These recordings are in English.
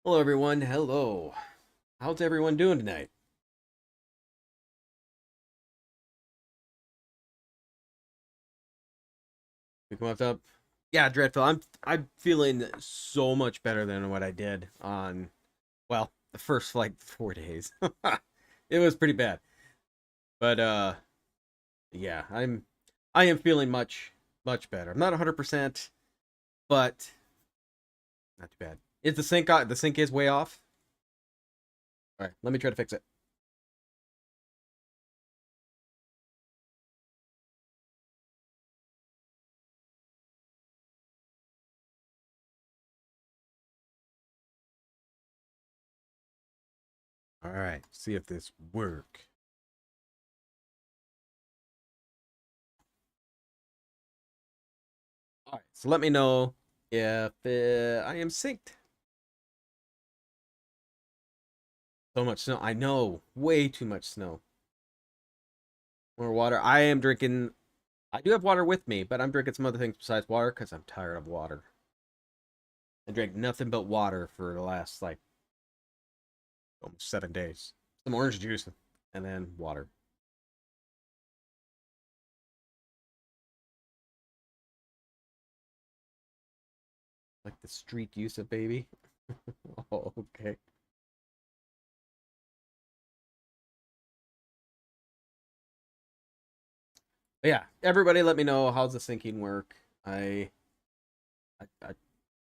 Hello, everyone. Hello. How's everyone doing tonight? We come up. Yeah, Dreadful. I'm feeling so much better than what I did on the first like 4 days. It was pretty bad, but yeah, I am feeling much better. I'm not 100%, but not too bad. Is the sync the sync is way off? All right, let me try to fix it. All right, see if this work. All right, so let me know if I am synced. So much snow. I know. Way too much snow. More water. I am drinking. I do have water with me, but I'm drinking some other things besides water because I'm tired of water. I drank nothing but water for the last, like, almost 7 days. Some orange juice and then water. Like the street use of baby. Oh, okay. But yeah, everybody let me know how's the syncing work. I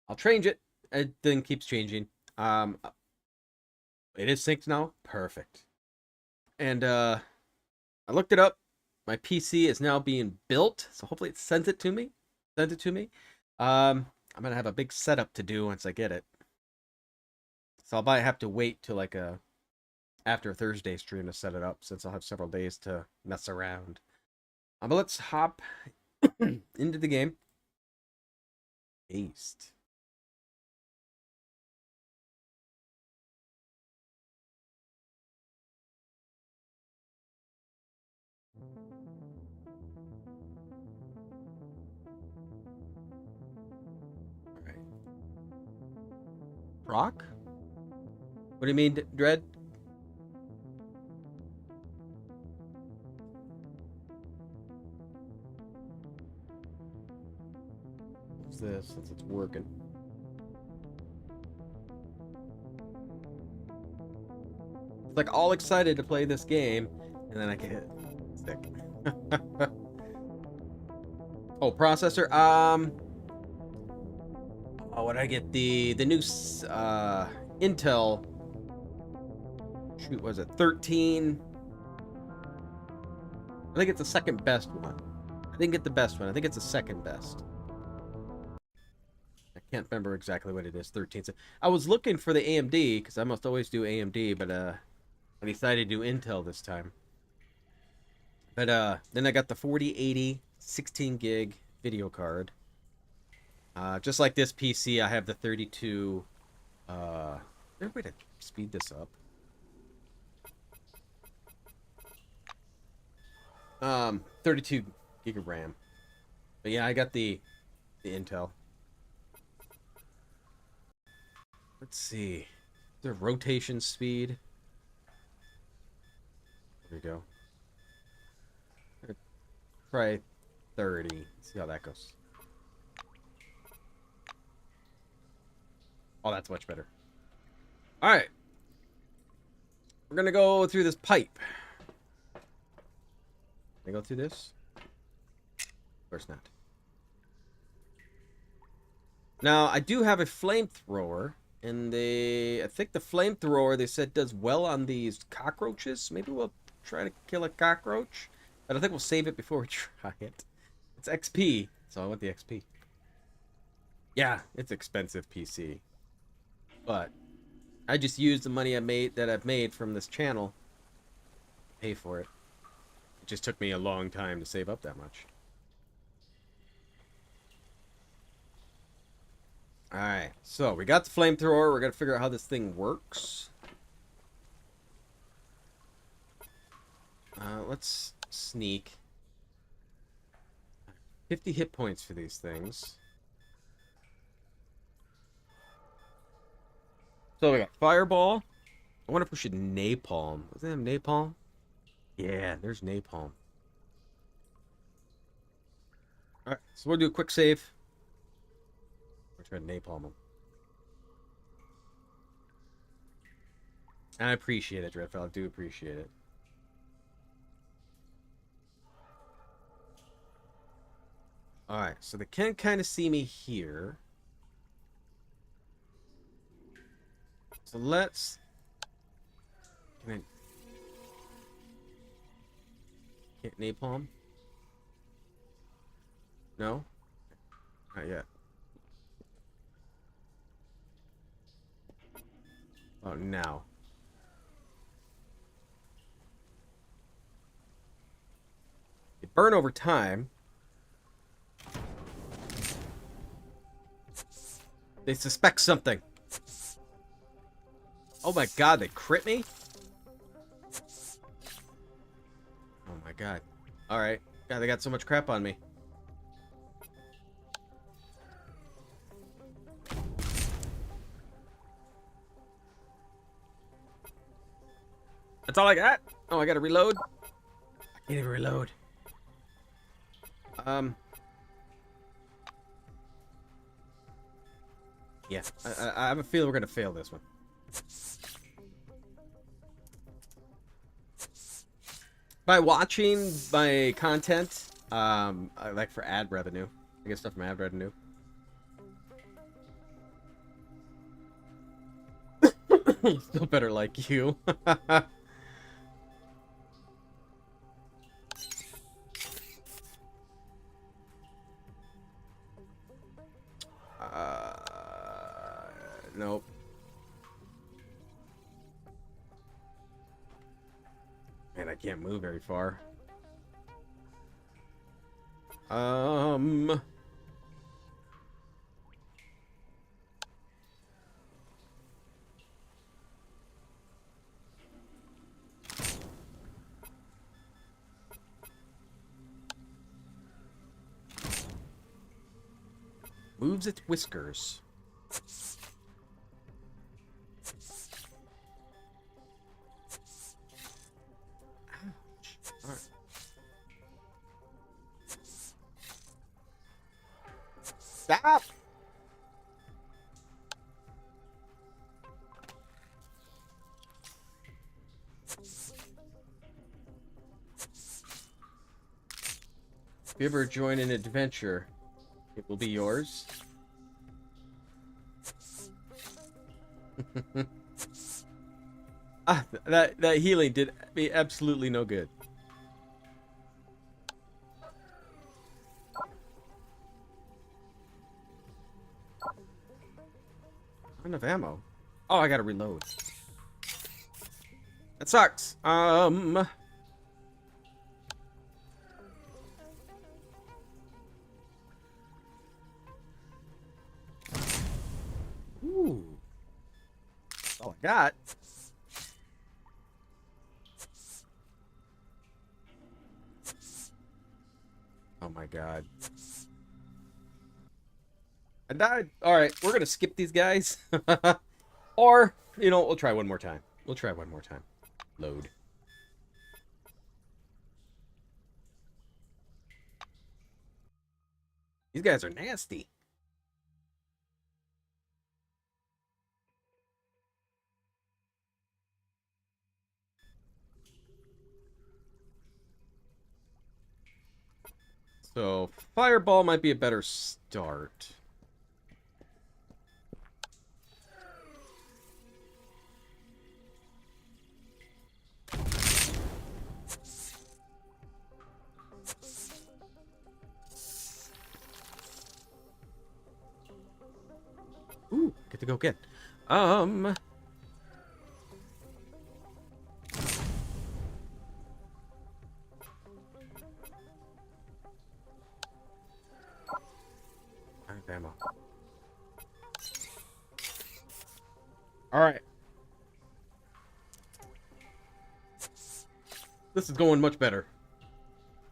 I'll change it. It then keeps changing. Um, it is synced now. Perfect. And I looked it up. My PC is now being built, so hopefully it sends it to me. Sends it to me. I'm gonna have a big setup to do once I get it. So I'll probably have to wait till like a after Thursday stream to set it up, since I'll have several days to mess around. But let's hop into the game. Paste. All right. Proc? What do you mean, Dread? What's this? Since it's working. It's like all excited to play this game, and then I get sick. Oh, processor. Oh, what did I get? The new Intel. Shoot, was it 13? I think it's the second best one. I didn't get the best one. I think it's the second best. I can't remember exactly what it is. 13. So I was looking for the AMD because I must always do AMD, but I decided to do Intel this time. But then I got the 4080 16 gig video card. Just like this PC, I have the 32. Is there a way to speed this up? 32 gig of RAM. But yeah, I got the Intel. Let's see. The rotation speed. There we go. Try 30. See how that goes. Oh, that's much better. All right. We're going to go through this pipe. Can I go through this? Of course not. Now, I do have a flamethrower, and I think the flamethrower, they said, does well on these cockroaches. Maybe we'll try to kill a cockroach, but I think we'll save it before we try it. It's XP, so I want the XP. Yeah, it's expensive PC, but I just used the money I've made from this channel to pay for it. It just took me a long time to save up that much. Alright, so we got the flamethrower. We're going to figure out how this thing works. Let's sneak. 50 hit points for these things. So we got fireball. I wonder if we should napalm. Does it have napalm? Yeah, there's napalm. Alright, so we'll do a quick save. We're trying to napalm them. And I appreciate it, Dreadfell. I do appreciate it. Alright, so they can kind of see me here. So let's... Can I... Can't napalm? No? Not yet. Oh, now. They burn over time. They suspect something. Oh my god, they crit me? Oh my god. Alright. God, they got so much crap on me. That's all I got? Oh, I gotta reload? I can't even reload. Yeah, I have a feeling we're gonna fail this one. By watching my content, I like for ad revenue. I get stuff from ad revenue. Still better like you. Nope. Man, I can't move very far. Moves its whiskers. Ouch. All right. Stop! If you ever join an adventure, it will be yours. That healing did me absolutely no good. Not enough ammo. Oh, I gotta reload. That sucks. Ooh. That's all I got. Oh my god. I died. Alright, we're gonna skip these guys. Or, you know, we'll try one more time. We'll try one more time. Load. These guys are nasty. So, fireball might be a better start. Ooh, get to go again. Ammo. Alright. This is going much better.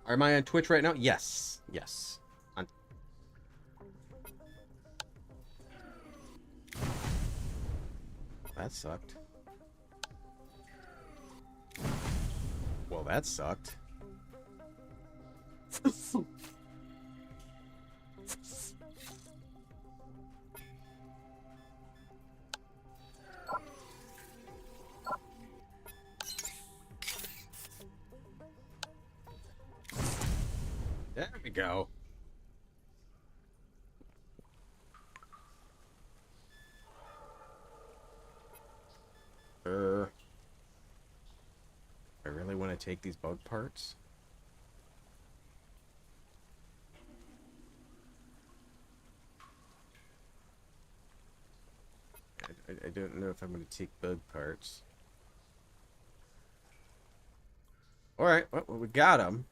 Am I on Twitch right now? Yes. Yes. On... That sucked. Well, that sucked. There we go. I really want to take these bug parts. I don't know if I'm going to take bug parts. Alright, well, we got them.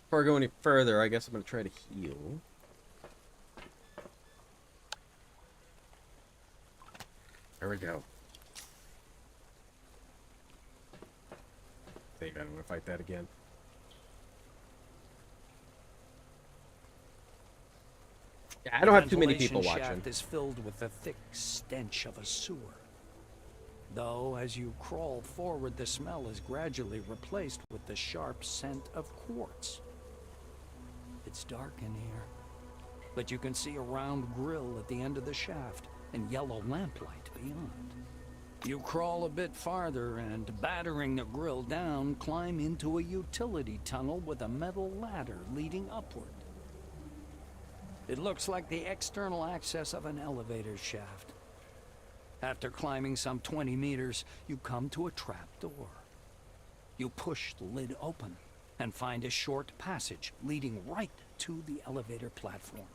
Before I go any further, I guess I'm going to try to heal. There we go. I think I don't want to fight that again. Yeah, I don't have too many people watching. The ventilation shaft is filled with the thick stench of a sewer. Though, as you crawl forward, the smell is gradually replaced with the sharp scent of quartz. It's dark in here, but you can see a round grill at the end of the shaft and yellow lamplight beyond. You crawl a bit farther and, battering the grill down, climb into a utility tunnel with a metal ladder leading upward. It looks like the external access of an elevator shaft. After climbing some 20 meters, you come to a trap door. You push the lid open and find a short passage leading right to the elevator platform.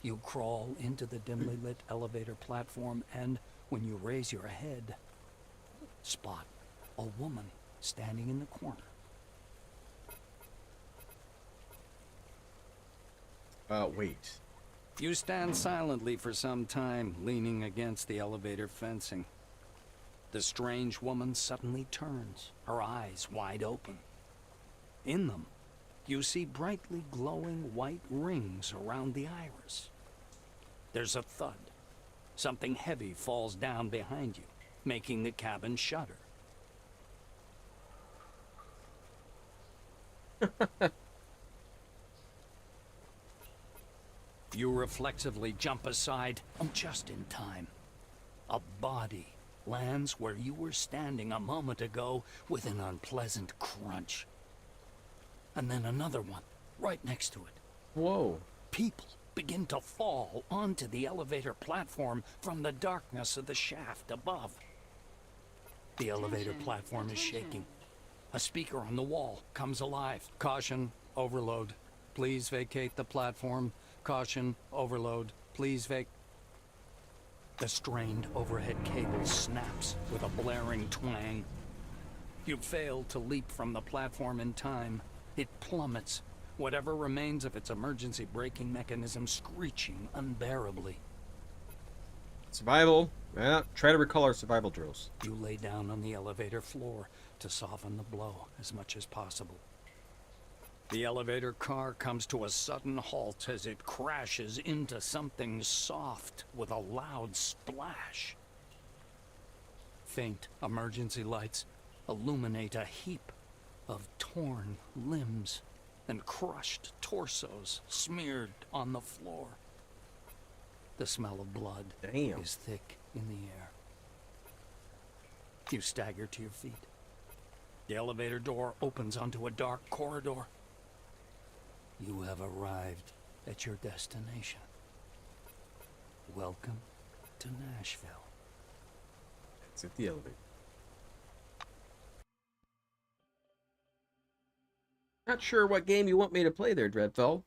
You crawl into the dimly lit elevator platform and, when you raise your head, spot a woman standing in the corner. Wait. You stand silently for some time, leaning against the elevator fencing. The strange woman suddenly turns, her eyes wide open. In them, you see brightly glowing white rings around the iris. There's a thud. Something heavy falls down behind you, making the cabin shudder. You reflexively jump aside, just in time. A body lands where you were standing a moment ago with an unpleasant crunch. And then another one, right next to it. Whoa. People begin to fall onto the elevator platform from the darkness of the shaft above. The elevator platform is shaking. A speaker on the wall comes alive. Caution, overload. Please vacate the platform. Caution, overload. Please The strained overhead cable snaps with a blaring twang. You fail to leap from the platform in time. It plummets, whatever remains of its emergency braking mechanism screeching unbearably. Survival. Yeah, try to recall our survival drills. You lay down on the elevator floor to soften the blow as much as possible. The elevator car comes to a sudden halt as it crashes into something soft with a loud splash. Faint emergency lights illuminate a heap of torn limbs and crushed torsos smeared on the floor. The smell of blood is thick in the air. You stagger to your feet. The elevator door opens onto a dark corridor. You have arrived at your destination. Welcome to Nashville. Exit the elevator. Not sure what game you want me to play there, Dreadfell.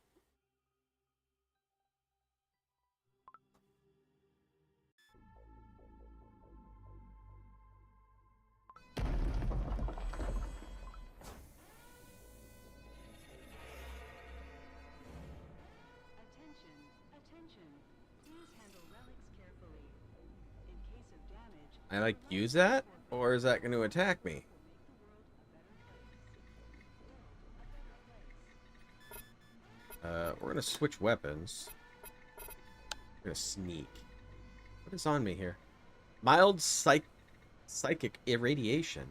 I like use that, or is that going to attack me? We're going to switch weapons. gonna sneak. What is on me here? Mild psychic irradiation.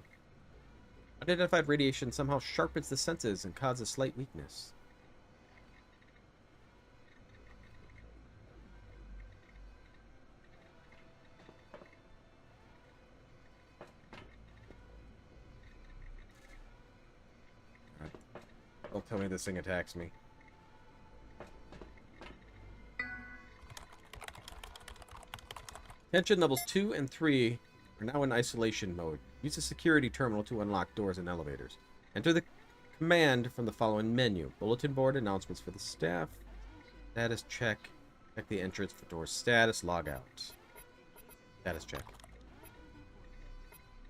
Unidentified radiation somehow sharpens the senses and causes slight weakness. Don't tell me this thing attacks me. Tension levels 2 and 3 are now in isolation mode. Use the security terminal to unlock doors and elevators. Enter the command from the following menu. Bulletin board announcements for the staff. Status check. Check the entrance for door status. Log out. Status check.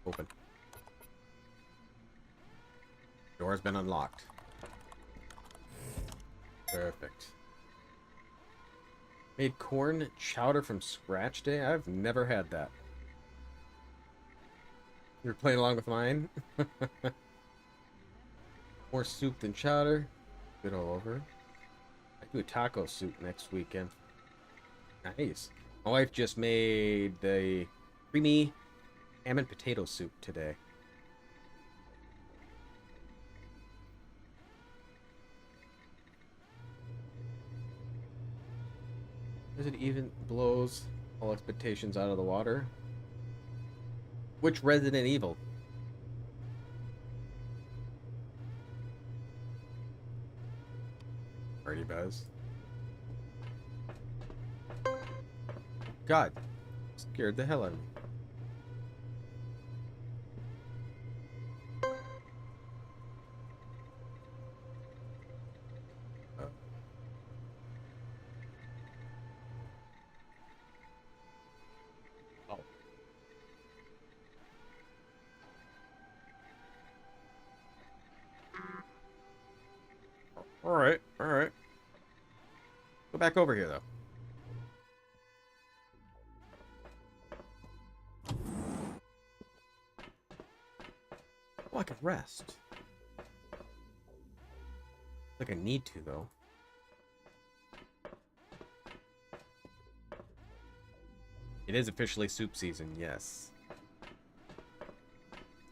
Open. Door has been unlocked. Perfect. Made corn chowder from scratch day? I've never had that. You're playing along with mine? More soup than chowder. Good all over. I do a taco soup next weekend. Nice. My wife just made the creamy ham and potato soup today. As it even blows all expectations out of the water. Which Resident Evil? Party Buzz. God. Scared the hell out of me. Oh. Alright, alright. Go back over here, though. Oh, I can rest. Like I need to, though. It is officially soup season, yes.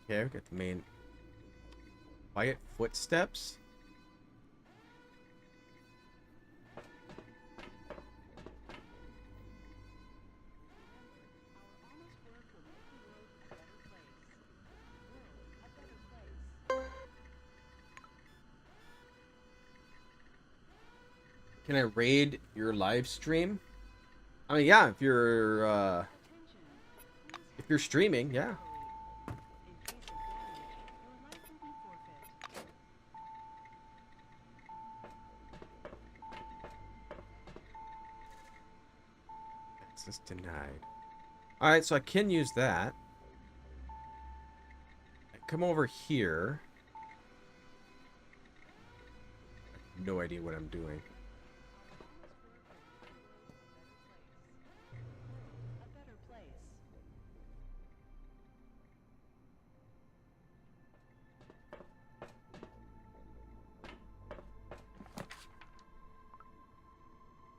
Okay, we got the main... Quiet footsteps? Can I raid your live stream? I mean, yeah, if you're streaming, yeah. Access denied. Alright, so I can use that. Come over here. I have no idea what I'm doing.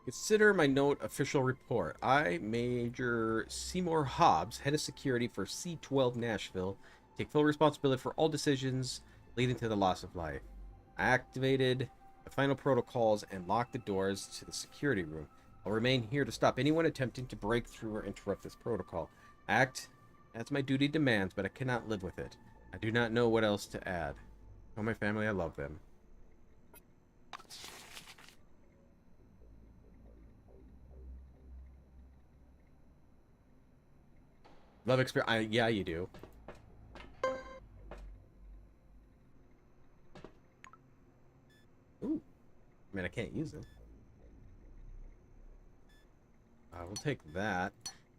Consider my note official report. I, Major Seymour Hobbs, head of security for C-12 Nashville, take full responsibility for all decisions leading to the loss of life. I activated the final protocols and locked the doors to the security room. I'll remain here to stop anyone attempting to break through or interrupt this protocol. Act as my duty demands, but I cannot live with it. I do not know what else to add. Tell my family I love them. Love experience. Yeah, you do. Ooh. I mean, I can't use it. We'll take that.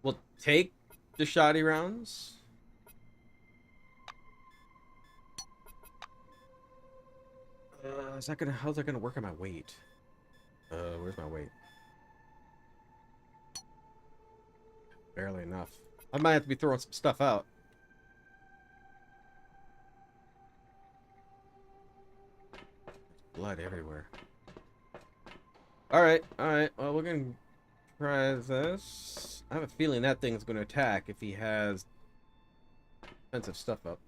We'll take the shoddy rounds. How's that gonna work on my weight? Where's my weight? Barely enough. I might have to be throwing some stuff out. Blood everywhere. Alright, alright. Well, we're gonna try this. I have a feeling that thing's going to attack if he has defensive stuff up.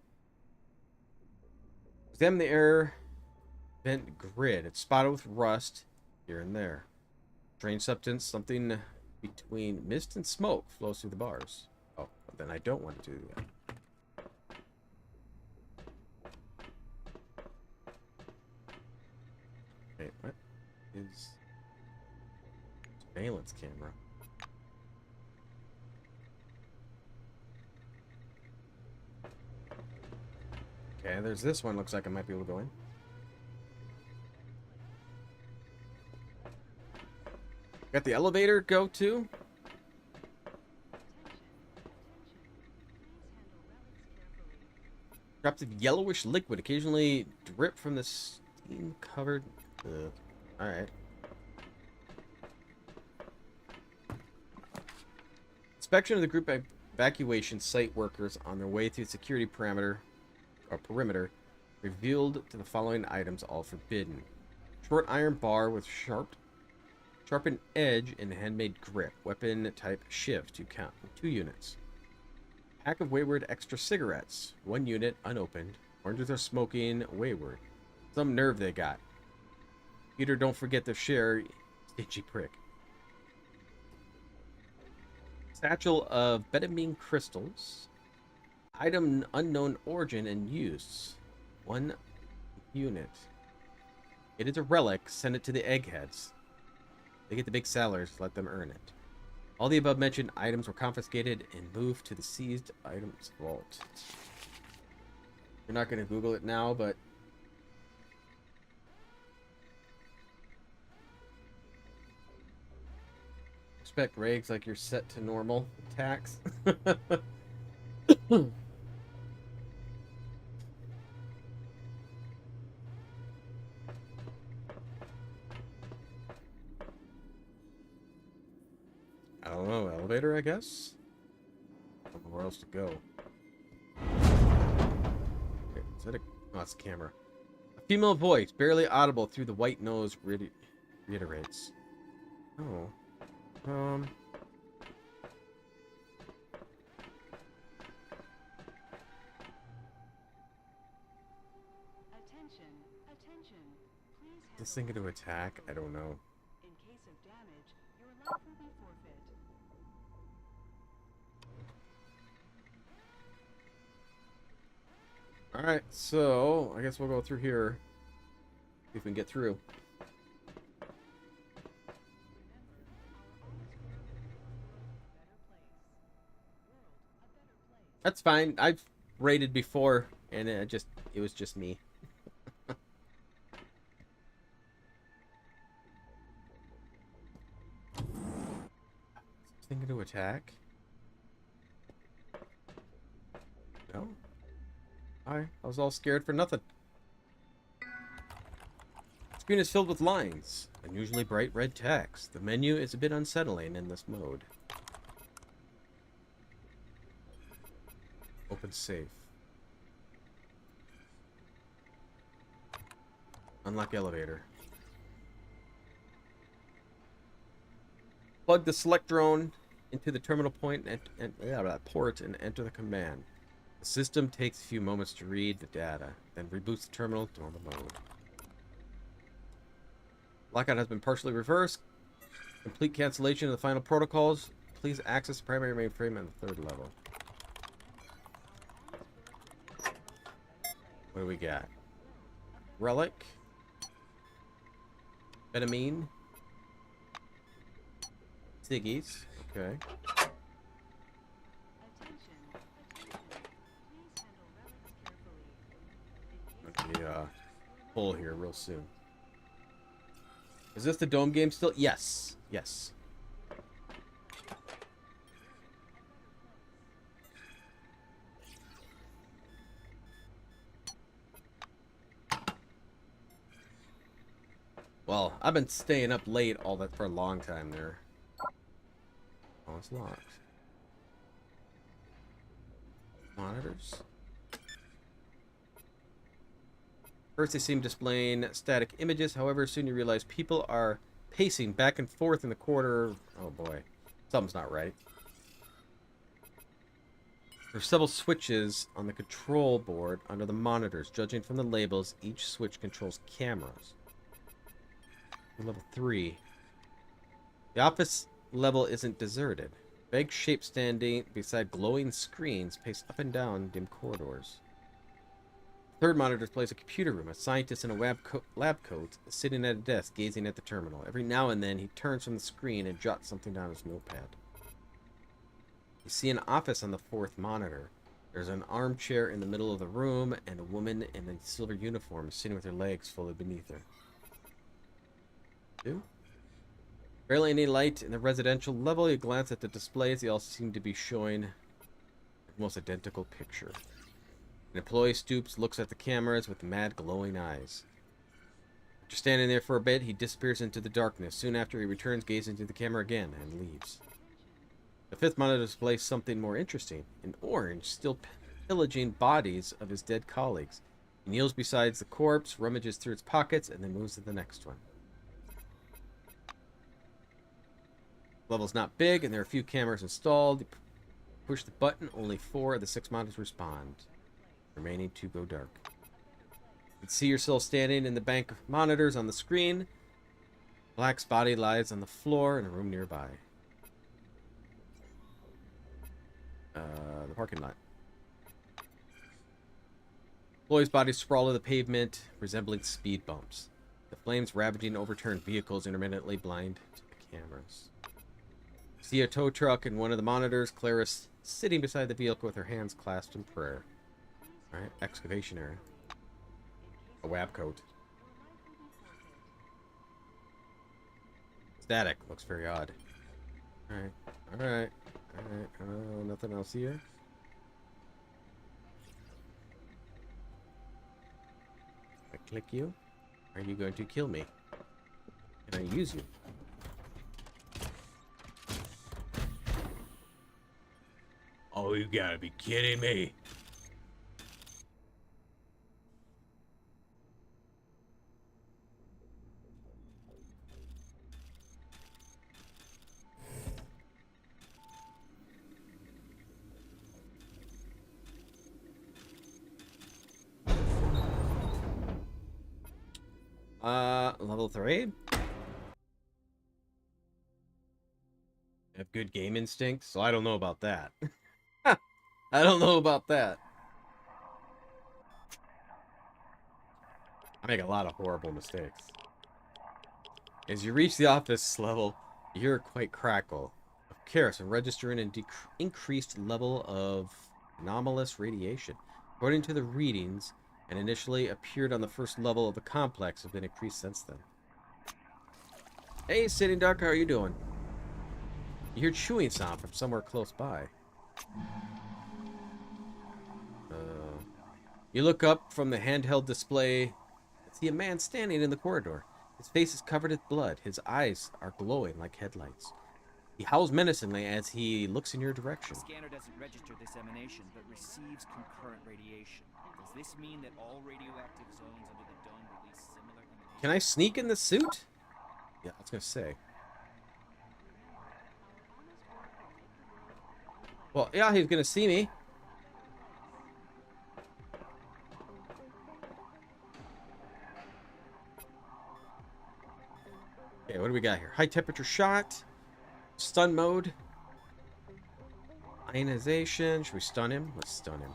Examine the air vent grid. It's spotted with rust here and there. Strange substance, something between mist and smoke flows through the bars. Oh, then I don't want to do that. Wait, what is surveillance camera? Okay, there's this one. Looks like I might be able to go in. Got the elevator go to. Drops of yellowish liquid occasionally drip from the steam-covered. All right. Inspection of the group evacuation site workers on their way through security perimeter revealed to the following items, all forbidden: short iron bar with sharpened edge and handmade grip. Weapon type shiv, 2 units. Pack of wayward extra cigarettes, 1 unit, unopened. Oranges are smoking wayward. Some nerve they got. Peter, don't forget to share, stingy prick. Satchel of betamine crystals. Item unknown origin and use, 1 unit. It is a relic. Send it to the eggheads. They get the big salaries. Let them earn it. All the above mentioned items were confiscated and moved to the seized items vault. We're not going to Google it now, but expect rags like you're set to normal attacks. I don't know, elevator, I guess? I don't know where else to go. Okay, is that a... Oh, it's a camera. A female voice, barely audible through the white nose, reiterates. Oh. Attention, attention. Please This thing going to attack? I don't know. in case of damage, your life will be forfeit. Alright, so I guess we'll go through here. See if we can get through. That's fine. I've raided before, and it was just me. Thinking to attack? No. I was all scared for nothing. The screen is filled with lines, unusually bright red text. The menu is a bit unsettling in this mode. Open safe. Unlock elevator. Plug the select drone into the terminal point and port and enter the command. The system takes a few moments to read the data, then reboots the terminal to normal mode. Lockout has been partially reversed. Complete cancellation of the final protocols. Please access the primary mainframe on the 3rd level. What do we got? Relic. Betamine. Ziggies. Okay. Pull here real soon. Is this the dome game still? Yes. Yes. Well, I've been staying up late all that for a long time there. Oh, it's locked. Monitors. First, they seem displaying static images. However, soon you realize people are pacing back and forth in the corridor. Oh boy, something's not right. There are several switches on the control board under the monitors. Judging from the labels, each switch controls cameras. Level 3. The office level isn't deserted. Vague shapes standing beside glowing screens pace up and down dim corridors. The third monitor displays a computer room. A scientist in a lab coat is sitting at a desk gazing at the terminal. Every now and then he turns from the screen and jots something down his notepad. You see an office on the fourth monitor. There's an armchair in the middle of the room, and a woman in a silver uniform is sitting with her legs folded beneath her. Two? Barely any light in the residential level. You glance at the displays. They all seem to be showing almost identical picture. An employee stoops, looks at the cameras with mad glowing eyes. After standing there for a bit, he disappears into the darkness. Soon after, he returns, gazing into the camera again, and leaves. The fifth monitor displays something more interesting. An orange, still pillaging bodies of his dead colleagues. He kneels beside the corpse, rummages through its pockets, and then moves to the next one. The level's not big, and there are a few cameras installed. You push the button, only 4 of the 6 monitors respond. Remaining 2 go dark. You can see yourself standing in the bank of monitors on the screen. Black's body lies on the floor in a room nearby. The parking lot. Employees' bodies sprawl to the pavement, resembling speed bumps. The flames ravaging overturned vehicles intermittently blind to the cameras. See a tow truck in one of the monitors. Clarice sitting beside the vehicle with her hands clasped in prayer. Alright, excavation area. A lab coat. Static. Looks very odd. Alright. Alright. Alright. Nothing else here. I click you. Are you going to kill me? Can I use you? Oh, you gotta be kidding me. Level 3. I have good game instincts, so I don't know about that. I don't know about that. I make a lot of horrible mistakes. As you reach the office level, you hear a quite crackle of kerosene registering an increased level of anomalous radiation. According to the readings, and initially appeared on the first level of the complex, have been increased since then. Hey, Sitting Duck, how are you doing? You hear chewing sound from somewhere close by. You look up from the handheld display and see a man standing in the corridor. His face is covered with blood. His eyes are glowing like headlights. He howls menacingly as he looks in your direction. The scanner doesn't register this emanation, but receives concurrent radiation. Does this mean that all radioactive zones under the dome release similar emanation? Can I sneak in the suit? Yeah, I was gonna say. Well, yeah, he's gonna see me. Okay, what do we got here? High temperature shot. Stun mode. Ionization. Should we stun him? Let's stun him.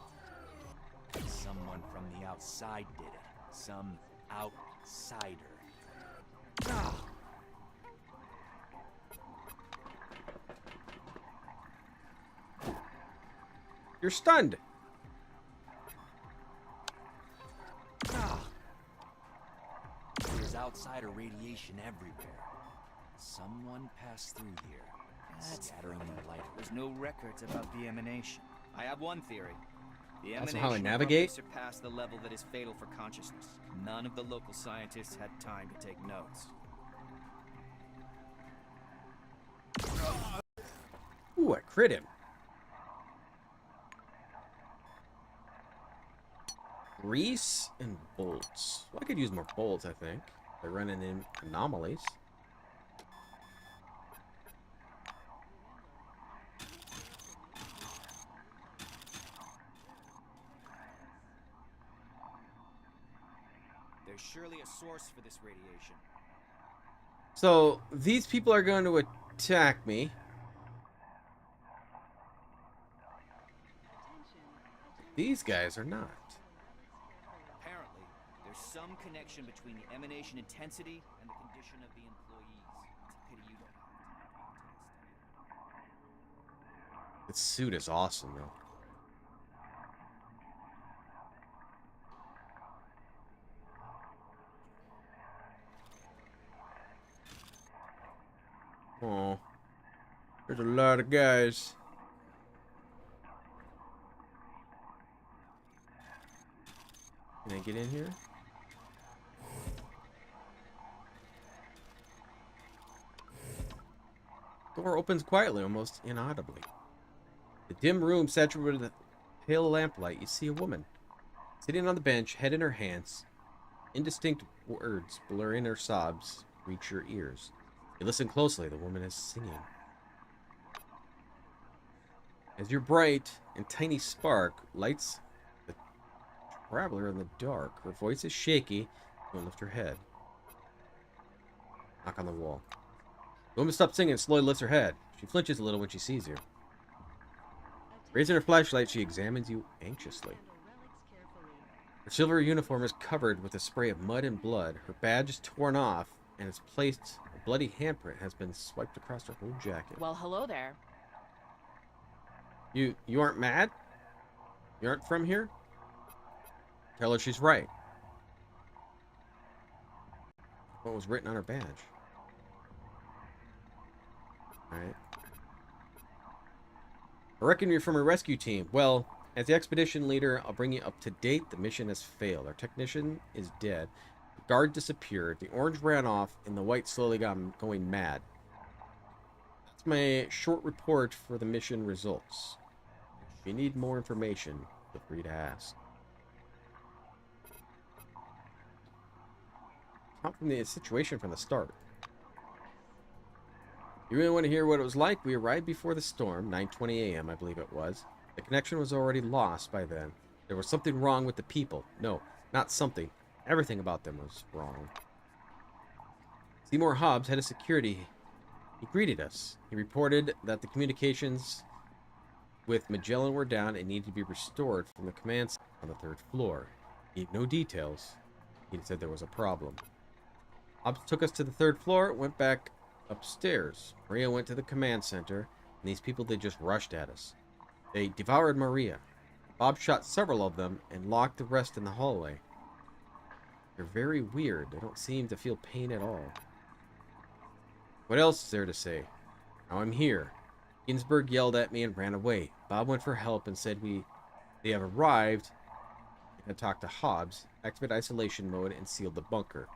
Someone from the outside did it. Some outsider. You're stunned. There's outsider radiation everywhere. Someone passed through here, scattering the light. There's no records about the emanation. I have one theory. The That's emanation how I abruptly navigate? surpassed the level that is fatal for consciousness. None of the local scientists had time to take notes. Ooh, I crit him. Grease and bolts. Well, I could use more bolts, I think. By running in anomalies. There's surely a source for this radiation. So these people are going to attack me. These guys are not. Apparently, there's some connection between the emanation intensity and the condition of the employees. It's a pity you don't have This suit is awesome, though. Oh, there's a lot of guys. Can I get in here? Door opens quietly, almost inaudibly. The dim room saturated with pale lamplight. You see a woman sitting on the bench, head in her hands. Indistinct words blurring her sobs reach your ears. You listen closely. The woman is singing. As your bright and tiny spark lights the traveler in the dark, her voice is shaky. Don't lift her head. Knock on the wall. The woman stops singing and slowly lifts her head. She flinches a little when she sees you. Raising her flashlight, she examines you anxiously. Her silver uniform is covered with a spray of mud and blood. Her badge is torn off, and its placed a bloody handprint has been swiped across her whole jacket. Well, hello there. You aren't mad? You aren't from here? Tell her she's right. What was written on her badge? Alright. I reckon you're from a rescue team. Well, as the expedition leader, I'll bring you up to date. The mission has failed. Our technician is dead. The guard disappeared. The orange ran off, and the white slowly got going mad. That's my short report for the mission results. If you need more information, feel free to ask. Count from the situation from the start. You really want to hear what it was like? We arrived before the storm, 9:20 a.m. I believe it was. The connection was already lost by then. There was something wrong with the people. No, not something. Everything about them was wrong. Seymour Hobbs, head of security, he greeted us. He reported that the communications with Magellan were down and needed to be restored from the command center on the 3rd floor. He gave no details. He said there was a problem. Hobbs took us to the 3rd floor, went back upstairs. Maria went to the command center, and these people, they just rushed at us. They devoured Maria. Bob shot several of them and locked the rest in the hallway. They're very weird. They don't seem to feel pain at all. What else is there to say? Now I'm here. Ginsburg yelled at me and ran away. Bob went for help and said they have arrived. I talked to Hobbs, activate isolation mode, and sealed the bunker.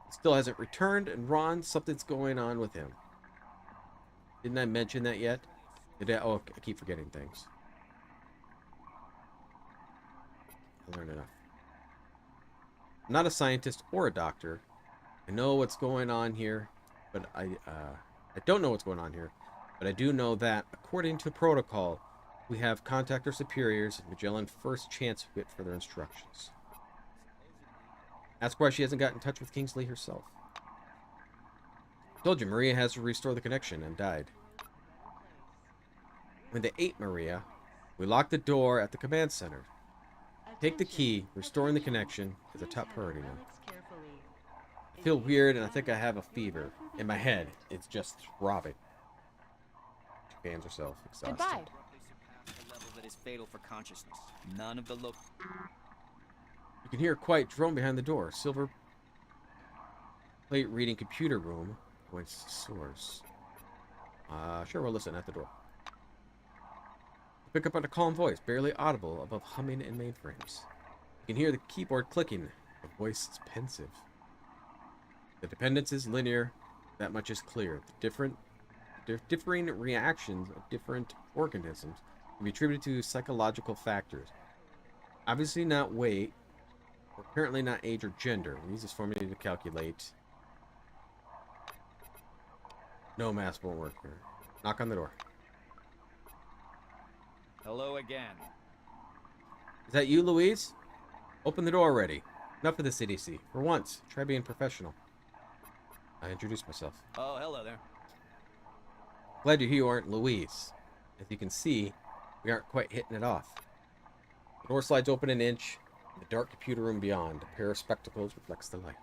He still hasn't returned, and Ron, something's going on with him. Didn't I mention that yet? Did I? Oh, I keep forgetting things. I learned enough. I'm not a scientist or a doctor. I know what's going on here, but I don't know what's going on here. But I do know that, according to protocol, we have contact our superiors and Magellan first chance to get further instructions. Ask why she hasn't got in touch with Kingsley herself. I told you, Maria has to restore the connection and died. When they ate Maria, we locked the door at the command center. Take the key. Restoring the connection is a top priority now. I feel weird and I think I have a fever. In my head, it's just throbbing. She fans herself, exhausted. Goodbye. A level that is fatal for consciousness. None of the look. You can hear a quiet drone behind the door. Silver plate reading computer room. Points to source. Sure, we'll listen at the door. Pick up on a calm voice, barely audible above humming in mainframes. You can hear the keyboard clicking. The voice is pensive. The dependence is linear. That much is clear. The differing reactions of different organisms can be attributed to psychological factors. Obviously not weight, or apparently not age or gender. We use this formula to calculate. No, math won't work here. Knock on the door. Hello again. Is that you, Louise? Open the door already. Enough of this idiocy. For once, try being professional. I introduced myself. Oh, hello there. Glad you aren't Louise. As you can see, we aren't quite hitting it off. The door slides open an inch. In the dark computer room beyond, a pair of spectacles reflects the light.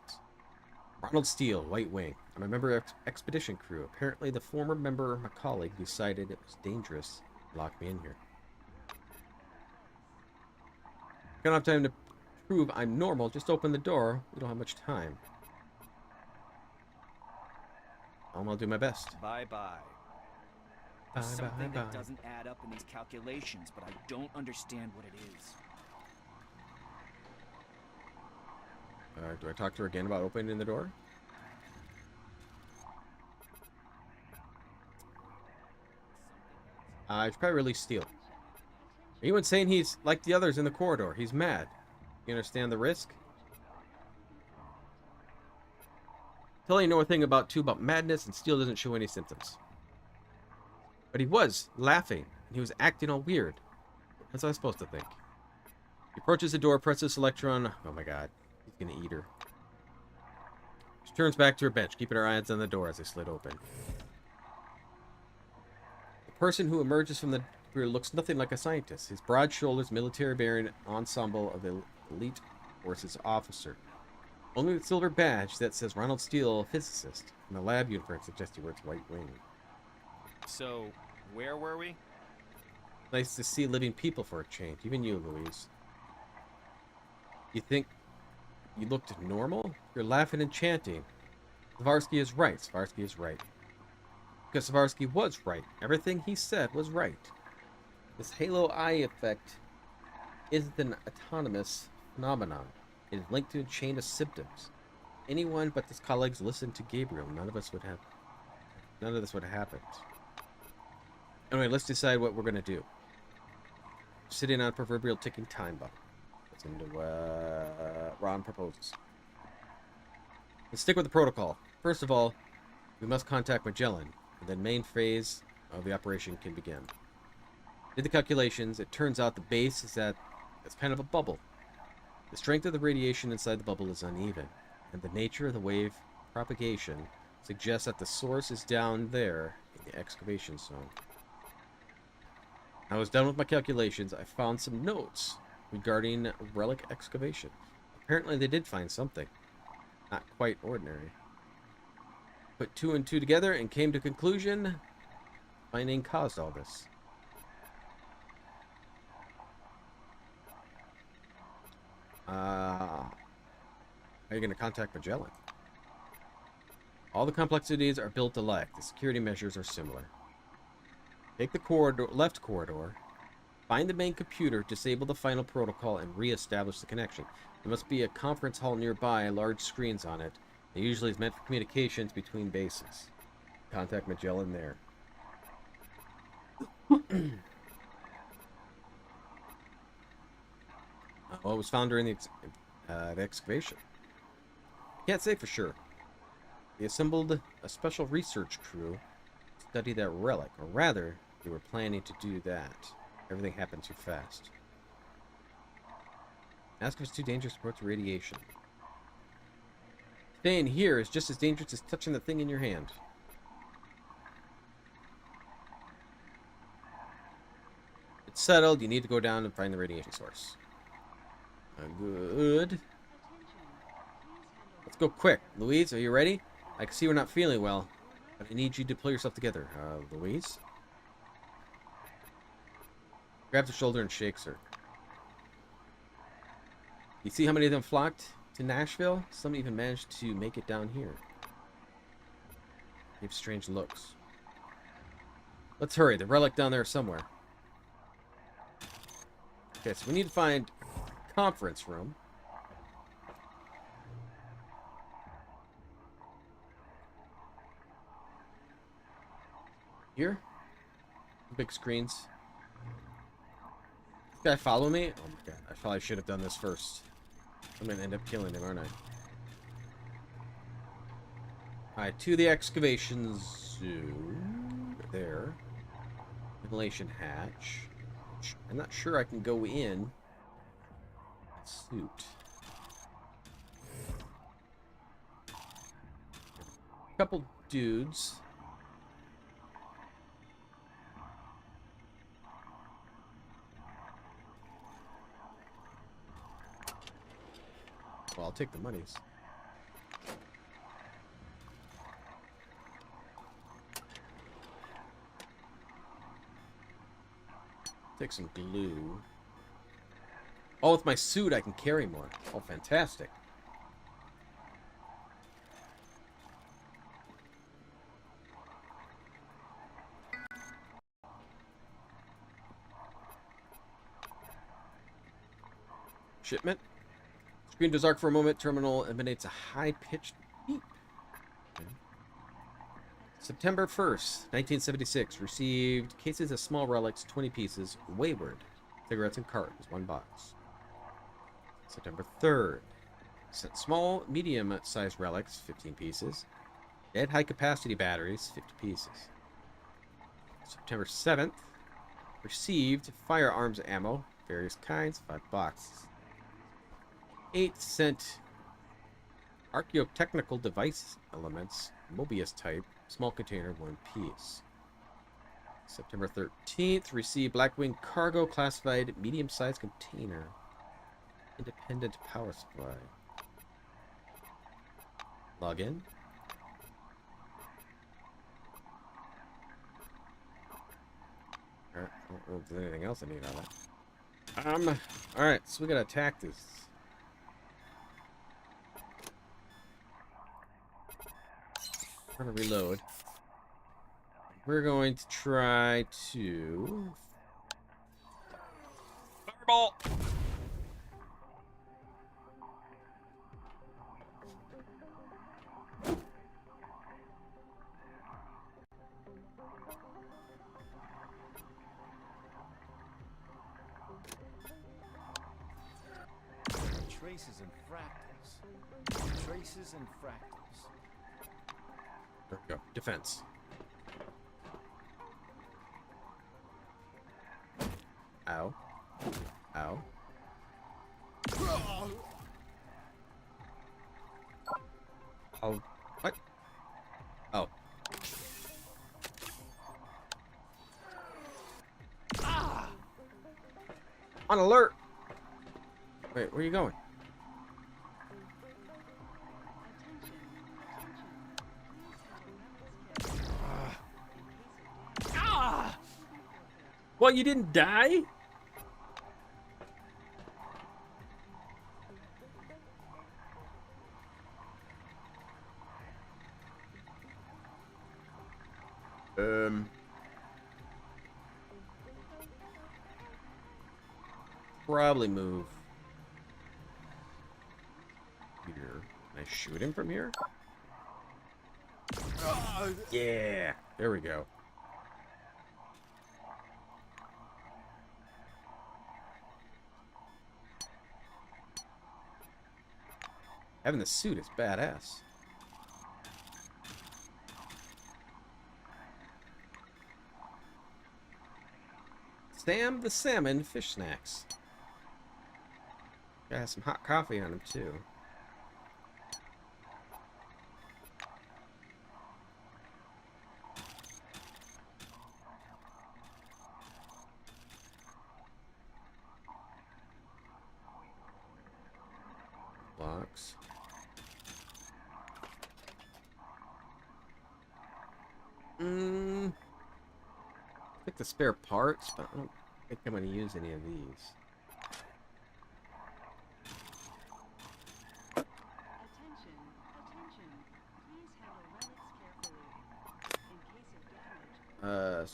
Ronald Steele, White Wing. I'm a member of expedition crew. Apparently, the former member, my colleague, decided it was dangerous to lock me in here. I don't have time to prove I'm normal. Just open the door. We don't have much time. I'll do my best. Bye-bye. There's something that doesn't add up in these calculations, but I don't understand what it is. Do I talk to her again about opening the door? I should probably release Steele. Anyone saying he's like the others in the corridor? He's mad. You understand the risk? Tell you know a thing about madness, and Steele doesn't show any symptoms. But he was laughing, and he was acting all weird. That's what I was supposed to think. He approaches the door, presses select on. Oh my god, he's gonna eat her. She turns back to her bench, keeping her eyes on the door as they slid open. The person who emerges from the rear looks nothing like a scientist. His broad shoulders, military-bearing ensemble of the elite forces officer. Only the silver badge that says Ronald Steele, physicist, and the lab uniform suggests he wears White Wing. So, where were we? Nice to see living people for a change. Even you, Louise. You think you looked normal? You're laughing and chanting. Savarsky is right. Savarsky is right. Because Savarsky was right. Everything he said was right. This halo eye effect isn't an autonomous phenomenon. It is linked to a chain of symptoms. Anyone but his colleagues listened to Gabriel. None of this would have happened. Anyway, let's decide what we're going to do. Sitting on a proverbial ticking time bomb. That's into Ron proposes. Let's stick with the protocol. First of all, we must contact Magellan, and then main phase of the operation can begin. Did the calculations. It turns out the base is that it's kind of a bubble. The strength of the radiation inside the bubble is uneven, and the nature of the wave propagation suggests that the source is down there in the excavation zone. I was done with my calculations. I found some notes regarding relic excavation. Apparently they did find something. Not quite ordinary. Put two and two together and came to conclusion finding caused all this. Are you going to contact Magellan? All the complexities are built alike. The security measures are similar. Take the left corridor, find the main computer, disable the final protocol, and re-establish the connection. There must be a conference hall nearby, large screens on it. It usually is meant for communications between bases. Contact Magellan there. Well, it was found during the excavation. Can't say for sure. They assembled a special research crew to study that relic, or rather, they were planning to do that. Everything happened too fast. Ask if it's too dangerous to approach radiation. Staying here is just as dangerous as touching the thing in your hand. It's settled. You need to go down and find the radiation source. Good. Let's go quick. Louise, are you ready? I can see we're not feeling well, but I need you to pull yourself together. Louise? Grabs her shoulder and shakes her. You see how many of them flocked to Nashville? Some even managed to make it down here. They have strange looks. Let's hurry. The relic down there somewhere. Okay, so we need to find a conference room. Here? Big screens. This guy follow me? Oh my god, I probably should have done this first. I'm gonna end up killing him, aren't I? Alright, to the excavation zone. There. Ventilation hatch. I'm not sure I can go in. Suit. Couple dudes. Well, I'll take the monies. Take some glue. Oh, with my suit, I can carry more. Oh, fantastic. Shipment. Screen goes dark for a moment. Terminal emanates a high-pitched beep. Okay. September 1st, 1976. Received cases of small relics, 20 pieces. Wayward. Cigarettes and cartons, 1 box. September 3rd. Sent small, medium-sized relics, 15 pieces. Dead high-capacity batteries, 50 pieces. September 7th. Received firearms ammo, various kinds, 5 boxes. 8 sent archaeotechnical device elements, Mobius type, small container, 1 piece. September 13th, received Blackwing cargo classified medium-sized container, independent power supply. Login. Alright, I don't know if there's anything else I need on that. Alright, so we gotta attack this. I'm gonna reload. We're going to try to... Fireball! Traces and fractals. Traces and fractals. There we go. Defense. Ow. Ow. Oh. What? Oh. Ah! On alert! Wait, where are you going? Ah! What, you didn't die? Probably move here. Can I shoot him from here? Yeah, there we go. Having the suit is badass. Sam the Salmon fish snacks. Got some hot coffee on him too. Box. Pick the spare parts, but I don't think I'm going to use any of these. Attention, attention. Please handle relics carefully. In case of damage,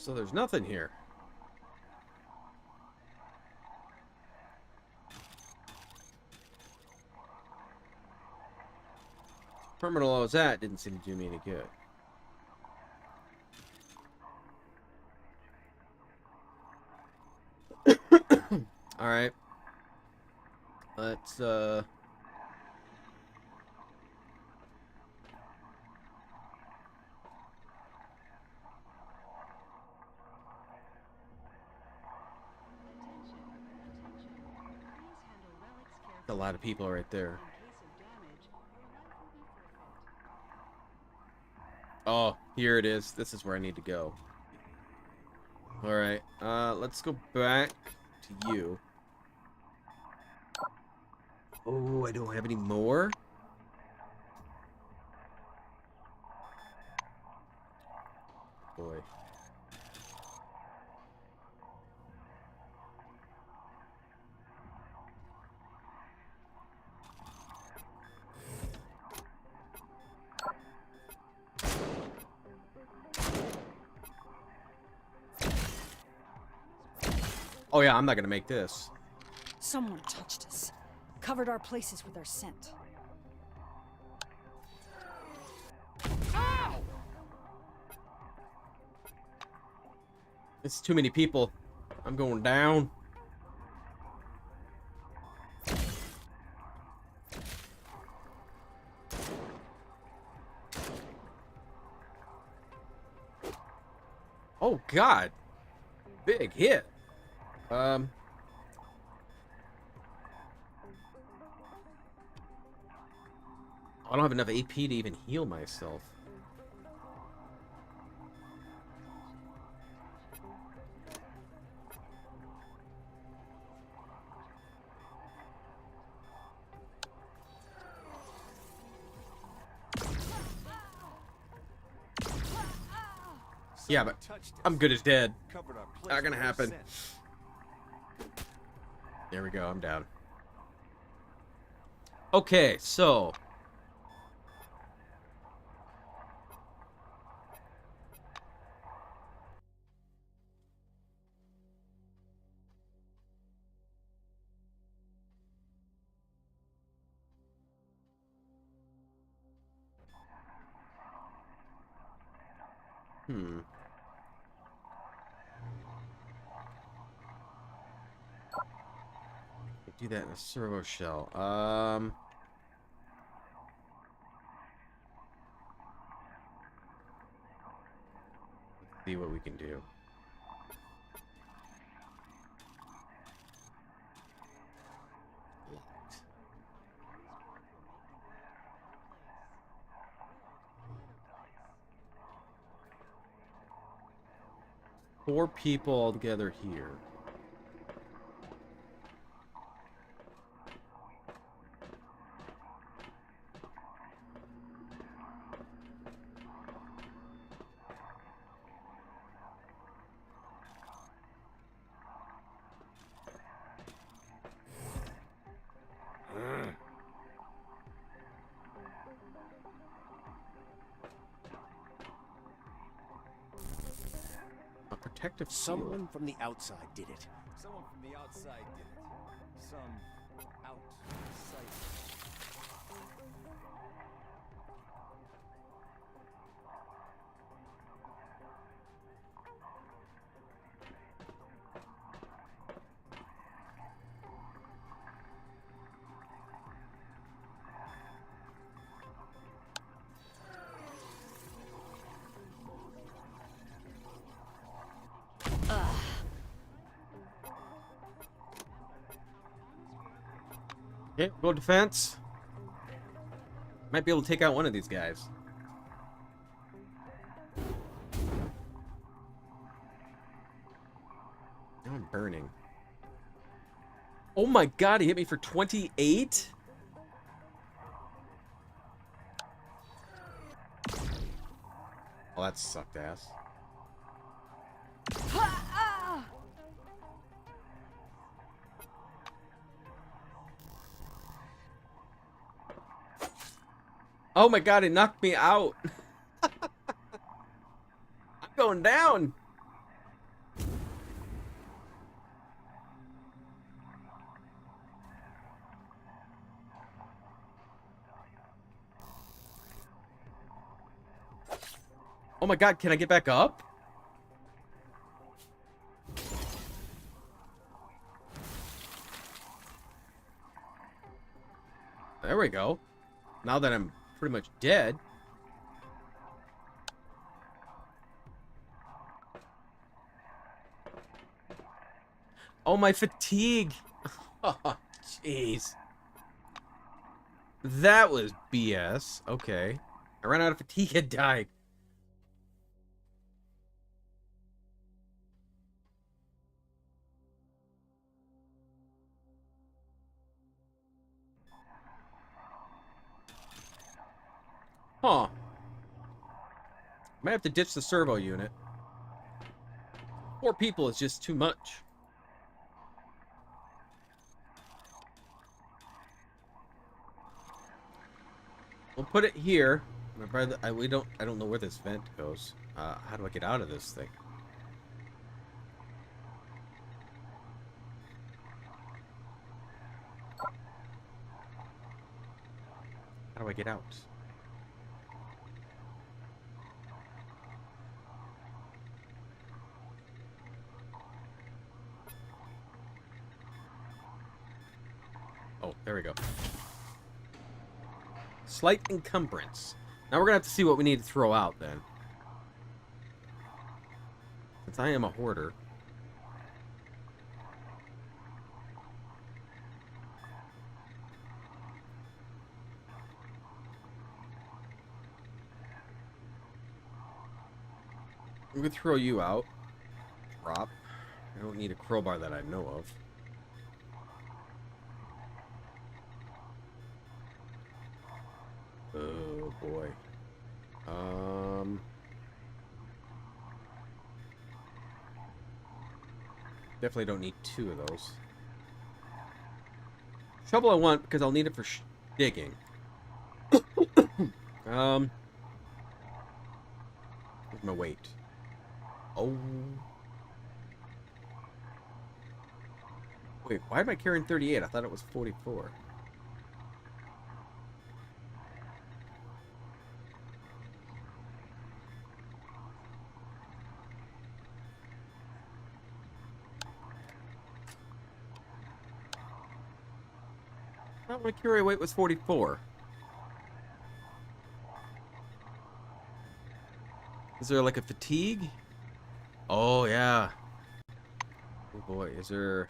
So there's nothing here. Terminal I was at didn't seem to do me any good. Alright. Let's, attention, attention. Please handle relics carefully. a lot of people right there. In case of damage, your life will be forfeit. Oh, here it is. This is where I need to go. Alright, let's go back to you. Oh, I don't have any more? Boy. Oh yeah, I'm not gonna make this. Someone touched us. Covered our places with their scent. It's too many people. I'm going down. Oh god. Big hit. I don't have enough AP to even heal myself. Yeah, but I'm good as dead. Not gonna happen. There we go, I'm down. Okay, so... Do that in a servo shell. Let's see what we can do. Locked. 4 people all together here. A protective shield. Someone from the outside did it. Someone from the outside did it. Some outside. Okay, go defense. Might be able to take out one of these guys. Now I'm burning. Oh my god, he hit me for 28? Oh, that sucked ass. Oh my god, it knocked me out. I'm going down. Oh my god, can I get back up? There we go. Now that I'm pretty much dead. Oh, my fatigue. Oh, jeez. That was BS. Okay. I ran out of fatigue and died. Huh. Might have to ditch the servo unit. 4 people is just too much. We'll put it here. My brother, I don't know where this vent goes. How do I get out of this thing? How do I get out? Oh, there we go. Slight encumbrance. Now we're gonna have to see what we need to throw out then. Since I am a hoarder. We could throw you out. Drop. I don't need a crowbar that I know of. Oh boy. Definitely don't need 2 of those. Shovel I want because I'll need it for digging. Where's my weight? Oh. Wait, why am I carrying 38? I thought it was 44. I thought my carry weight was 44. Is there like a fatigue? Oh, yeah. Oh boy, is there...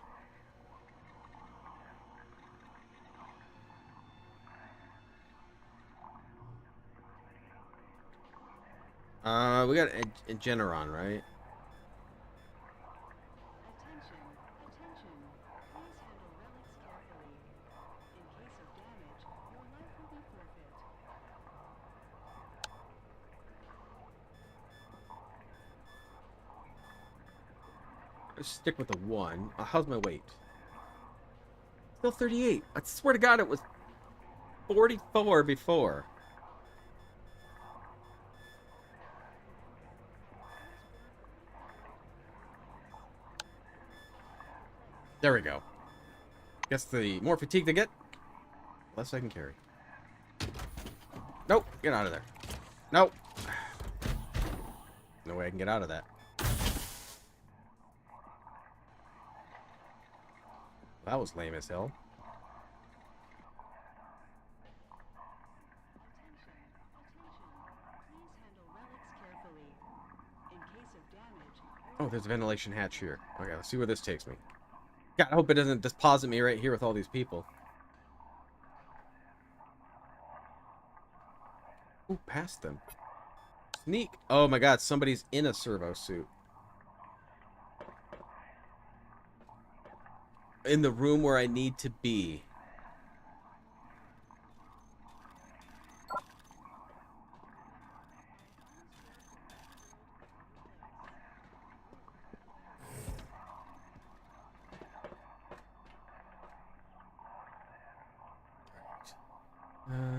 we got a Generon, right? Attention, attention. Please handle relics carefully. In case of damage, your life will be forfeit. Let's stick with the 1. How's my weight? Still 38. I swear to God, it was 44 before. There we go. Guess the more fatigue they get, less I can carry. Nope, get out of there. Nope. No way I can get out of that. That was lame as hell. Oh, there's a ventilation hatch here. Okay, let's see where this takes me. God, I hope it doesn't deposit me right here with all these people. Ooh, past them. Sneak. Oh my God, somebody's in a servo suit. In the room where I need to be.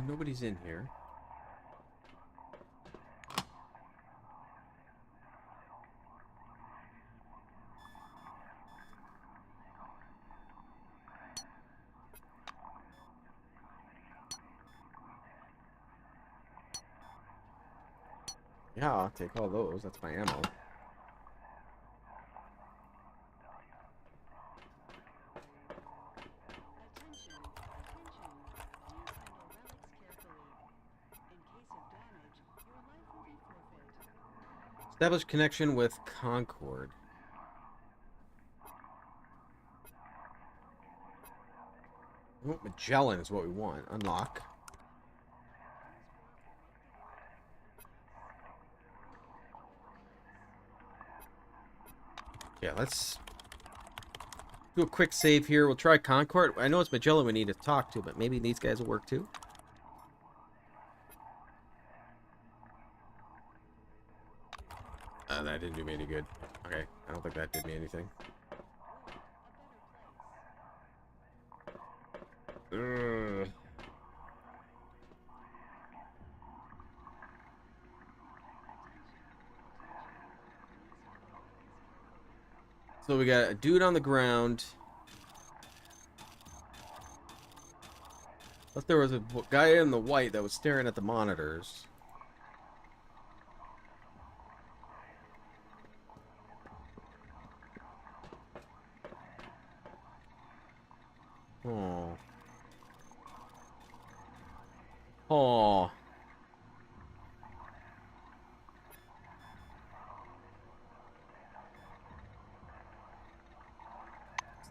Nobody's in here. Yeah, I'll take all those. That's my ammo. Attention, attention. Please handle relics carefully. In case of damage, your life will be forfeit. Establish connection with Concord. Oh, Magellan is what we want. Unlock. Yeah, let's do a quick save here. We'll try Concord. I know it's Magellan we need to talk to, but maybe these guys will work too. didn't do me any good. Okay, I don't think that did me anything. Ugh. So we got a dude on the ground. But there was a guy in the white that was staring at the monitors. Oh. Oh.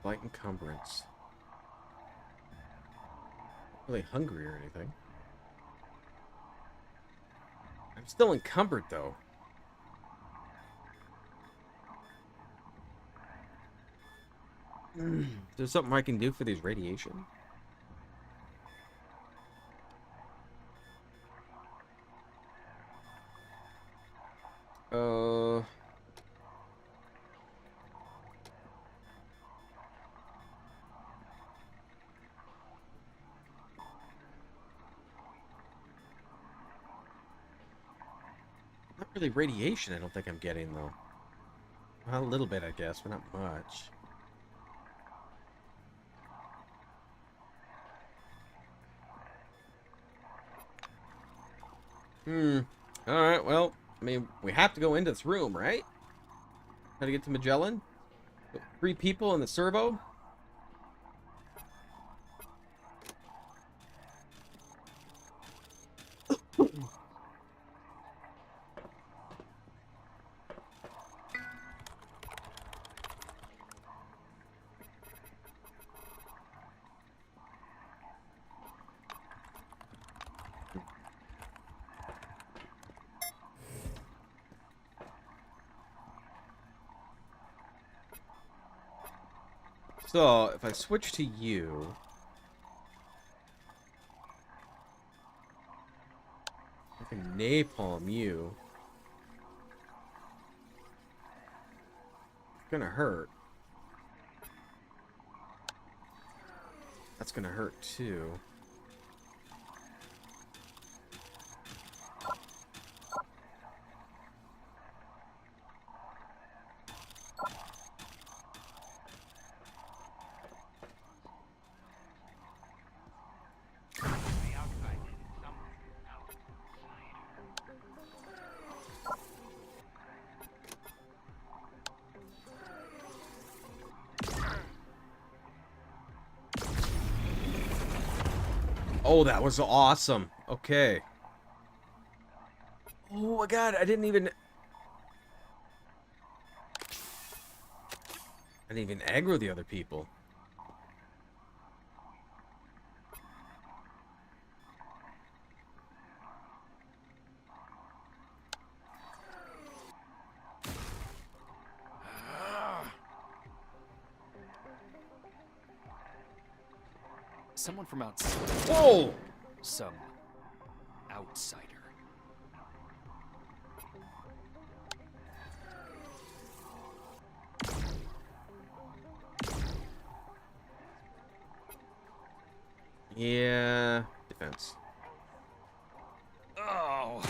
Slight encumbrance. Not really hungry or anything. I'm still encumbered though. Is there something I can do for these radiation? Not really radiation, I don't think I'm getting though. Well, a little bit, I guess, but not much. Alright, well, I mean, we have to go into this room, right? How to get to Magellan? 3 people in the servo? So, if I switch to you... I can napalm you. It's gonna hurt. That's gonna hurt too. Oh, that was awesome. Okay. Oh my god, I didn't even aggro the other people. Someone from outside. Whoa! Some outsider. Yeah, defense. Oh.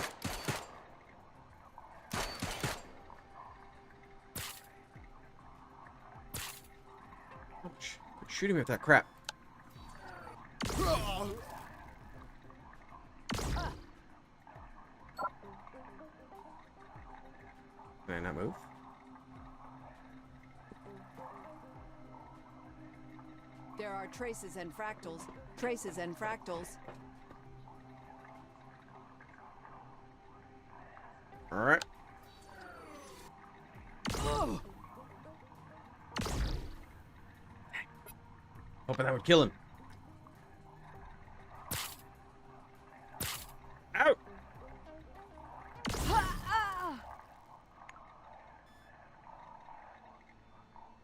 Ouch. Quit shooting me with that crap. Can I not move? There are traces and fractals. Traces and fractals. Alright. Hoping that would kill him. Ow!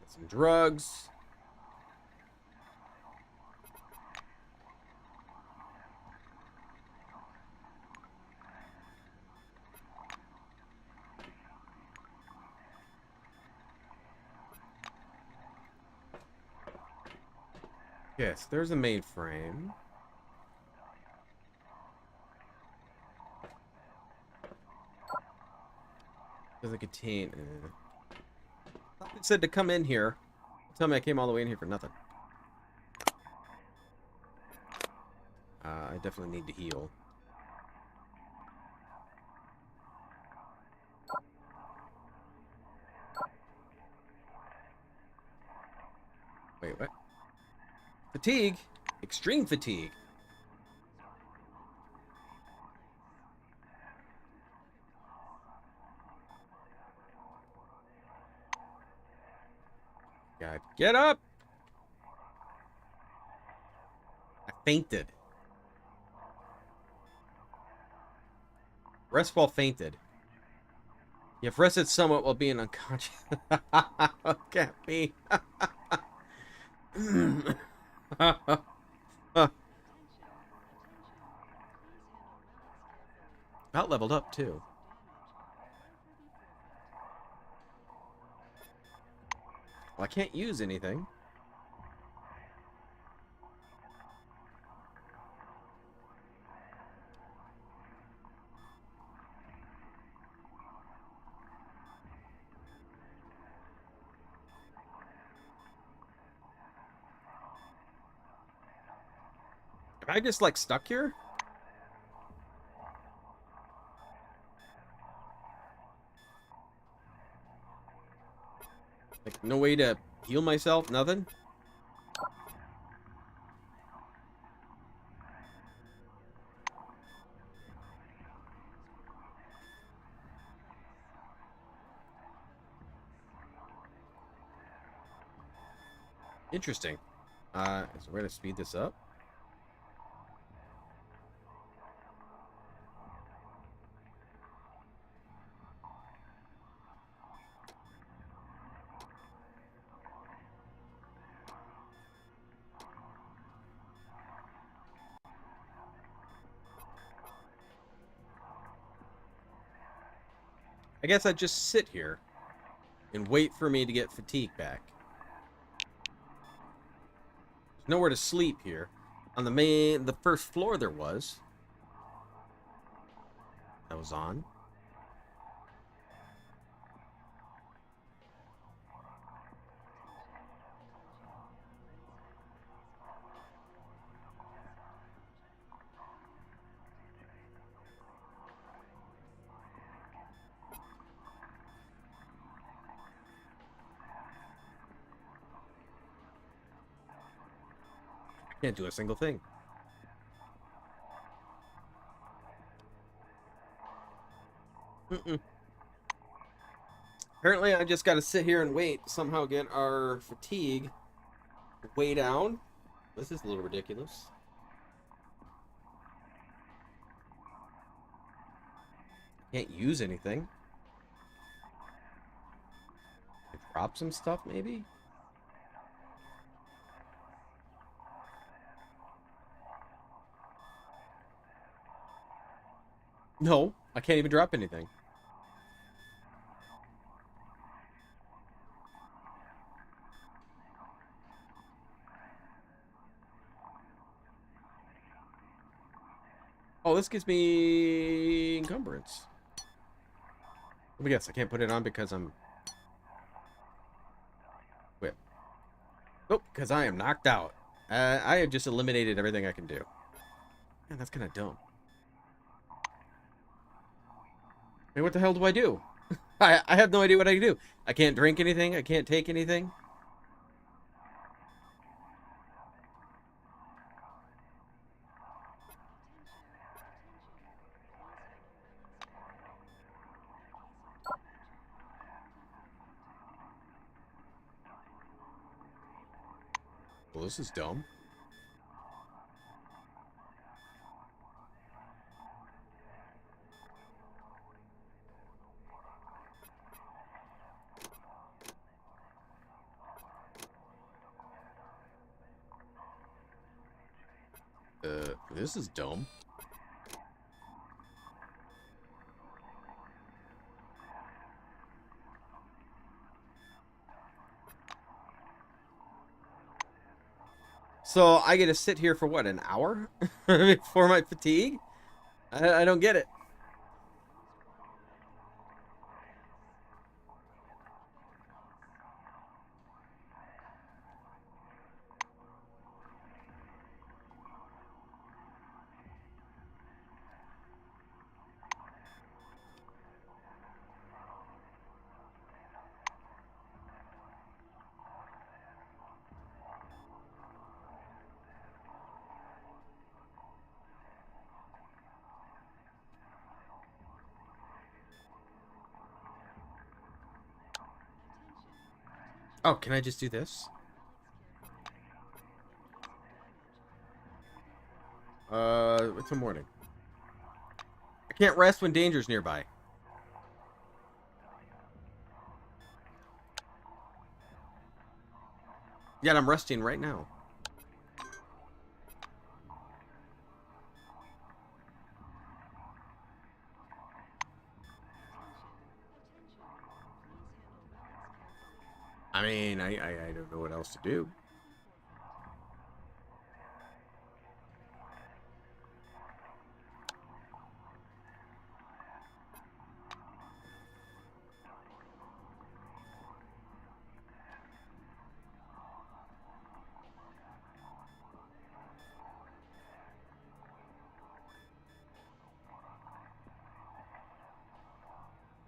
Get some drugs. Yes, there's a mainframe. Doesn't contain. It said to come in here. Tell me I came all the way in here for nothing. I definitely need to heal. Wait, what? Fatigue? Extreme fatigue. God, get up! I fainted. Rest while fainted. You have rested somewhat while being unconscious. Look at me. About leveled up, too. Well, I can't use anything. Am I just, like, stuck here? Like, no way to heal myself? Nothing? Interesting. Is there a way to speed this up? I guess I'd just sit here and wait for me to get fatigue back. There's nowhere to sleep here. On the first floor there was. That was on. Can't do a single thing. Apparently, I just got to sit here and wait. Somehow get our fatigue way down. This is a little ridiculous. Can't use anything. Drop some stuff, maybe? No, I can't even drop anything. Oh, this gives me encumbrance. Let me guess, I can't put it on because I'm... Wait. Oh, because I am knocked out. I have just eliminated everything I can do. Man, that's kind of dumb. I mean, what the hell do I do? I have no idea what I can do. I can't drink anything. I can't take anything. Well, this is dumb. This is dumb. So I get to sit here for what, an hour before my fatigue? I don't get it. Oh, can I just do this? It's a morning. I can't rest when danger's nearby. Yet I'm resting right now. I mean, I don't know what else to do.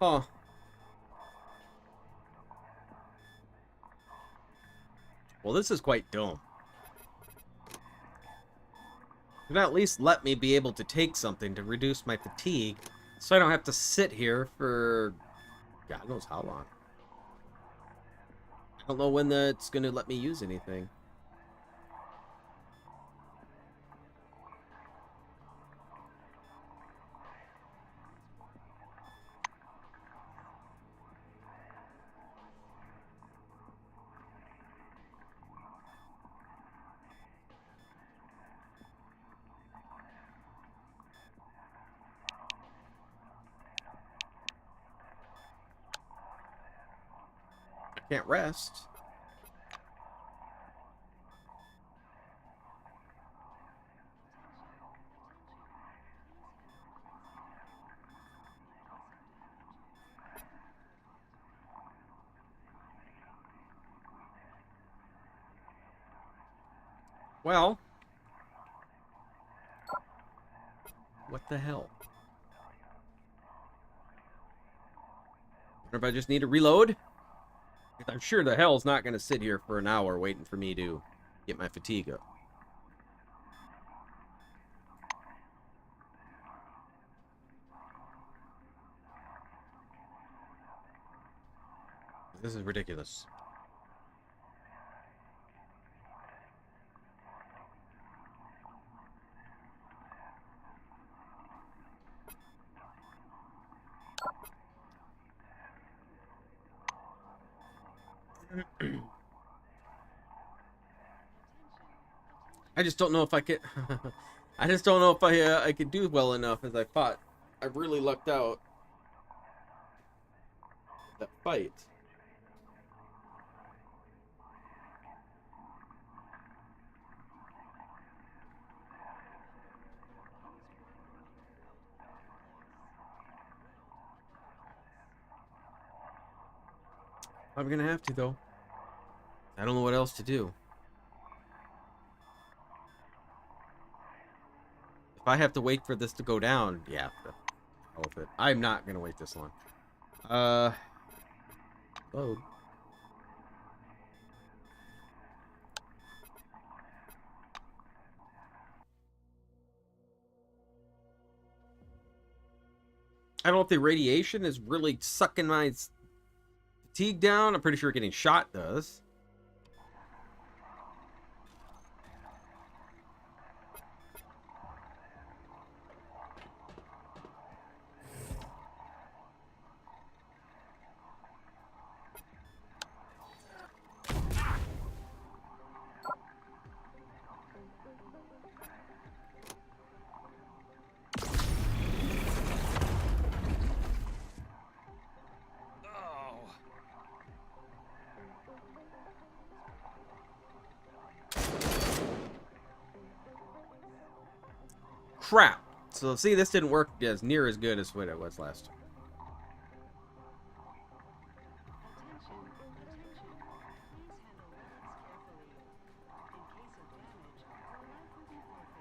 Huh. Well, this is quite dumb. Could at least let me be able to take something to reduce my fatigue, so I don't have to sit here for God knows how long. I don't know when that's going to let me use anything. I can't rest. Well, what the hell? Wonder if I just need to reload? Because I'm sure the hell's not going to sit here for an hour waiting for me to get my fatigue up. This is ridiculous. I just don't know if I could. I just don't know if I could do well enough as I thought. I really lucked out that fight. I'm gonna have to though. I don't know what else to do. If I have to wait for this to go down, yeah, the hell with it. I'm not gonna wait this long. Load. I don't know if the radiation is really sucking my fatigue down. I'm pretty sure getting shot does. crap. So see, this didn't work as near as good as what it was last time. Attention, attention. Please handle relics carefully.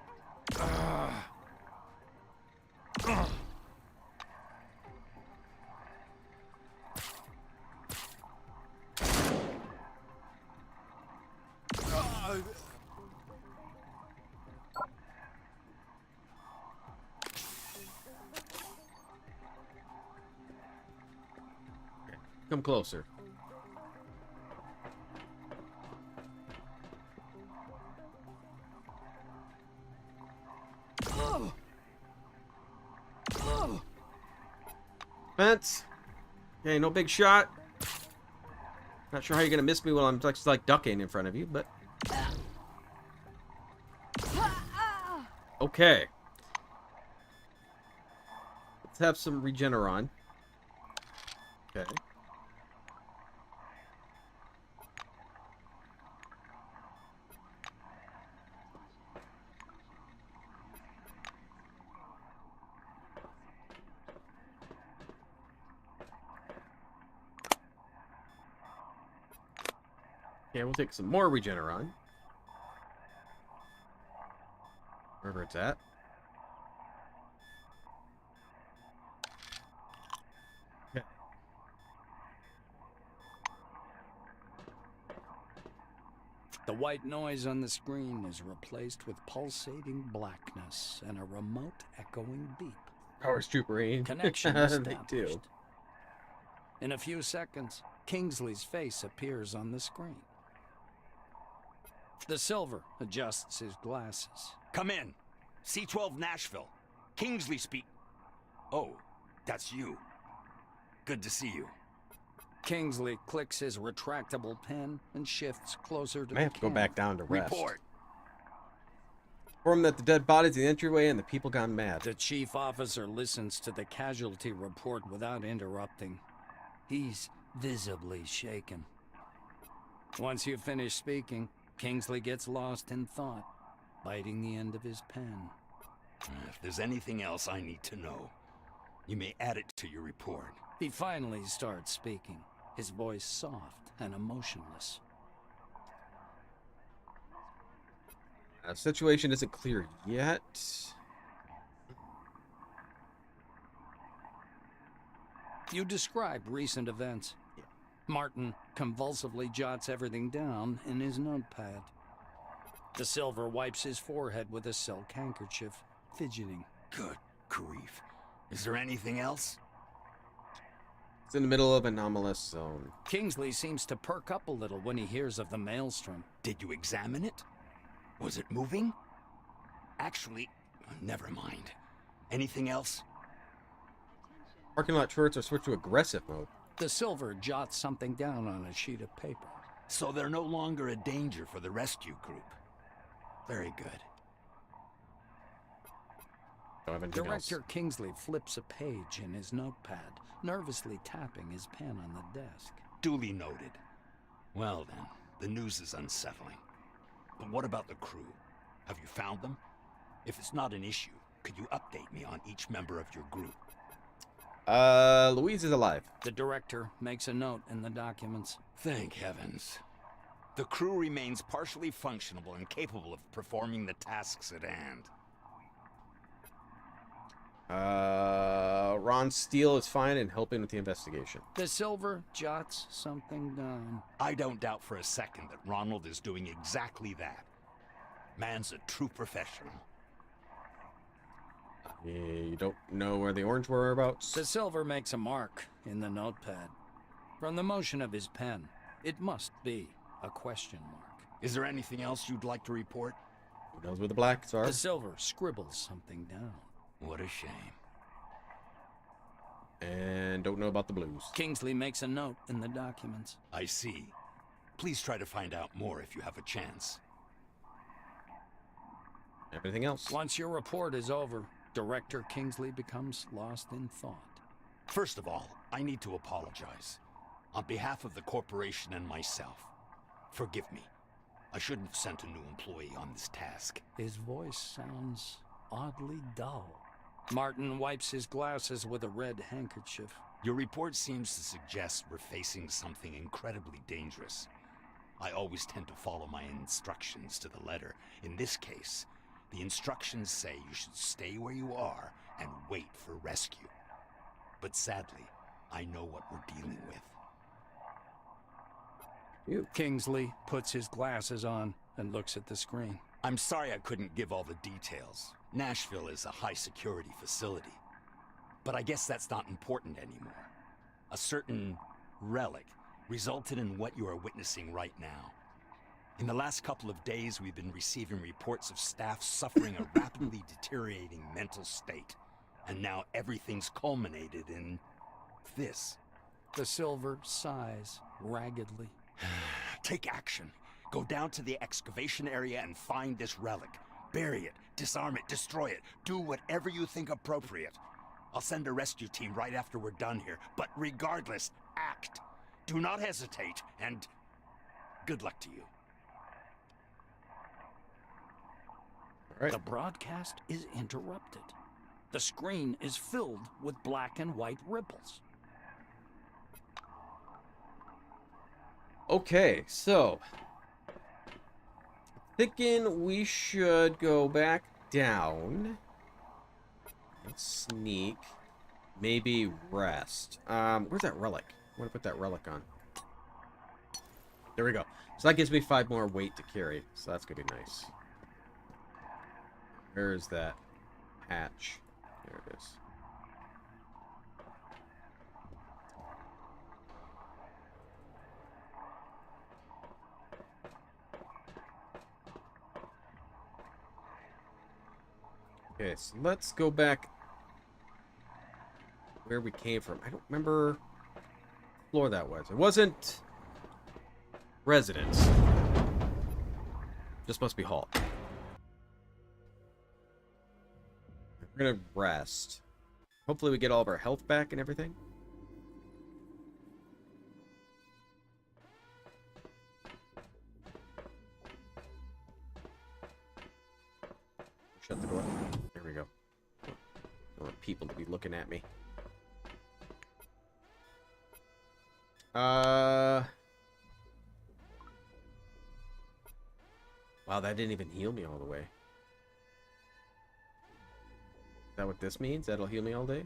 In case of damage, your life will be forfeit. Come closer. Fence. Okay, no big shot. Not sure how you're gonna miss me while I'm just like ducking in front of you, but okay. Let's have some Regeneron. Okay. Okay, we'll take some more Regeneron. Wherever it's at. Okay. The white noise on the screen is replaced with pulsating blackness and a remote echoing beep. Power Trooper. Connection They established. do. In a few seconds, Kingsley's face appears on the screen. The Silver adjusts his glasses. Come in. C-12 Nashville. Kingsley speak. Oh, that's you. Good to see you. Kingsley clicks his retractable pen and shifts closer to May the have to go camera. back down to rest. Report. Inform that the dead bodies in the entryway and the people gone mad. The chief officer listens to the casualty report without interrupting. He's visibly shaken. Once you finish speaking, Kingsley gets lost in thought, biting the end of his pen. If there's anything else I need to know, you may add it to your report. He finally starts speaking, his voice soft and emotionless. Situation isn't clear yet. You describe recent events. Martin convulsively jots everything down in his notepad. The Silver wipes his forehead with a silk handkerchief, fidgeting. Good grief. Is there anything else? It's in the middle of anomalous zone. Kingsley seems to perk up a little when he hears of the maelstrom. Did you examine it? Was it moving? Actually, never mind. Anything else? Parking lot turrets are switched to aggressive mode. The Silver jots something down on a sheet of paper. So they're no longer a danger for the rescue group. Very good. Don't have anything else. Director Kingsley flips a page in his notepad, nervously tapping his pen on the desk. Duly noted. Well then, the news is unsettling. But what about the crew? Have you found them? If it's not an issue, could you update me on each member of your group? Louise is alive. The director makes a note in the documents. Thank heavens. The crew remains partially functional and capable of performing the tasks at hand. Ron Steele is fine and helping with the investigation. The Silver jots something down. I don't doubt for a second that Ronald is doing exactly that. Man's a true professional. You don't know where the orange whereabouts? The Silver makes a mark in the notepad. From the motion of his pen, it must be a question mark. Is there anything else you'd like to report? Who knows where the blacks are? The Silver scribbles something down. What a shame. And don't know about the blues. Kingsley makes a note in the documents. I see. Please try to find out more if you have a chance. Everything else? Once your report is over, Director Kingsley becomes lost in thought. First of all, I need to apologize. On behalf of the corporation and myself, forgive me. I shouldn't have sent a new employee on this task. His voice sounds oddly dull. Martin wipes his glasses with a red handkerchief. Your report seems to suggest we're facing something incredibly dangerous. I always tend to follow my instructions to the letter. In this case, the instructions say you should stay where you are and wait for rescue. But sadly, I know what we're dealing with. Kingsley puts his glasses on and looks at the screen. I'm sorry I couldn't give all the details. Nashville is a high-security facility. But I guess that's not important anymore. A certain relic resulted in what you are witnessing right now. In the last couple of days, we've been receiving reports of staff suffering a rapidly deteriorating mental state. And now everything's culminated in this. The silver sighs raggedly. Take action. Go down to the excavation area and find this relic. Bury it, disarm it, destroy it. Do whatever you think appropriate. I'll send a rescue team right after we're done here. But regardless, act. Do not hesitate, and good luck to you. All right. The broadcast is interrupted. The screen is filled with black and white ripples. Okay, so thinking we should go back down and sneak, maybe rest. Where's that relic? I want to put that relic on. There we go. So that gives me 5 more weight to carry, so that's gonna be nice. Where is that hatch? There it is. Okay, so let's go back where we came from. I don't remember what floor that was. It wasn't residence. This must be hall. We're gonna rest. Hopefully we get all of our health back and everything. Shut the door. There we go. I don't want people to be looking at me. Wow, that didn't even heal me all the way. Is that what this means? That'll heal me all day?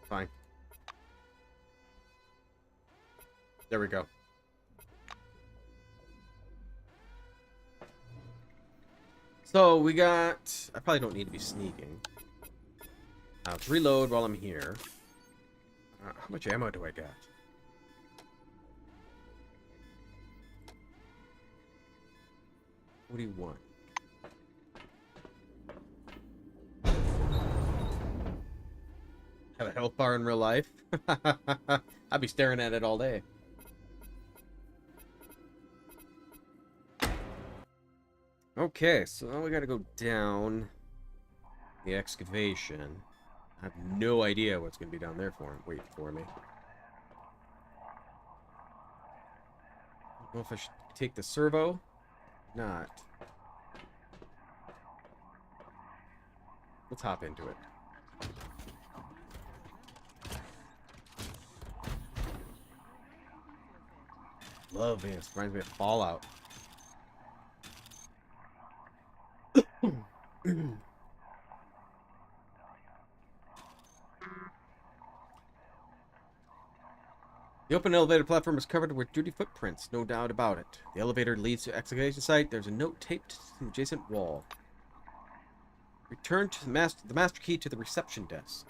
Fine. There we go. So we got... I probably don't need to be sneaking. Let's reload while I'm here. How much ammo do I got? What do you want? Have a health bar in real life? I'd be staring at it all day. Okay, so now we gotta go down the excavation. I have no idea what's gonna be down there for him. Wait for me. I don't know if I should take the servo. Not. Let's hop into it. Love this. Reminds me of Fallout. The open elevator platform is covered with dirty footprints, no doubt about it. The elevator leads to the excavation site. There's a note taped to the adjacent wall. Return to the master key to the reception desk.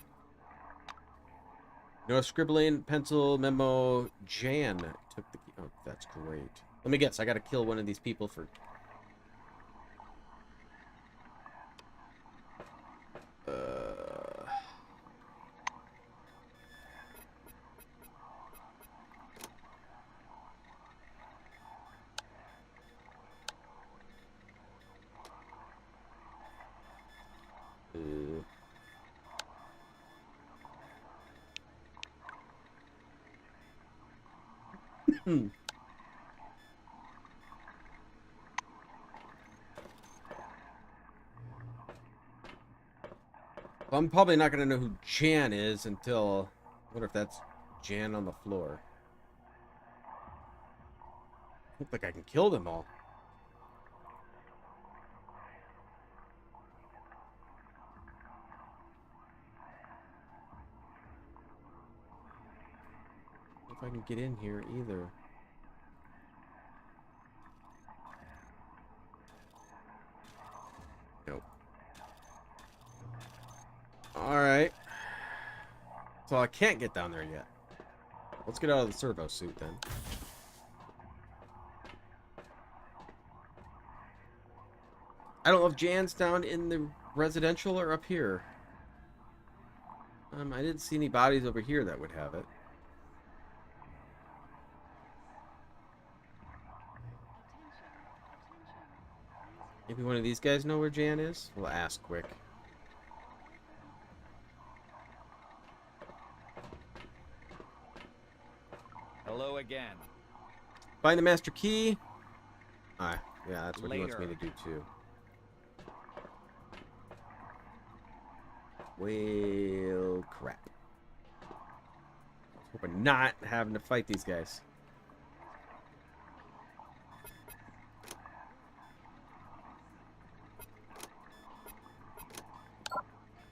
No scribbling, pencil, memo. Jan took the key. Oh, that's great. Let me guess. I gotta kill one of these people for... Well, I'm probably not going to know who Jan is until... I wonder if that's Jan on the floor. Look like I can kill them all. If I can get in here either. Nope. Alright. So I can't get down there yet. Let's get out of the servo suit then. I don't know if Jan's down in the residential or up here. I didn't see any bodies over here that would have it. Maybe one of these guys know where Jan is? We'll ask quick. Hello again. Find the master key. Ah, yeah, that's what he Later. wants me to do too. Well, crap. Hoping not having to fight these guys.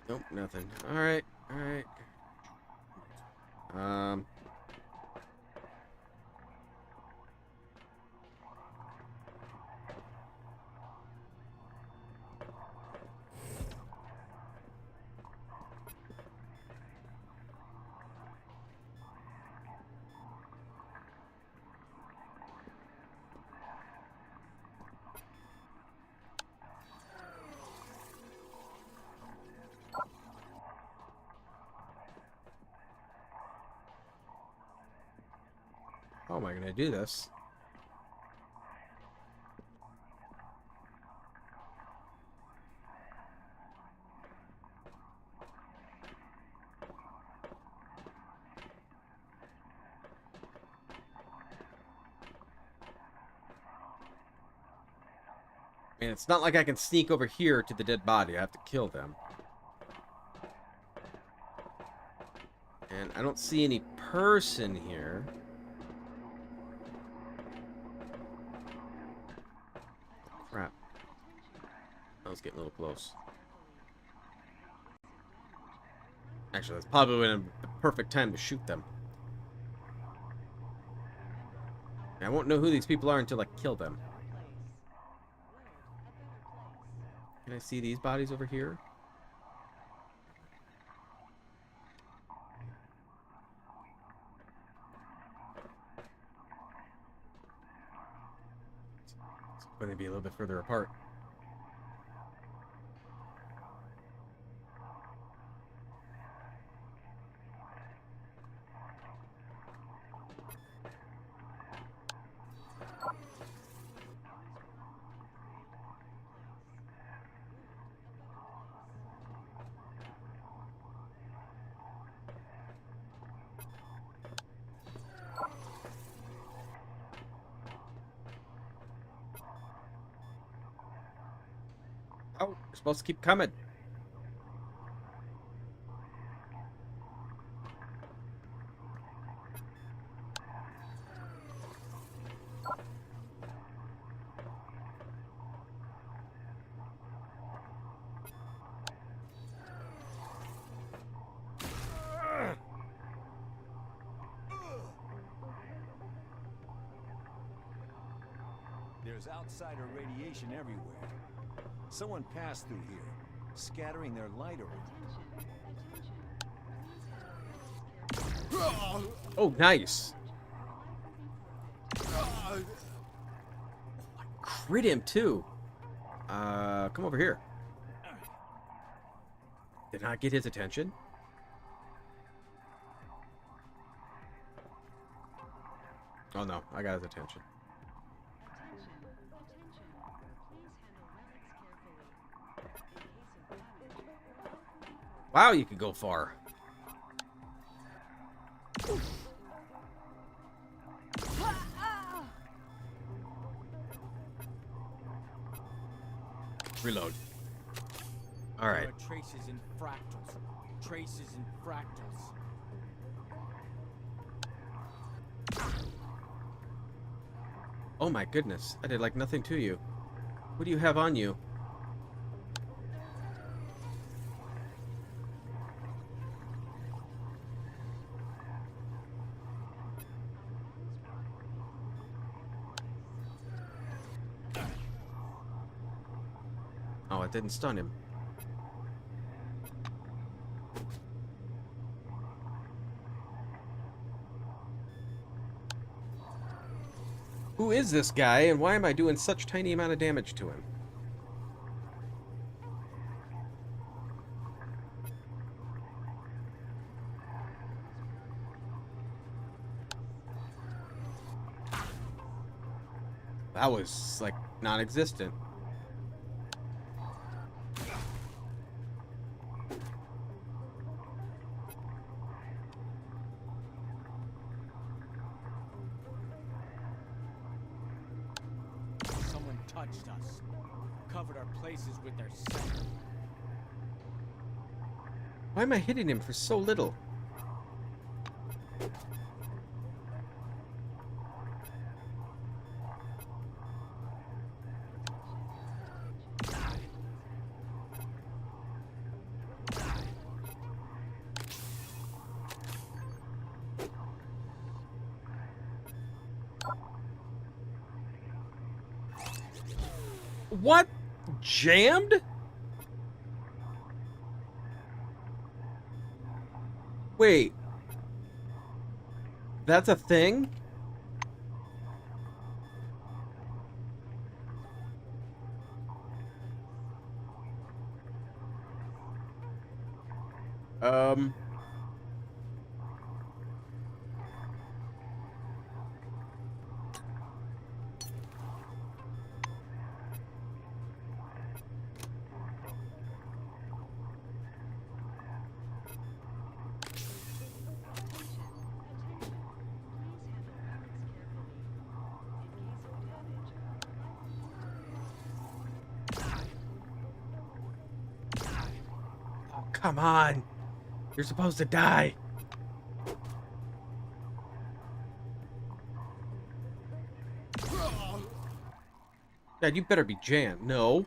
Nope, nothing. Alright, alright. How am I gonna do this? And it's not like I can sneak over here to the dead body. I have to kill them. And I don't see any person here. Crap. I was getting a little close. Actually, that's probably the perfect time to shoot them. I won't know who these people are until I kill them. Can I see these bodies over here? It's going to be a little bit further apart. Oh, you're supposed to keep coming. There's outsider radiation everywhere. Someone passed through here, scattering their light around. Oh, nice. Crit him too. Come over here. Did not get his attention. Oh no, I got his attention. Wow, you could go far. Reload. All right. There are traces in fractals. Traces in fractals. Oh my goodness. I did like nothing to you. What do you have on you? Oh, it didn't stun him. Who is this guy, and why am I doing such tiny amount of damage to him? That was, like, non-existent. Someone touched us. Covered our places with their scent. Why am I hitting him for so little? What? Jammed? Wait. That's a thing? Um... Oh, come on. You're supposed to die. Dad, you better be jammed. No.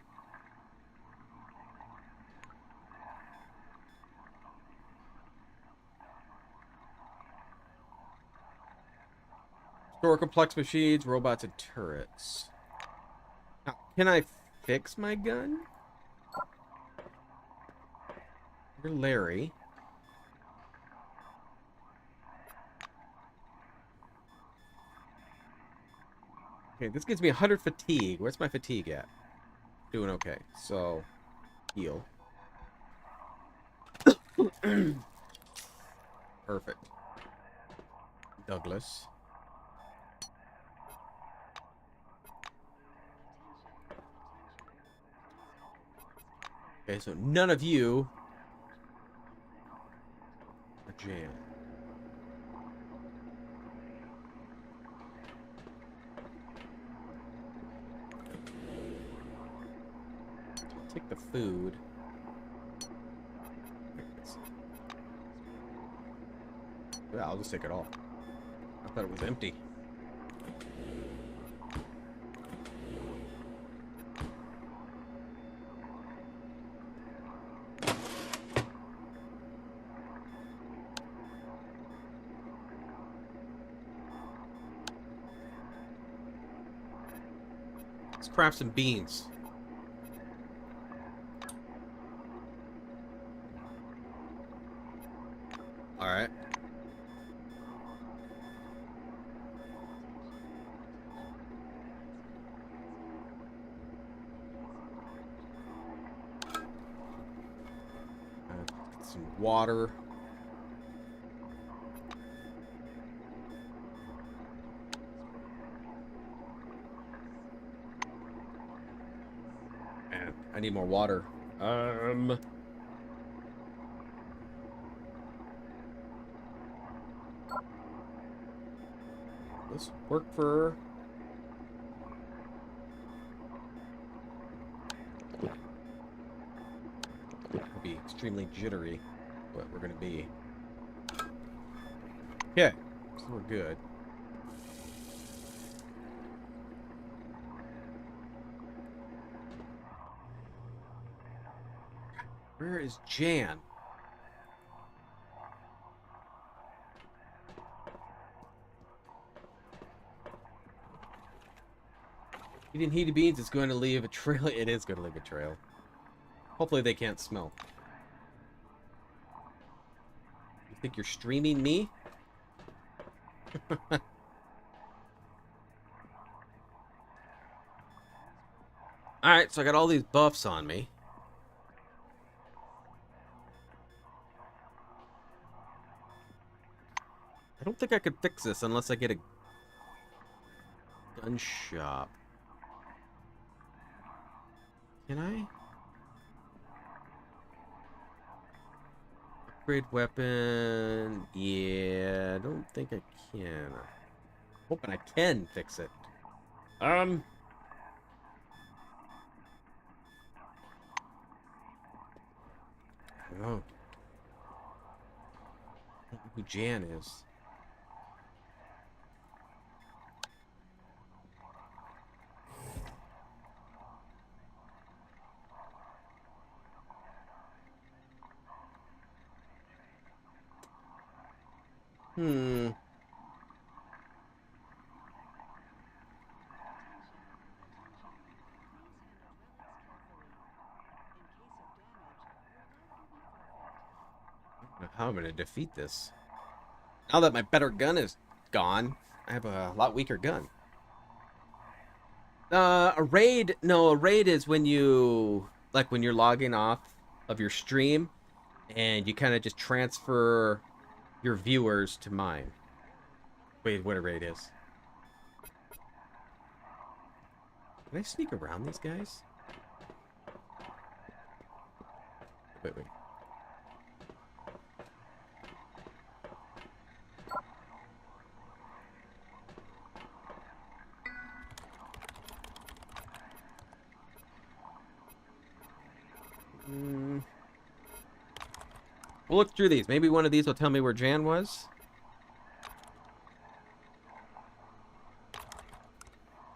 Store complex machines, robots, and turrets. Now, can I fix my gun? You're Larry. Okay, this gives me 100 fatigue. Where's my fatigue at? Doing okay. So, heal. Perfect. Douglas. Okay, so none of you are jammed. Take the food. Yeah, I'll just take it all. I thought it was empty. Let's craft some beans. Alright. Get some water. Man, I need more water. This work for... be extremely jittery, but we're gonna be. Okay, so we're good. Where is Jan? Eating heated beans is going to leave a trail. It is going to leave a trail. Hopefully they can't smell. You think you're streaming me? Alright, so I got all these buffs on me. I don't think I could fix this unless I get a gun shop. Can I? Upgrade weapon. Yeah, I don't think I can. Hoping I can fix it. I don't know. I don't know who Jan is. Hmm. I don't know how I'm going to defeat this. Now that my better gun is gone, I have a lot weaker gun. A raid? No, a raid is when you, like when you're logging off of your stream and you kind of just transfer your viewers to mine. Wait, what a raid is. Can I sneak around these guys? Wait. We'll look through these. Maybe one of these will tell me where Jan was.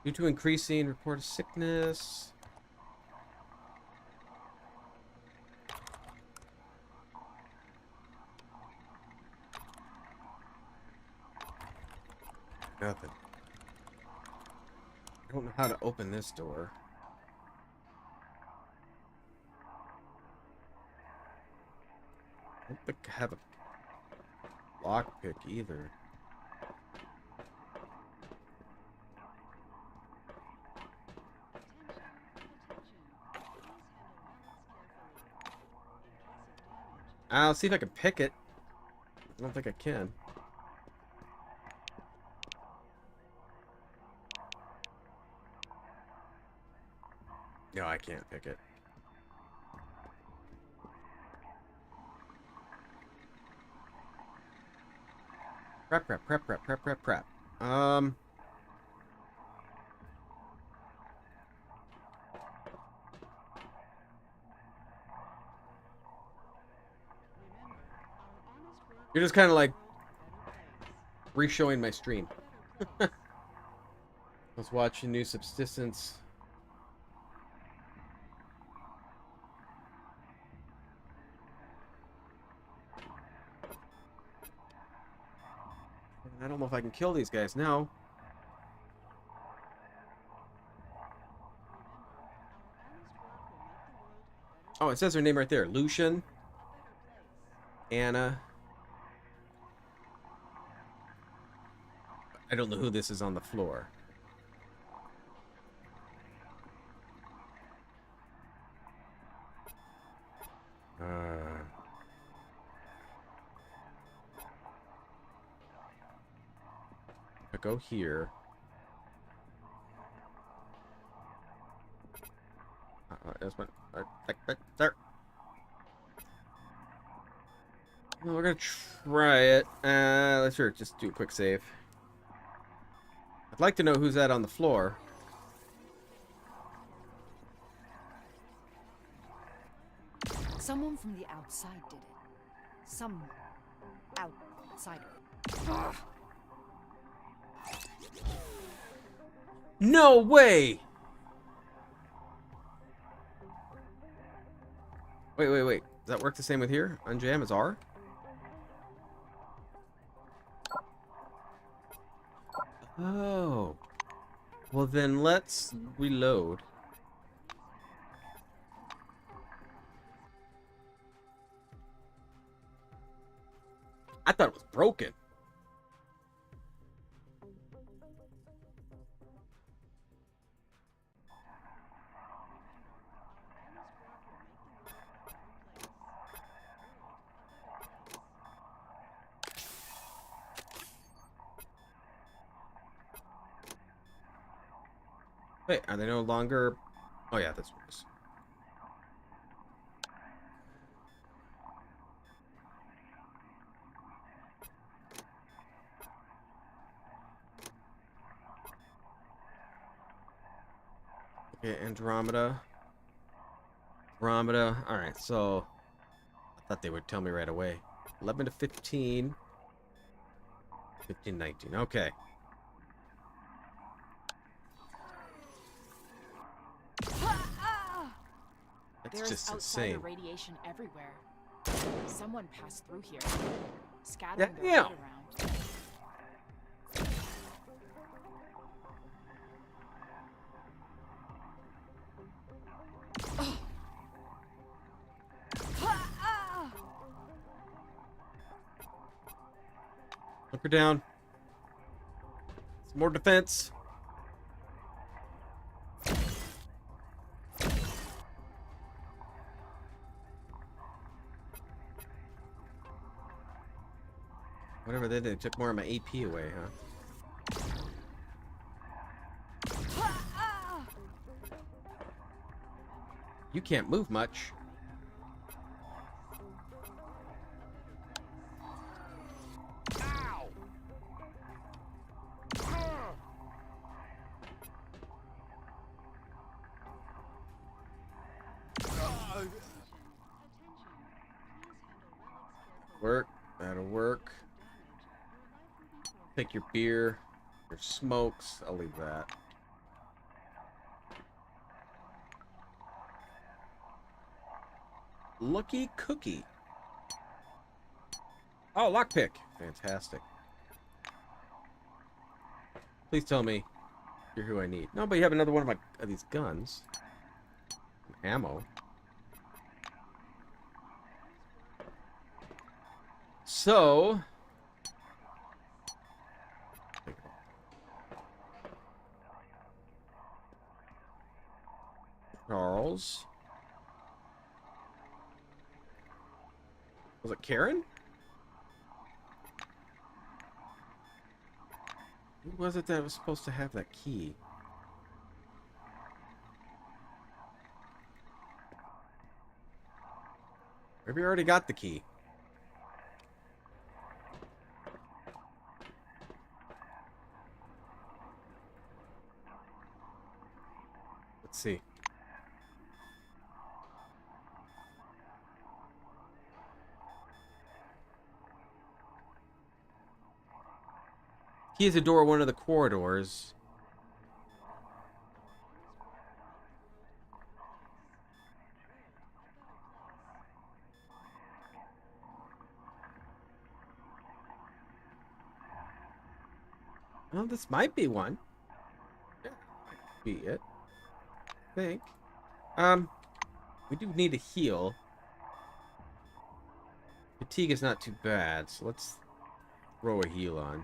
Due to increasing report of sickness. Nothing. I don't know how to open this door. I don't think I have a lockpick either. I'll see if I can pick it. I don't think I can. No, I can't pick it. Prep. You're just kind of like re-showing my stream. I was watching New Subsistence. I don't know if I can kill these guys now. Oh, it says her name right there. Lucian. Anna. I don't know who this is on the floor. I go here. That's one. There. Well, we're gonna try it. Let's just do a quick save. I'd like to know who's that on the floor. Someone from the outside did it. Some outsider. No way! Wait. Does that work the same with here? Unjam is R? Oh. Well then let's reload. I thought it was broken. Wait, are they no longer... Oh yeah, this works. Okay, Andromeda. Alright, so... I thought they would tell me right away. 11 to 15. 15, 19. Okay. That's There's just outsider insane. radiation everywhere. Someone passed through here, scattering their Yeah. light around. Look her down. Some more defense. Whatever they did, they took more of my AP away, huh? You can't move much. Work. That'll work. Take your beer, your smokes. I'll leave that. Lucky cookie. Oh, lockpick. Fantastic. Please tell me you're who I need. No, but you have another one of these guns. Ammo. So... Charles. Was it Karen? Who was it that was supposed to have that key? Maybe you already got the key. Let's see. Key is a door of one of the corridors. Well, this might be one. Yeah, might be it. I think. We do need a heal. Fatigue is not too bad, so let's throw a heal on.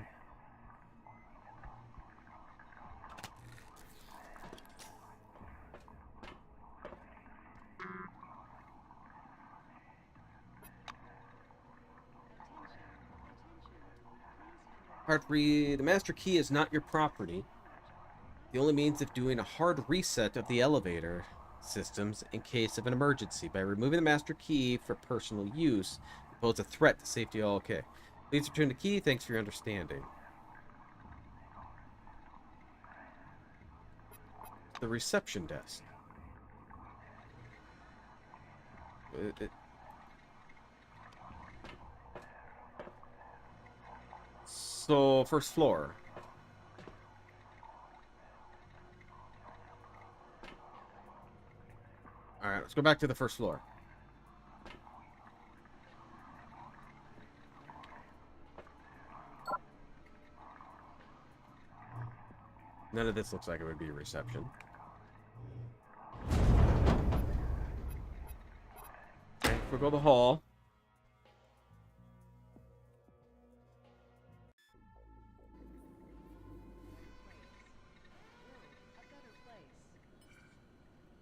Part 3, the master key is not your property. The only means of doing a hard reset of the elevator systems in case of an emergency. By removing the master key for personal use, you pose a threat to safety. All okay. Please return the key. Thanks for your understanding. The reception desk. So, first floor. Alright, let's go back to the first floor. None of this looks like it would be a reception. Okay, we'll go to the hall.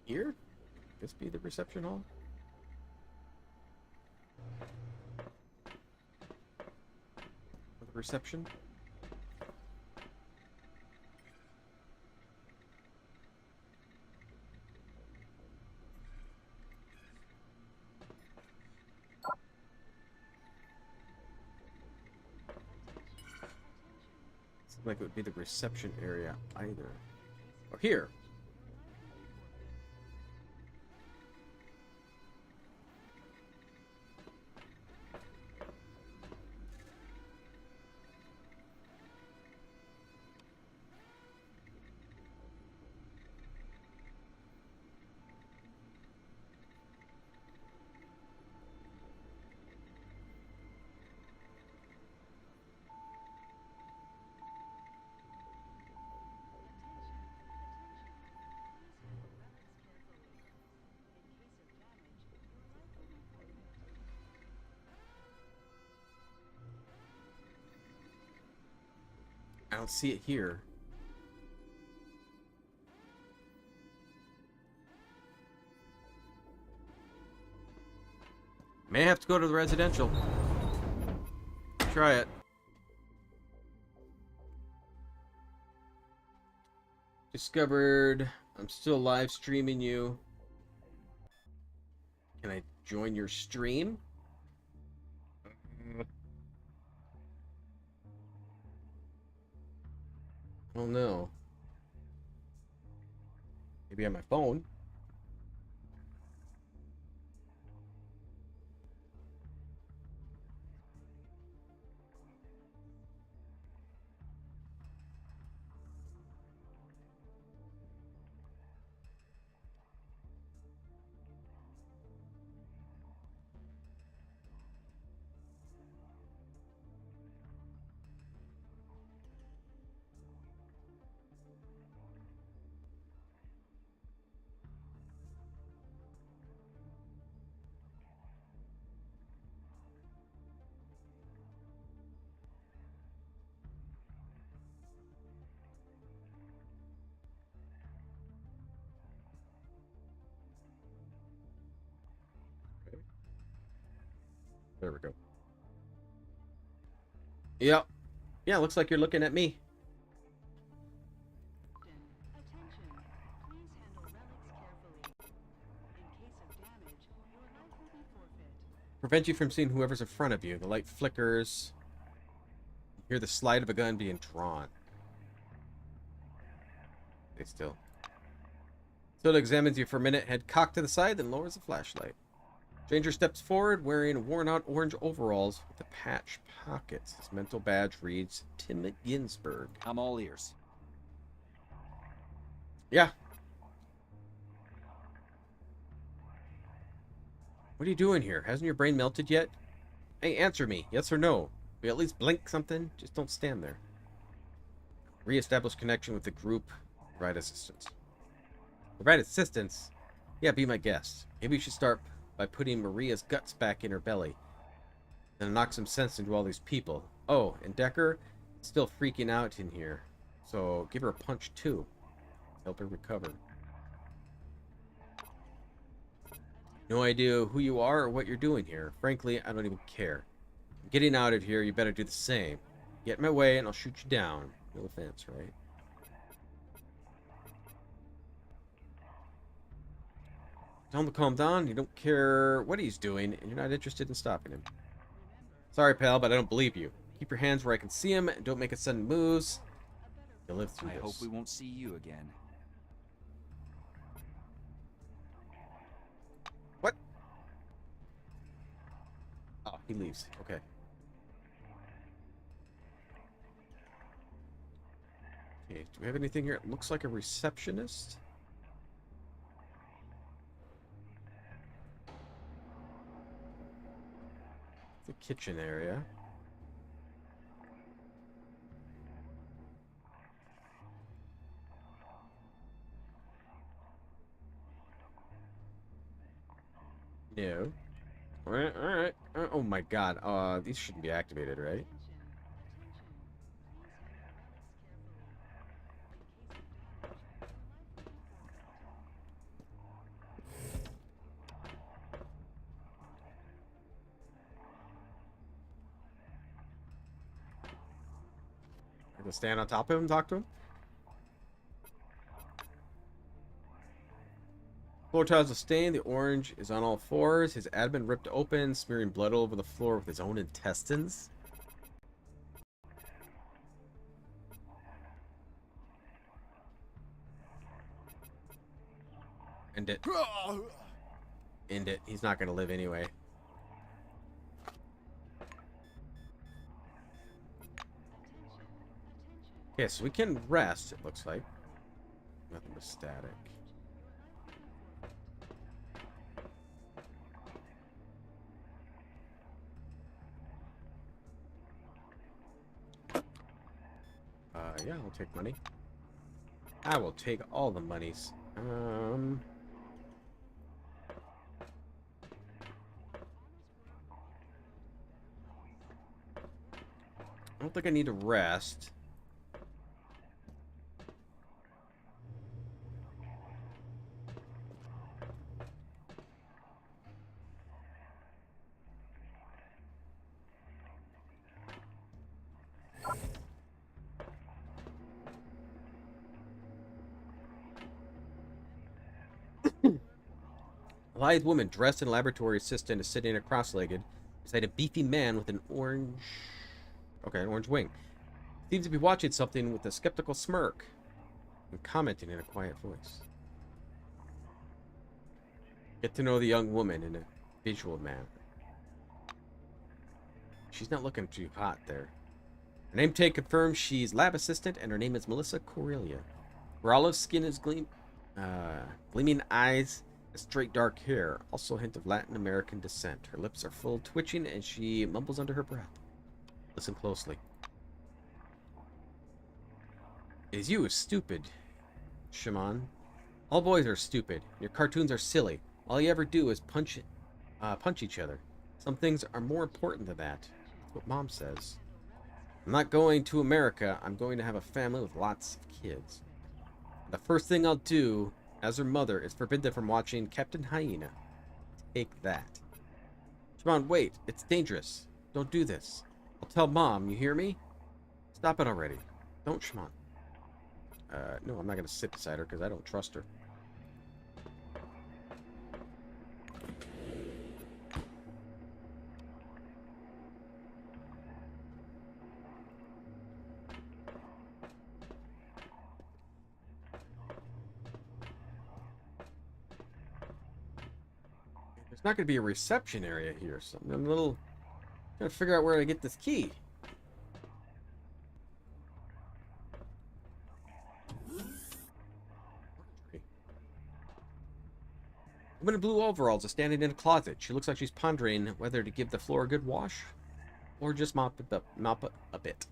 Here? This be the reception hall? Or the reception? Doesn't look like it would be the reception area either. Or here. I don't see it here. May have to go to the residential. Try it. Discovered. I'm still live streaming you. Can I join your stream? I don't know. Maybe on my phone. There we go. Yep. Yeah, looks like you're looking at me. Attention. Please handle relics carefully. In case of damage, your life will be forfeit. Prevent you from seeing whoever's in front of you. The light flickers. You hear the slide of a gun being drawn. Stay still. So it examines you for a minute, head cocked to the side, then lowers the flashlight. Stranger steps forward, wearing worn-out orange overalls with a patch pockets. His mental badge reads Tim Ginsburg. I'm all ears. Yeah. What are you doing here? Hasn't your brain melted yet? Hey, answer me. Yes or no? Will you at least blink something? Just don't stand there. Re-establish connection with the group. Provide assistance. Provide assistance? Yeah, be my guest. Maybe you should start by putting Maria's guts back in her belly. Then knock some sense into all these people. Oh, and Decker is still freaking out in here. So give her a punch too. Help her recover. No idea who you are or what you're doing here. Frankly, I don't even care. I'm getting out of here, you better do the same. Get in my way and I'll shoot you down. No offense, right? Tell him to calm down. You don't care what he's doing, and you're not interested in stopping him. Sorry, pal, but I don't believe you. Keep your hands where I can see him, and don't make a sudden moves. You'll live through I this. hope we won't see you again. What? Oh, he leaves. Okay. Do we have anything here? It looks like a receptionist. The kitchen area. No. Alright, alright. Oh my god. These shouldn't be activated, right? I can stand on top of him and talk to him. Floor tiles are stained. The orange is on all fours. His abdomen ripped open, smearing blood all over the floor with his own intestines. End it. End it. He's not going to live anyway. Okay, so we can rest, it looks like. Nothing but static. Yeah, I'll take money. I will take all the monies. I don't think I need to rest. A lithe woman dressed in a laboratory assistant is sitting cross-legged beside a beefy man with an orange wing. Seems to be watching something with a skeptical smirk and commenting in a quiet voice. Get to know the young woman in a visual manner. She's not looking too hot there. Her name tag confirms she's lab assistant, and her name is Melissa Corellia. Her olive skin is gleaming eyes, straight dark hair, also a hint of Latin American descent. Her lips are full, twitching, and she mumbles under her breath. Listen closely. It is you, stupid, Shaman. All boys are stupid. Your cartoons are silly. All you ever do is punch each other. Some things are more important than that. That's what Mom says. I'm not going to America. I'm going to have a family with lots of kids. The first thing I'll do as her mother is forbid them from watching Captain Hyena. Take that. Shimon, wait. It's dangerous. Don't do this. I'll tell Mom. You hear me? Stop it already. Don't, Shimon. No, I'm not going to sit beside her because I don't trust her. There's not going to be a reception area here, so I'm a little trying to figure out where to get this key. A woman in blue overalls is standing in a closet. She looks like she's pondering whether to give the floor a good wash or just mop a bit.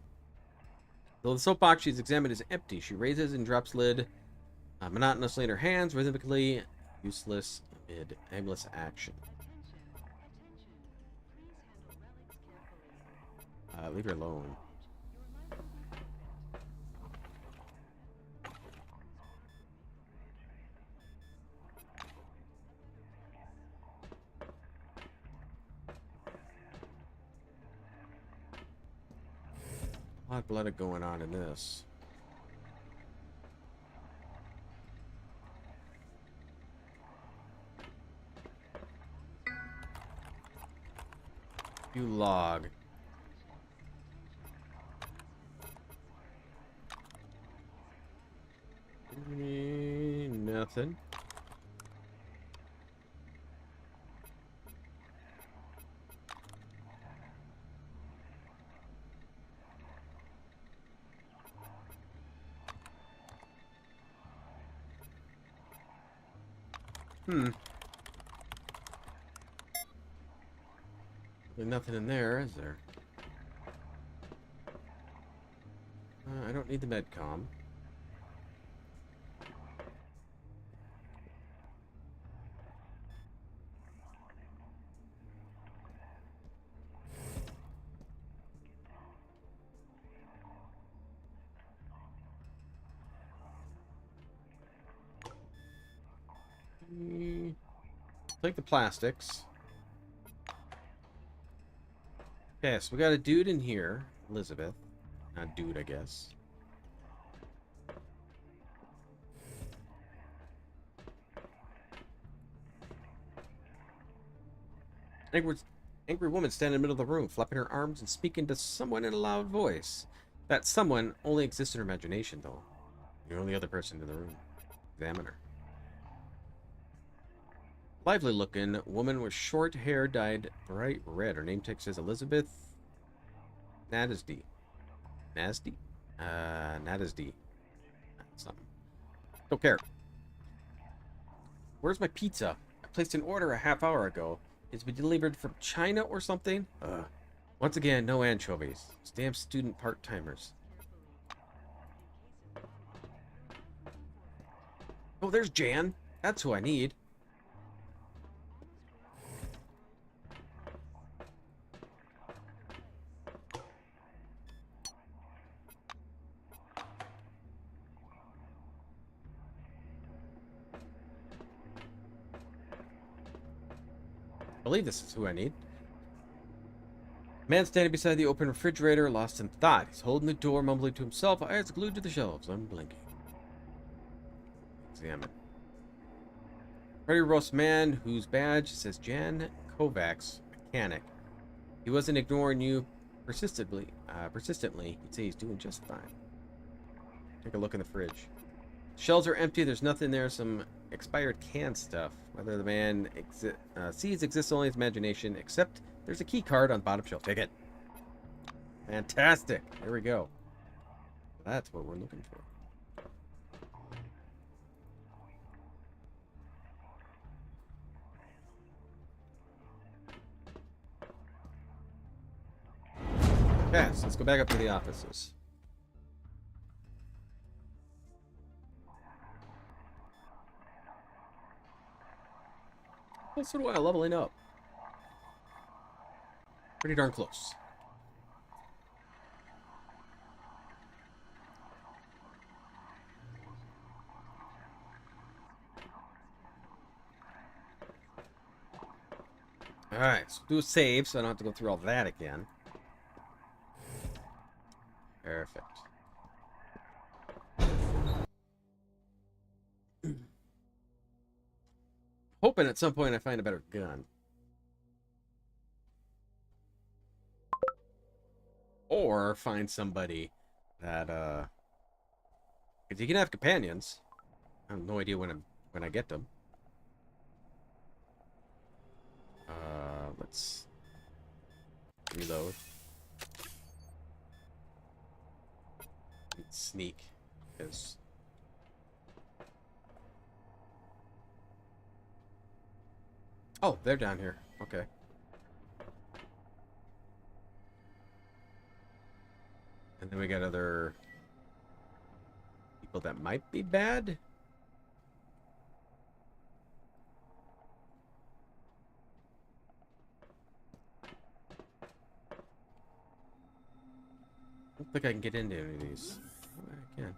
Though the soap box she's examined is empty, she raises and drops lid monotonously in her hands, rhythmically, useless amid aimless action. Leave her alone. A lot of blood going on in this. You log. Nothing. There's nothing in there, is there? I don't need the medcom. Take the plastics. Okay, so we got a dude in here. Elizabeth. Not dude, I guess. Angry woman standing in the middle of the room, flapping her arms and speaking to someone in a loud voice. That someone only exists in her imagination, though. You're the only other person in the room. Examine her. Lively looking woman with short hair dyed bright red. Her name tag says Elizabeth Nadisdy. Nasty? Nadisdy. Something. Don't care. Where's my pizza? I placed an order a half hour ago. It's been delivered from China or something? Once again, no anchovies. It's damn student part-timers. Oh, there's Jan. That's who I need. I believe this is who I need. Man standing beside the open refrigerator, lost in thought. He's holding the door, mumbling to himself, eyes glued to the shelves, unblinking. Examine. Pretty roast man whose badge says Jan Kovacs, mechanic. He wasn't ignoring you persistently. He'd say he's doing just fine. Take a look in the fridge. Shelves are empty. There's nothing there. Some expired canned stuff. Whether the man sees exists only in his imagination, except there's a key card on the bottom shelf. Take it. Fantastic. There we go. That's what we're looking for. Okay, so let's go back up to the offices. Once in a while, leveling up. Pretty darn close. Alright, so do a save so I don't have to go through all that again. Perfect. Hoping at some point I find a better gun. Or find somebody that, because you can have companions. I have no idea when I get them. Let's reload. Sneak. Because... Oh, they're down here. Okay. And then we got other people that might be bad. I don't think I can get into any of these. Oh, I can.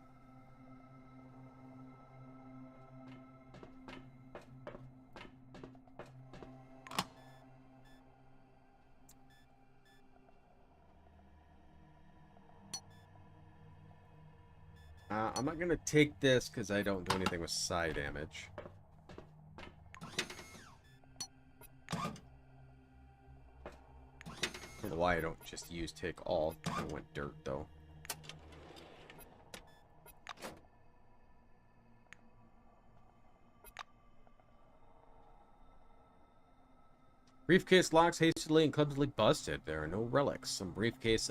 I'm not going to take this because I don't do anything with psi damage. I don't know why I don't just use take all. I went dirt though. Briefcase locks hastily and clumsily busted. There are no relics. Some briefcases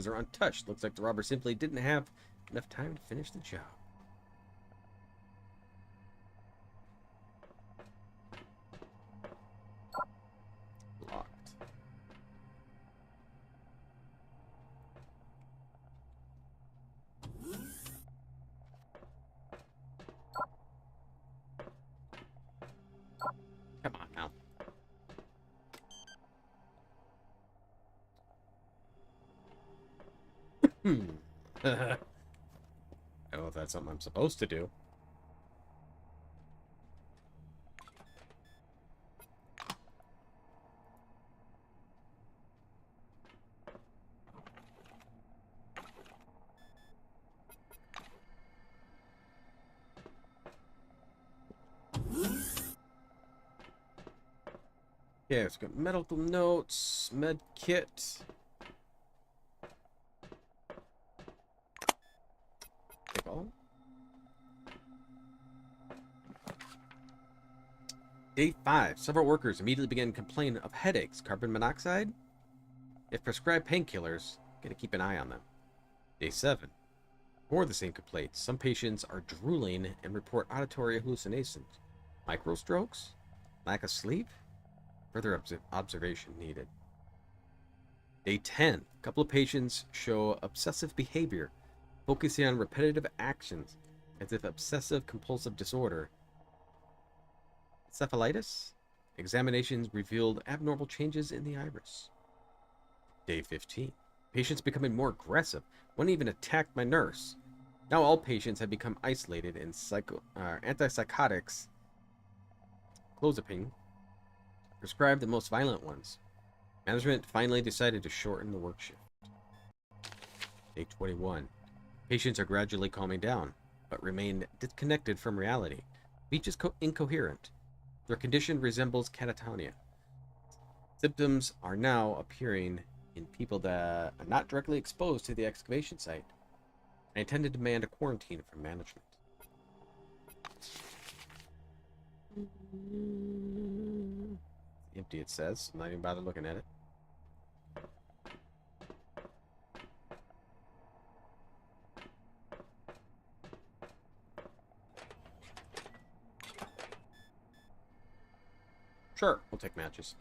are untouched. Looks like the robber simply didn't have enough time to finish the job. Hmm. I don't know if that's something I'm supposed to do. Yeah, it's got medical notes, med kit. Take all. Day 5. Several workers immediately began complaining of headaches. Carbon monoxide? If prescribed painkillers, gotta keep an eye on them. Day 7. More of the same complaints. Some patients are drooling and report auditory hallucinations. Microstrokes? Lack of sleep? Further observation needed. Day 10. A couple of patients show obsessive behavior, focusing on repetitive actions, as if obsessive compulsive disorder. Encephalitis? Examinations revealed abnormal changes in the iris. Day 15. Patients becoming more aggressive. One even attacked my nurse. Now all patients have become isolated and antipsychotics, clozapine, prescribed the most violent ones. Management finally decided to shorten the work shift. Day 21. Patients are gradually calming down, but remain disconnected from reality. Speech is incoherent. Their condition resembles catatonia. Symptoms are now appearing in people that are not directly exposed to the excavation site. I intend to demand a quarantine from management. Empty, it says. I'm not even bothered looking at it. Sure, we'll take matches.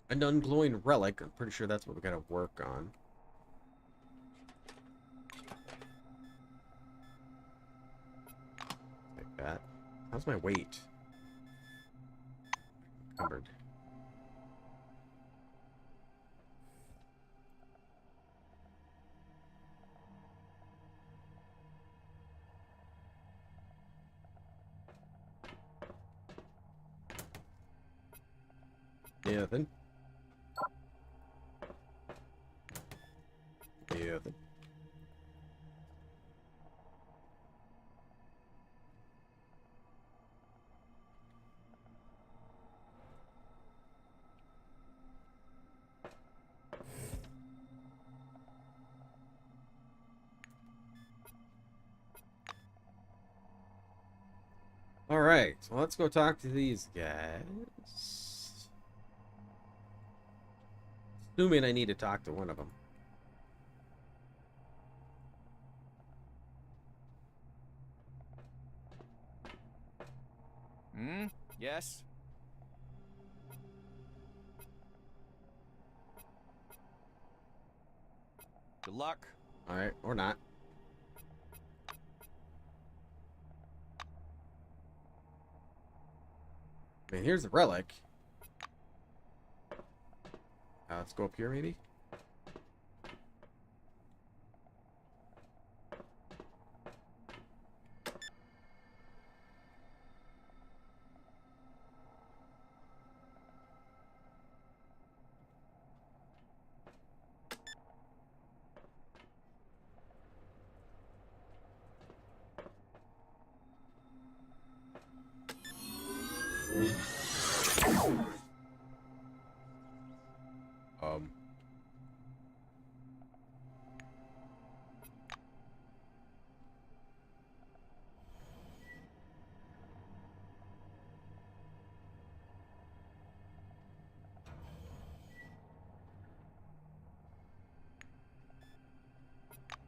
An unglowing relic. I'm pretty sure that's what we gotta work on. Take that. How's my weight? Covered. Nothing. Nothing. Alright, so let's go talk to these guys. Assuming I need to talk to one of them. Yes? Good luck. Alright, or not. I mean, here's the relic. Let's go up here, maybe?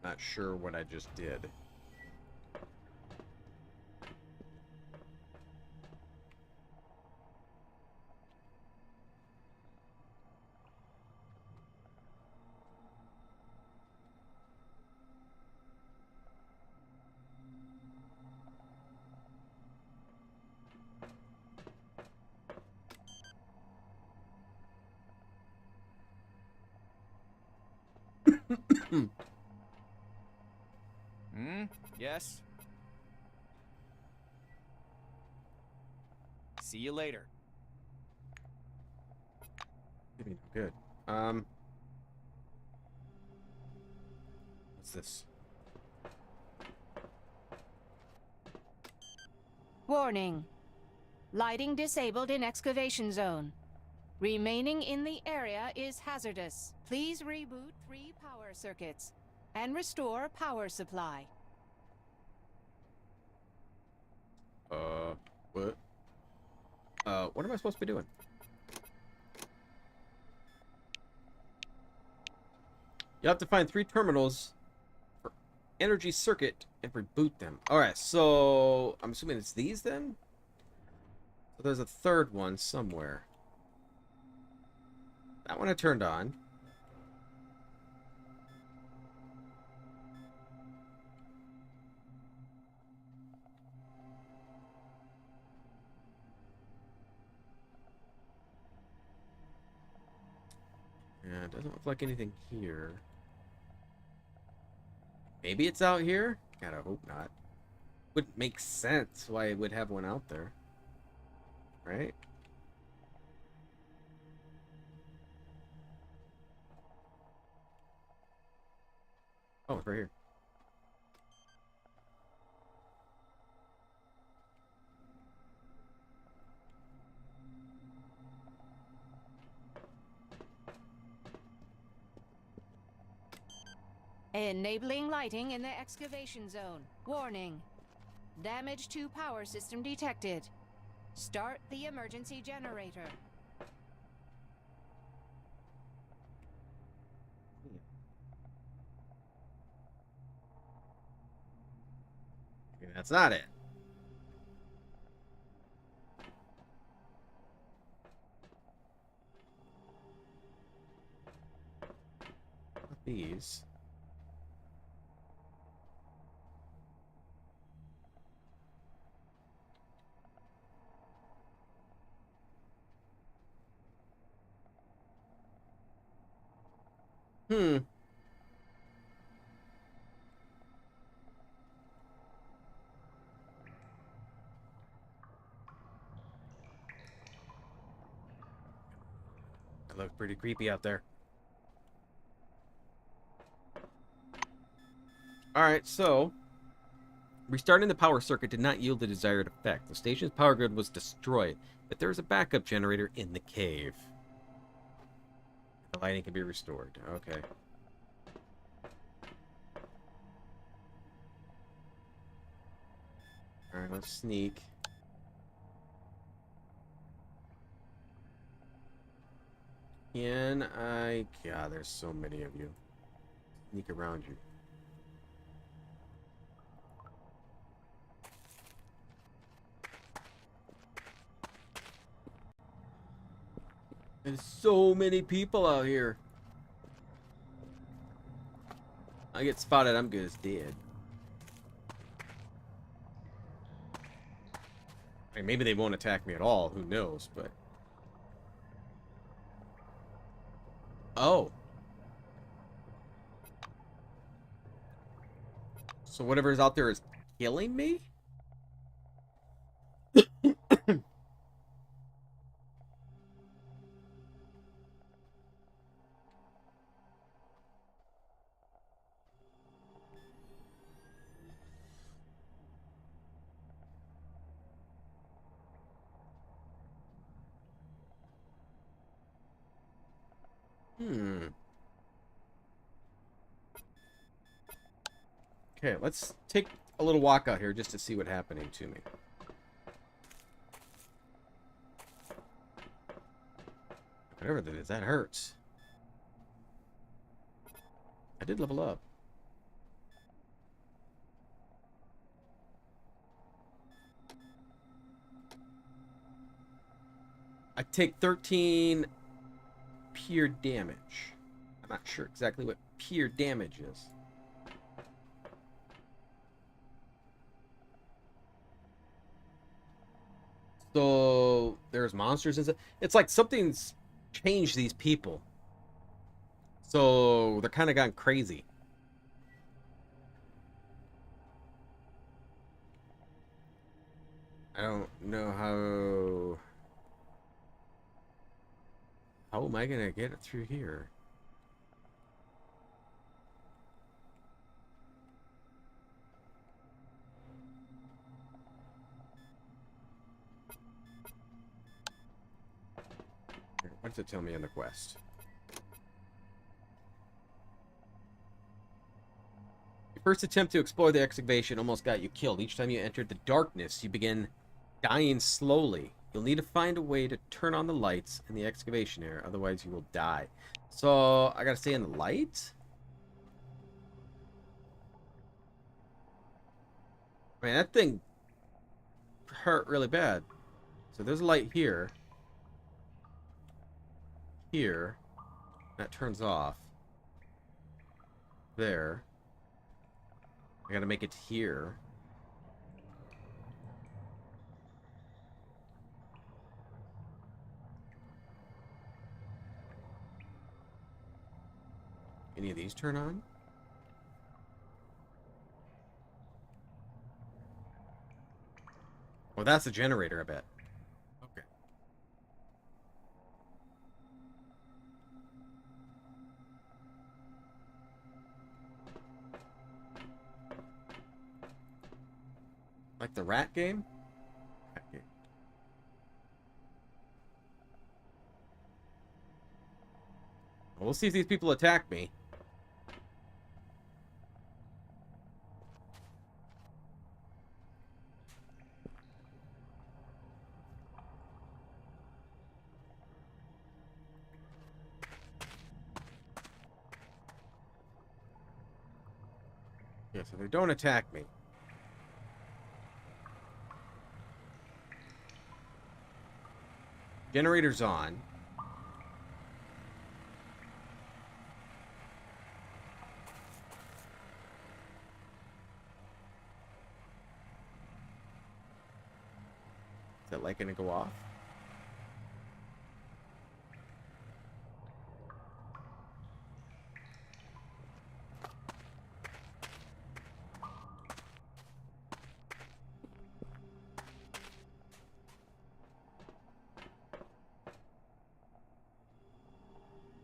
Not sure what I just did. Yes? See you later. Good. What's this? Warning. Lighting disabled in excavation zone. Remaining in the area is hazardous. Please reboot 3 power circuits and restore power supply. What? What am I supposed to be doing? You have to find 3 terminals for energy circuit and reboot them. Alright, so I'm assuming it's these then? So there's a third one somewhere. That one I turned on. Yeah, it doesn't look like anything here. Maybe it's out here? God, I hope not. Wouldn't make sense why it would have one out there. Right? Oh, it's right here. Enabling lighting in the excavation zone. Warning. Damage to power system detected. Start the emergency generator. Okay, that's not it. Not these. Hmm. It looked pretty creepy out there. Alright, so restarting the power circuit did not yield the desired effect. The station's power grid was destroyed, but there is a backup generator in the cave. The lighting can be restored. Okay. Alright, let's sneak. Can I... God, there's so many of you. Sneak around you. There's so many people out here. I get spotted, I'm good as dead. I mean, maybe they won't attack me at all, who knows, but... Oh. So whatever's out there is killing me? Okay, let's take a little walk out here just to see what's happening to me. Whatever that is, that hurts. I did level up. I take 13 pure damage. I'm not sure exactly what pure damage is. So there's monsters and stuff. It's like something's changed these people. So they're kind of gone crazy. I don't know how am I gonna get it through here? What does it tell me on the quest? Your first attempt to explore the excavation almost got you killed. Each time you entered the darkness, you begin dying slowly. You'll need to find a way to turn on the lights in the excavation area, otherwise you will die. So, I gotta stay in the light? Man, that thing hurt really bad. So there's a light here. Here. That turns off. There. I gotta make it here. Any of these turn on? Well, that's the generator, I bet. Okay. Like the rat game? Rat game. Well, we'll see if these people attack me. Yeah, so they don't attack me. Generator's on. Is that light gonna go off?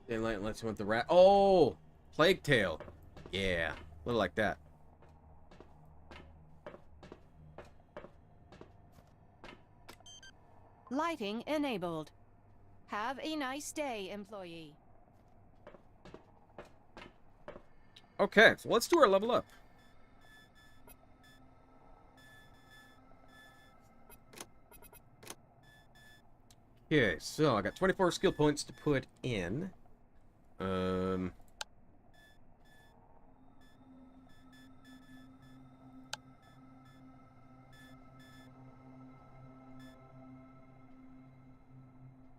Daylight lets you want the rat. Oh! Plague Tail. Yeah. A little like that. Lighting enabled. Have a nice day, employee. Okay, so let's do our level up. Okay, so I got 24 skill points to put in.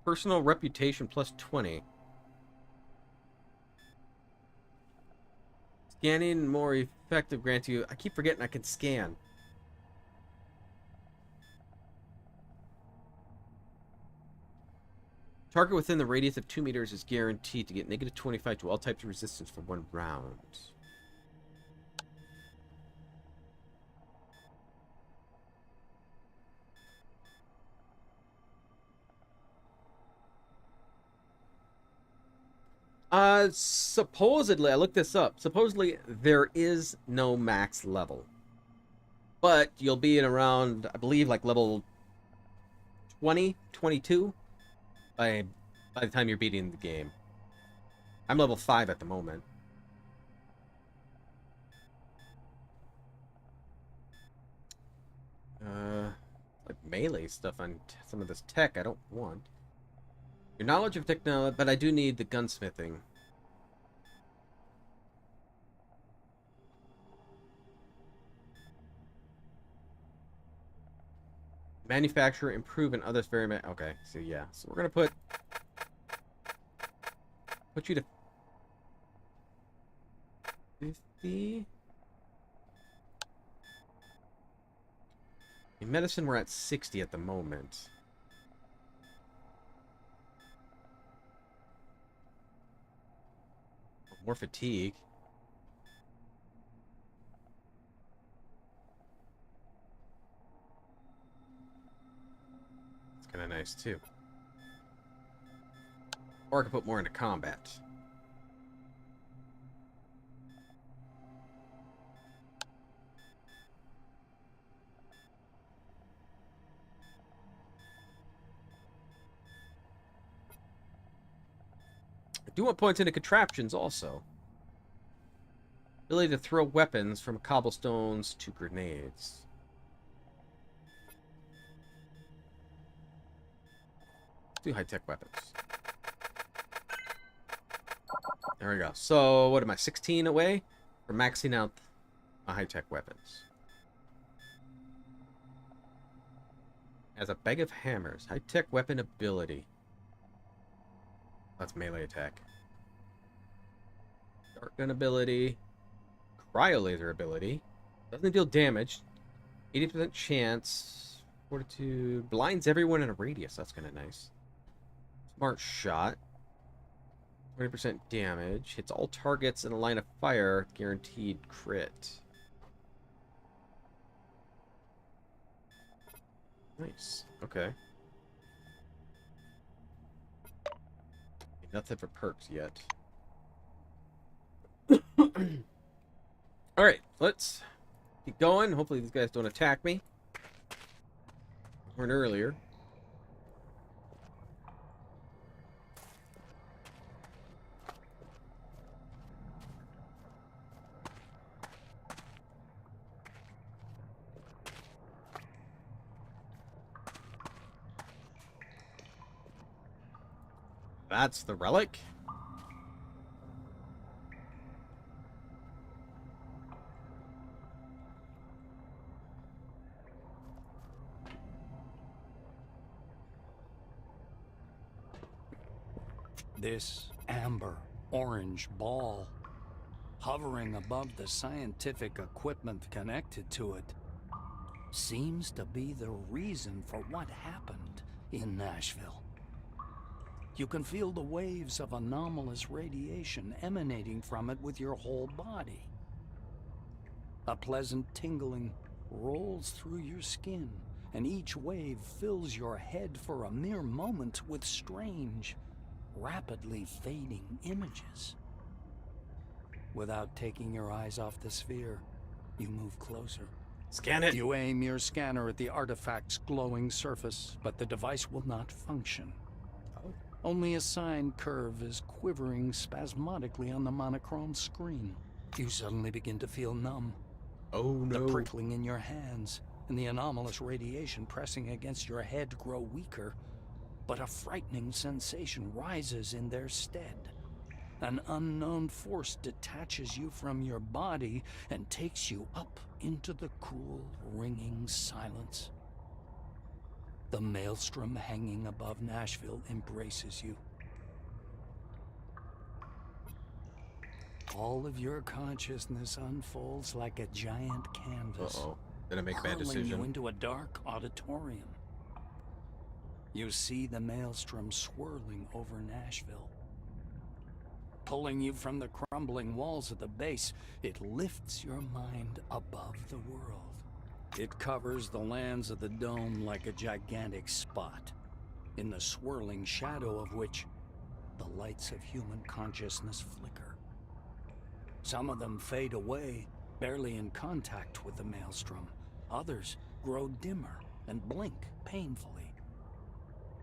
Personal reputation plus 20. Scanning more effective grants you. I keep forgetting I can scan. Target within the radius of 2 meters is guaranteed to get negative 25 to all types of resistance for 1 round. Supposedly, I looked this up. Supposedly, there is no max level. But you'll be in around, I believe, like level 20, 22 by the time you're beating the game. I'm level 5 at the moment. Like melee stuff on some of this tech I don't want. Your knowledge of technology, but I do need the gunsmithing. Manufacture, improve, and others very much. Okay, so yeah. So we're gonna put you to 50. In medicine, we're at 60 at the moment. More fatigue. It's kind of nice too. Or I could put more into combat. I do want points into contraptions also. Ability to throw weapons from cobblestones to grenades. Let's do high-tech weapons. There we go. So, what am I, 16 away from maxing out my high-tech weapons? As a bag of hammers. High-tech weapon ability. That's melee attack. Dart gun ability. Cryo laser ability. Doesn't deal damage. 80% chance. Fortitude. Blinds everyone in a radius. That's kind of nice. Smart shot. 20% damage. Hits all targets in a line of fire. Guaranteed crit. Nice. Okay. Nothing for perks yet. Alright, let's keep going. Hopefully these guys don't attack me. Weren't earlier. That's the relic. This amber orange ball, hovering above the scientific equipment connected to it, seems to be the reason for what happened in Nashville. You can feel the waves of anomalous radiation emanating from it with your whole body. A pleasant tingling rolls through your skin, and each wave fills your head for a mere moment with strange, rapidly fading images. Without taking your eyes off the sphere, you move closer. Scan it. You aim your scanner at the artifact's glowing surface, but the device will not function. Only a sine curve is quivering spasmodically on the monochrome screen. You suddenly begin to feel numb. Oh no. The prickling in your hands and the anomalous radiation pressing against your head grow weaker, but a frightening sensation rises in their stead. An unknown force detaches you from your body and takes you up into the cool, ringing silence. The maelstrom hanging above Nashville embraces you. All of your consciousness unfolds like a giant canvas. Uh-oh. Did I make a bad hurling decision? you into a dark auditorium. You see the maelstrom swirling over Nashville. Pulling you from the crumbling walls of the base, it lifts your mind above the world. It covers the lands of the dome like a gigantic spot, in the swirling shadow of which the lights of human consciousness flicker. Some of them fade away, barely in contact with the maelstrom. Others grow dimmer and blink painfully.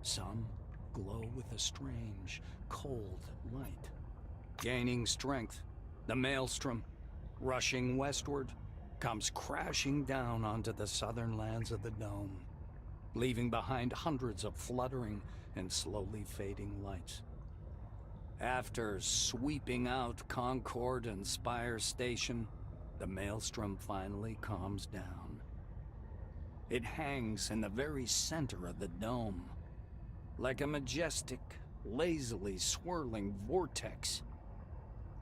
Some glow with a strange, cold light. Gaining strength, the maelstrom, rushing westward, comes crashing down onto the southern lands of the dome, leaving behind hundreds of fluttering and slowly fading lights. After sweeping out Concord and Spire Station, the maelstrom finally calms down. It hangs in the very center of the dome, like a majestic, lazily swirling vortex,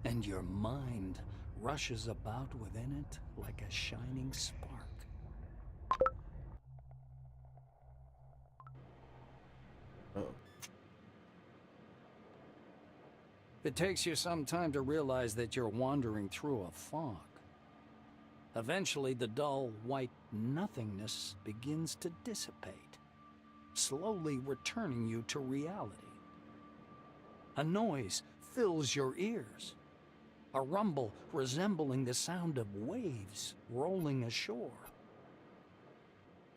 and your mind rushes about within it like a shining spark. Uh-oh. It takes you some time to realize that you're wandering through a fog. Eventually, the dull, white nothingness begins to dissipate, slowly returning you to reality. A noise fills your ears, a rumble resembling the sound of waves rolling ashore.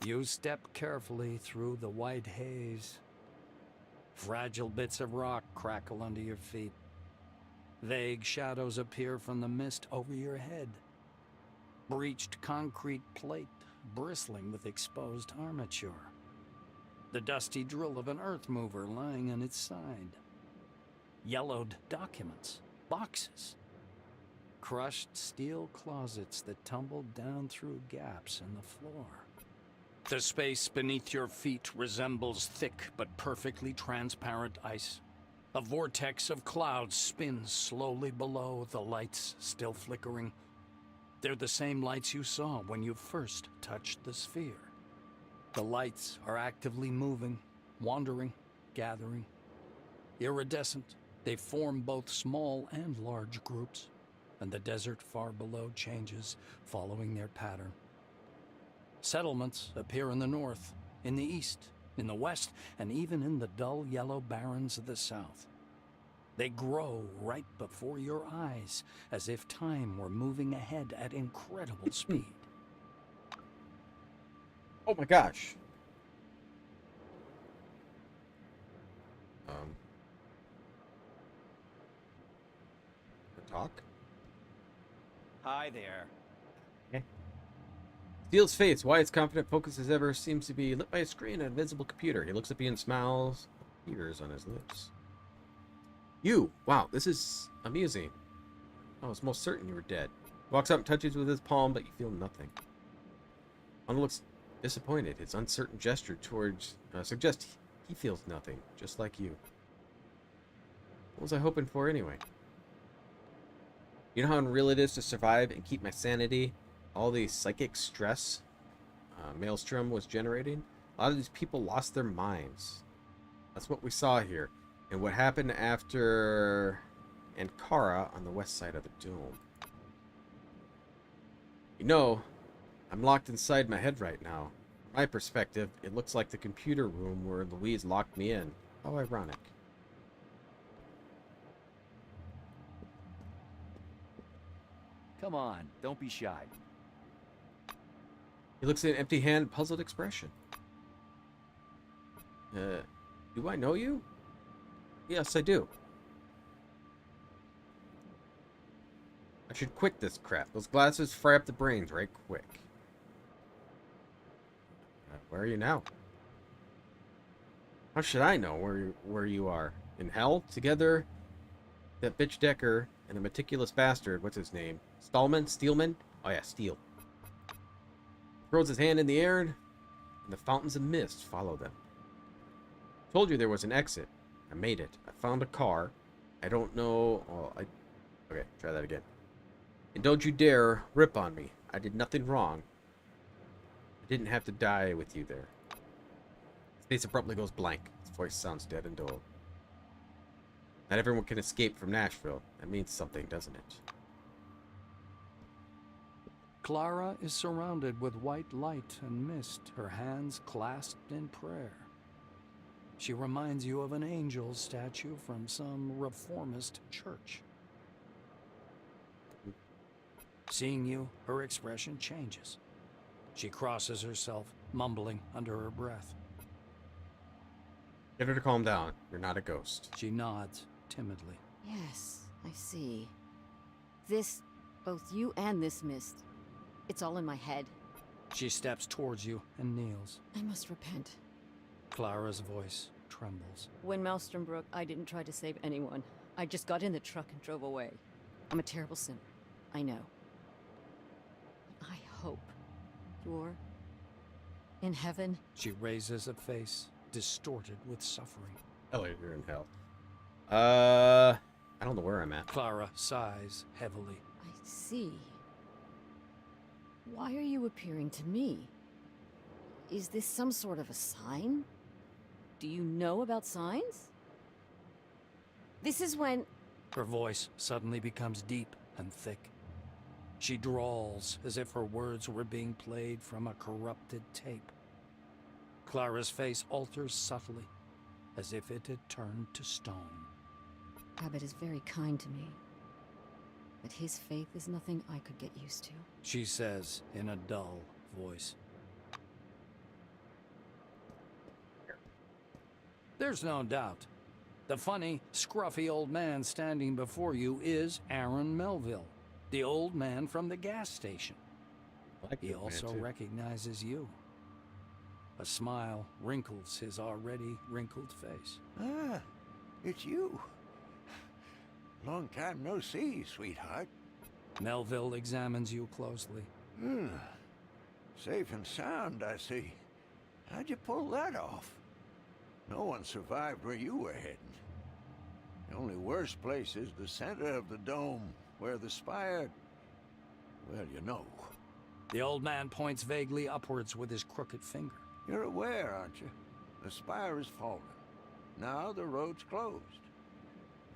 You step carefully through the white haze. Fragile bits of rock crackle under your feet. Vague shadows appear from the mist over your head. Breached concrete plate bristling with exposed armature. The dusty drill of an earth mover lying on its side. Yellowed documents, boxes. Crushed steel closets that tumbled down through gaps in the floor. The space beneath your feet resembles thick but perfectly transparent ice. A vortex of clouds spins slowly below, the lights still flickering. They're the same lights you saw when you first touched the sphere. The lights are actively moving, wandering, gathering. Iridescent, they form both small and large groups, and the desert far below changes, following their pattern. Settlements appear in the north, in the east, in the west, and even in the dull yellow barrens of the south. They grow right before your eyes, as if time were moving ahead at incredible speed. Oh my gosh. Talk? Hi there. Steele's face, Wyatt's confident focus as ever, seems to be lit by a screen and an invisible computer. He looks at me and smiles, tears on his lips. You! Wow, this is amusing. I was most certain you were dead. He walks up and touches you with his palm, but you feel nothing. Anna looks disappointed. His uncertain gesture towards suggests he feels nothing, just like you. What was I hoping for anyway? You know how unreal it is to survive and keep my sanity? All the psychic stress Maelstrom was generating? A lot of these people lost their minds. That's what we saw here. And what happened after Ankara on the west side of the dome. You know, I'm locked inside my head right now. From my perspective, it looks like the computer room where Louise locked me in. How ironic. Come on, don't be shy. He looks at an empty hand, puzzled expression. Do I know you? Yes, I do. I should quit this crap. Those glasses fry up the brains right quick. Where are you now? How should I know where you are? In hell? Together? That bitch Decker and a meticulous bastard, what's his name? Steelman? Oh yeah, Steel. Throws his hand in the air, and the fountains of mist follow them. Told you there was an exit. I made it. I found a car. I don't know... Okay, try that again. And don't you dare rip on me. I did nothing wrong. I didn't have to die with you there. His face abruptly goes blank. His voice sounds dead and dull. Not everyone can escape from Nashville. That means something, doesn't it? Clara is surrounded with white light and mist, her hands clasped in prayer. She reminds you of an angel statue from some reformist church. Seeing you, her expression changes. She crosses herself, mumbling under her breath. Get her to calm down. You're not a ghost. She nods timidly. Yes, I see. This, both you and this mist, it's all in my head. She steps towards you and kneels. I must repent. Clara's voice trembles. When Maelstrom broke, I didn't try to save anyone. I just got in the truck and drove away. I'm a terrible sinner. I know. I hope you're in heaven. She raises a face distorted with suffering. Hell, you're in hell. I don't know where I'm at. Clara sighs heavily. I see. Why are you appearing to me? Is this some sort of a sign? Do you know about signs? This is when... Her voice suddenly becomes deep and thick. She drawls as if her words were being played from a corrupted tape. Clara's face alters subtly, as if it had turned to stone. Abbott is very kind to me, but his faith is nothing I could get used to. She says in a dull voice. There's no doubt. The funny, scruffy old man standing before you is Aaron Melville, the old man from the gas station. He also recognizes you. A smile wrinkles his already wrinkled face. Ah, it's you. Long time no see, sweetheart. Melville examines you closely. Safe and sound, I see. How'd you pull that off? No one survived where you were heading. The only worst place is the center of the dome, where the spire... well, you know. The old man points vaguely upwards with his crooked finger. You're aware, aren't you? The spire is fallen. Now the road's closed.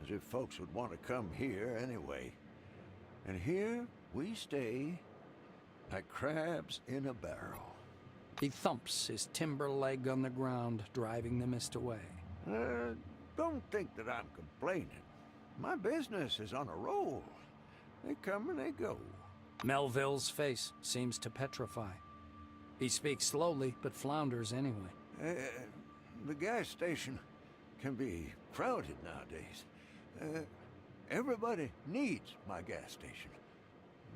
As if folks would want to come here anyway. And here we stay, like crabs in a barrel. He thumps his timber leg on the ground, driving the mist away. Don't think that I'm complaining. My business is on a roll. They come and they go. Melville's face seems to petrify. He speaks slowly, but flounders anyway. The gas station can be crowded nowadays. Everybody needs my gas station.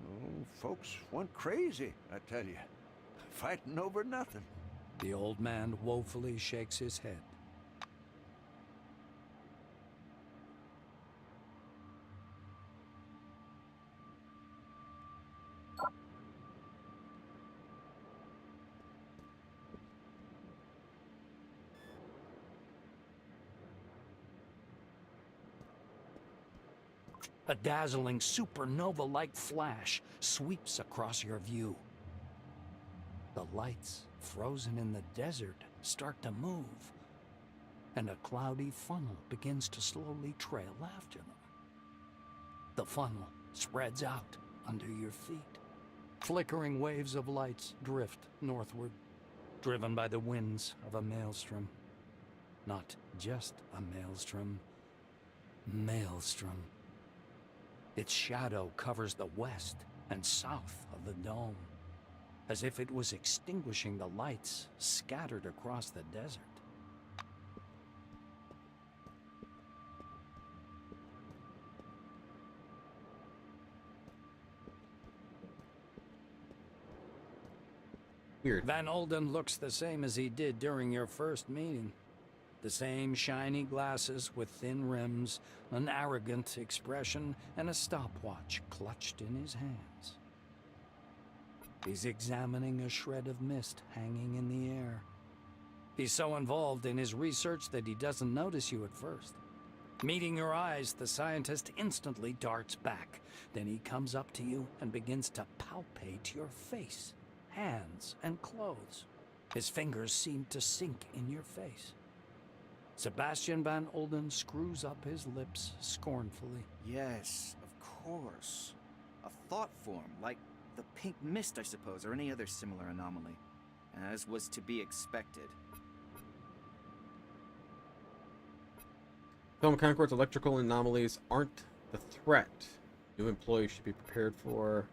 Oh, folks went crazy, I tell you. Fighting over nothing. The old man woefully shakes his head. A dazzling supernova-like flash sweeps across your view. The lights, frozen in the desert, start to move, and a cloudy funnel begins to slowly trail after them. The funnel spreads out under your feet. Flickering waves of lights drift northward, driven by the winds of a maelstrom. Not just a maelstrom. Maelstrom. Its shadow covers the west and south of the dome, as if it was extinguishing the lights scattered across the desert. Weird. Van Olden looks the same as he did during your first meeting. The same shiny glasses with thin rims, an arrogant expression, and a stopwatch clutched in his hands. He's examining a shred of mist hanging in the air. He's so involved in his research that he doesn't notice you at first. Meeting your eyes, the scientist instantly darts back. Then he comes up to you and begins to palpate your face, hands, and clothes. His fingers seem to sink in your face. Sebastian Van Olden screws up his lips scornfully. Yes, of course. A thought form, like the pink mist, I suppose, or any other similar anomaly, as was to be expected. Film Concord's electrical anomalies aren't the threat. New employees should be prepared for...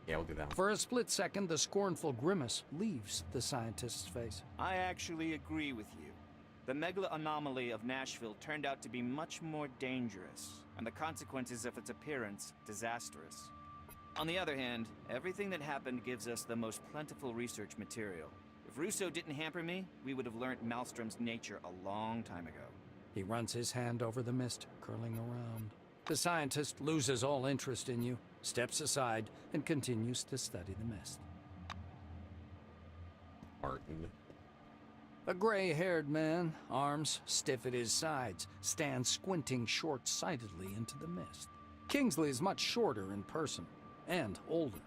yeah, we'll do that one. For a split second, the scornful grimace leaves the scientist's face. I actually agree with you. The megala anomaly of Nashville turned out to be much more dangerous, and the consequences of its appearance disastrous. On the other hand, everything that happened gives us the most plentiful research material. If Russo didn't hamper me, we would have learned Maelstrom's nature a long time ago. He runs his hand over the mist, curling around. The scientist loses all interest in you, steps aside, and continues to study the mist. Martin. A gray-haired man, arms stiff at his sides, stands squinting short-sightedly into the mist. Kingsley is much shorter in person, and older.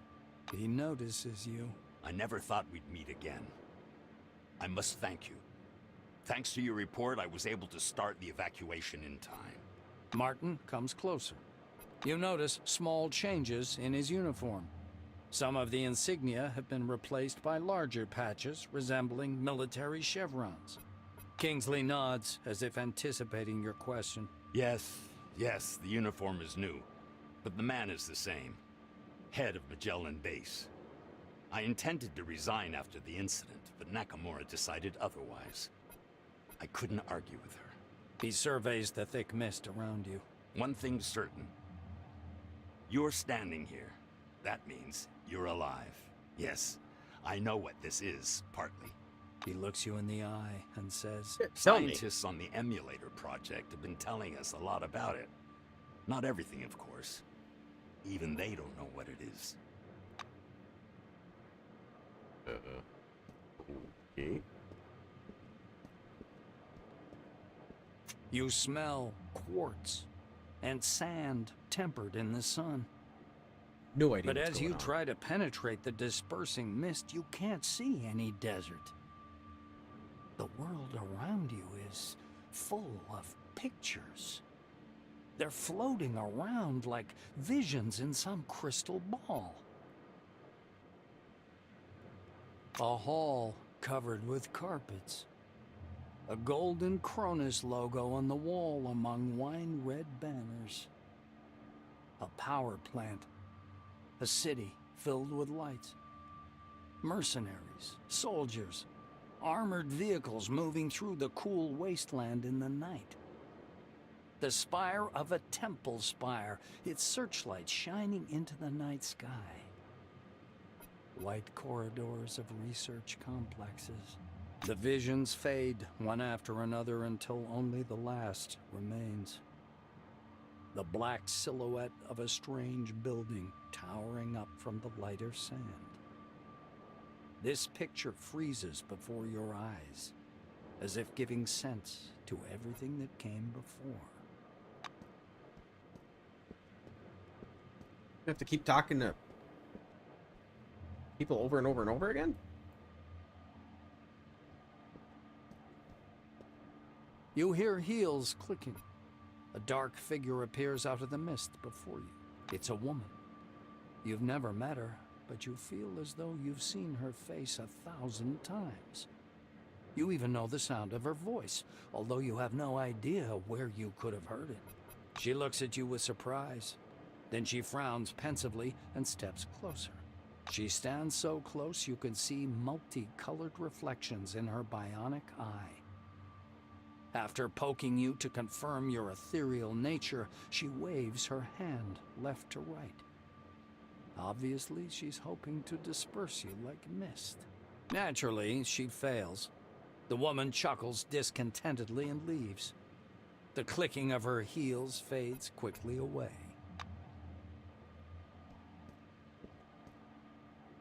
He notices you. I never thought we'd meet again. I must thank you Thanks to your report, I was able to start the evacuation in time. Martin comes closer. You notice small changes in his uniform. Some of the insignia have been replaced by larger patches resembling military chevrons. Kingsley nods as if anticipating your question. Yes, the uniform is new, but the man is the same. Head of Magellan Base. I intended to resign after the incident, but Nakamura decided otherwise. I couldn't argue with her. He surveys the thick mist around you. One thing's certain. You're standing here. That means you're alive. Yes, I know what this is, partly. He looks you in the eye and says, Tell me. Scientists on the emulator project have been telling us a lot about it. Not everything, of course. Even they don't know what it is. Okay. You smell quartz and sand tempered in the sun. No idea. But what's as you going on. try to penetrate the dispersing mist, you can't see any desert. The world around you is full of pictures. They're floating around like visions in some crystal ball. A hall covered with carpets. A golden Cronus logo on the wall among wine-red banners. A power plant. A city filled with lights. Mercenaries, soldiers, armored vehicles moving through the cool wasteland in the night. The spire of a temple spire, its searchlight shining into the night sky. White corridors of research complexes. The visions fade one after another until only the last remains. The black silhouette of a strange building towering up from the lighter sand. This picture freezes before your eyes, as if giving sense to everything that came before. You have to keep talking to people over and over and over again? You hear heels clicking. A dark figure appears out of the mist before you. It's a woman. You've never met her, but you feel as though you've seen her face 1,000 times. You even know the sound of her voice, although you have no idea where you could have heard it. She looks at you with surprise. Then she frowns pensively and steps closer. She stands so close you can see multicolored reflections in her bionic eye. After poking you to confirm your ethereal nature, she waves her hand left to right. Obviously, she's hoping to disperse you like mist. Naturally, she fails. The woman chuckles discontentedly and leaves. The clicking of her heels fades quickly away.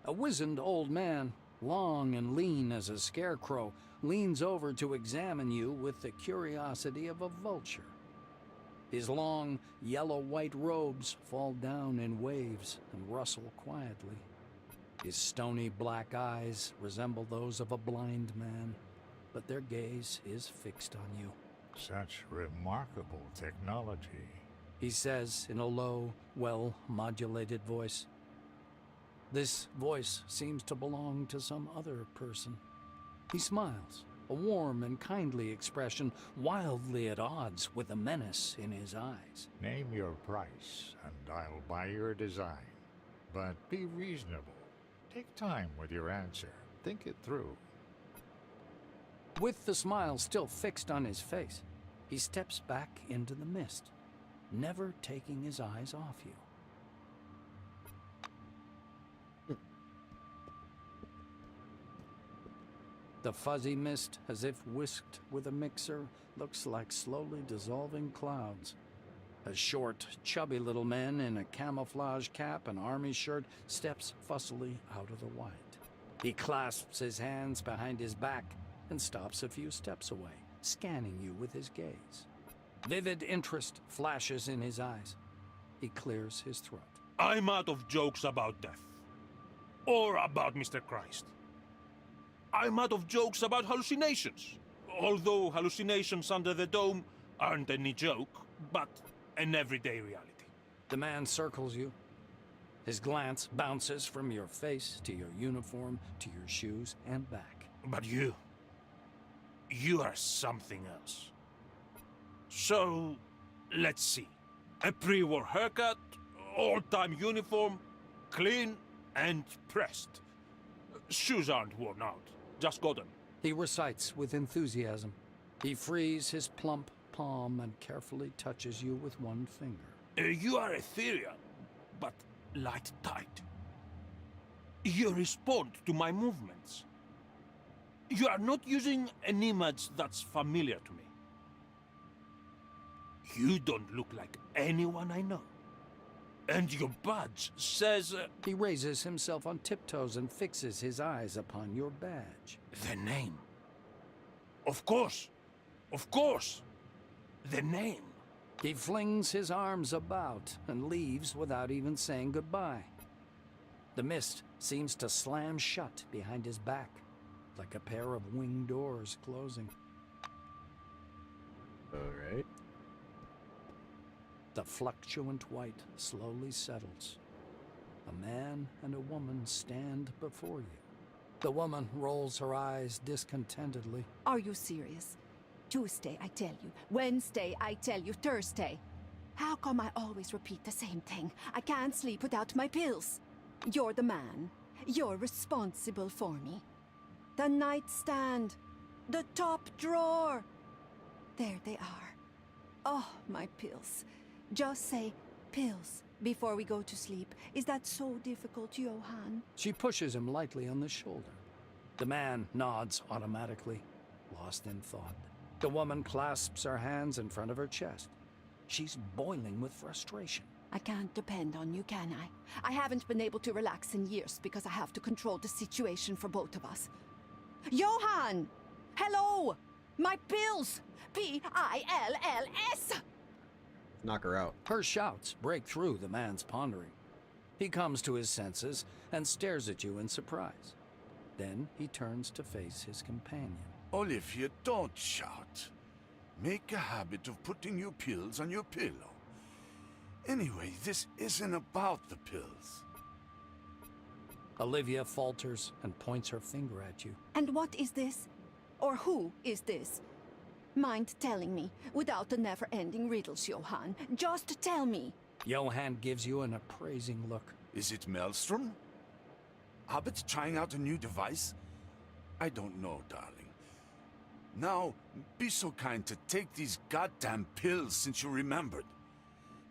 A wizened old man, long and lean as a scarecrow, leans over to examine you with the curiosity of a vulture. His long, yellow-white robes fall down in waves and rustle quietly. His stony black eyes resemble those of a blind man, but their gaze is fixed on you. Such remarkable technology, He says in a low, well-modulated voice. This voice seems to belong to some other person. He smiles, a warm and kindly expression, wildly at odds with the menace in his eyes. Name your price, and I'll buy your design. But be reasonable. Take time with your answer. Think it through. With the smile still fixed on his face, he steps back into the mist, never taking his eyes off you. The fuzzy mist, as if whisked with a mixer, looks like slowly dissolving clouds. A short, chubby little man in a camouflage cap and army shirt steps fussily out of the white. He clasps his hands behind his back and stops a few steps away, scanning you with his gaze. Vivid interest flashes in his eyes. He clears his throat. I'm out of jokes about death. Or about Mr. Christ. I'm out of jokes about hallucinations. Although hallucinations under the dome aren't any joke, but an everyday reality. The man circles you. His glance bounces from your face to your uniform to your shoes and back. But you are something else. So, let's see. A pre-war haircut, all-time uniform, clean and pressed. Shoes aren't worn out, just got them. He recites with enthusiasm. He frees his plump palm and carefully touches you with one finger. You are ethereal, but light-tight. You respond to my movements. You are not using an image that's familiar to me. You don't look like anyone I know. And your badge says... He raises himself on tiptoes and fixes his eyes upon your badge. The name. Of course. Of course. The name. He flings his arms about and leaves without even saying goodbye. The mist seems to slam shut behind his back, like a pair of wing doors closing. All right. The fluctuant white slowly settles. A man and a woman stand before you. The woman rolls her eyes discontentedly. Are you serious? Tuesday, I tell you. Wednesday, I tell you. Thursday. How come I always repeat the same thing? I can't sleep without my pills. You're the man. You're responsible for me. The nightstand. The top drawer. There they are. Oh, my pills. Just say pills before we go to sleep. Is that so difficult, Johan? She pushes him lightly on the shoulder. The man nods automatically, lost in thought. The woman clasps her hands in front of her chest. She's boiling with frustration. I can't depend on you, can I? I haven't been able to relax in years because I have to control the situation for both of us. Johan! Hello! My pills! Pills! Knock her out. Her shouts break through the man's pondering. He comes to his senses and stares at you in surprise. Then he turns to face his companion. Olivia, don't shout. Make a habit of putting your pills on your pillow. Anyway, this isn't about the pills. Olivia falters and points her finger at you. And what is this? Or who is this? Mind telling me, without the never-ending riddles, Johan? Just tell me. Johan gives you an appraising look. Is it Maelstrom? Hobbit's trying out a new device? I don't know, darling. Now, be so kind to take these goddamn pills since you remembered.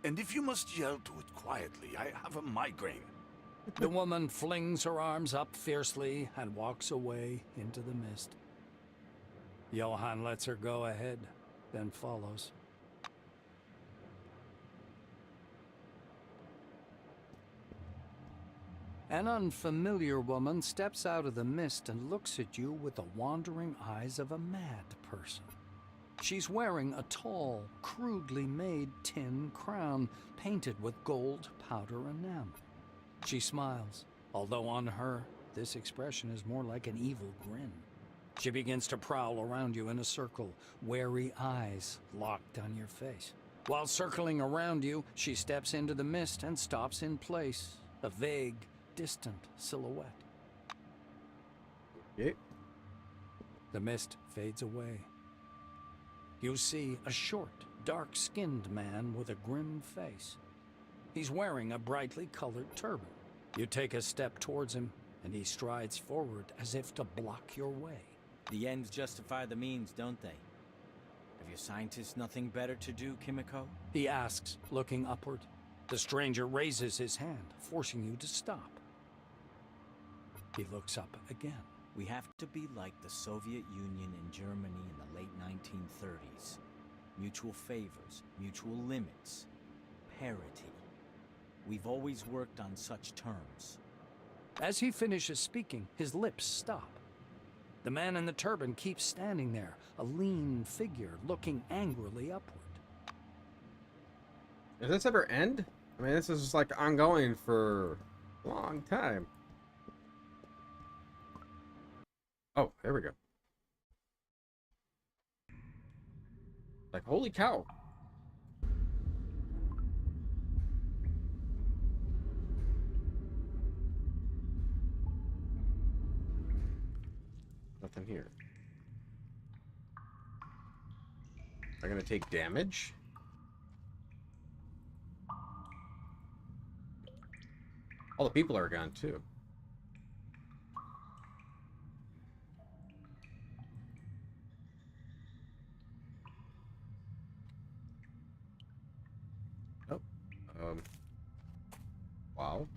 And if you must yell to it quietly, I have a migraine. The woman flings her arms up fiercely and walks away into the mist. Johan lets her go ahead, then follows. An unfamiliar woman steps out of the mist and looks at you with the wandering eyes of a mad person. She's wearing a tall, crudely made tin crown painted with gold powder enamel. She smiles, although on her, this expression is more like an evil grin. She begins to prowl around you in a circle, wary eyes locked on your face. While circling around you, she steps into the mist and stops in place, a vague, distant silhouette. Okay. The mist fades away. You see a short, dark-skinned man with a grim face. He's wearing a brightly colored turban. You take a step towards him, and he strides forward as if to block your way. The ends justify the means, don't they? Have your scientists nothing better to do, Kimiko? He asks, looking upward. The stranger raises his hand, forcing you to stop. He looks up again. We have to be like the Soviet Union and Germany in the late 1930s. Mutual favors, mutual limits, parity. We've always worked on such terms. As he finishes speaking, his lips stop. The man in the turban keeps standing there, a lean figure looking angrily upward. Does this ever end? I mean, this is just like ongoing for a long time. Oh, there we go. Like, holy cow. Nothing here. They're gonna take damage. All the people are gone too. Oh. Wow.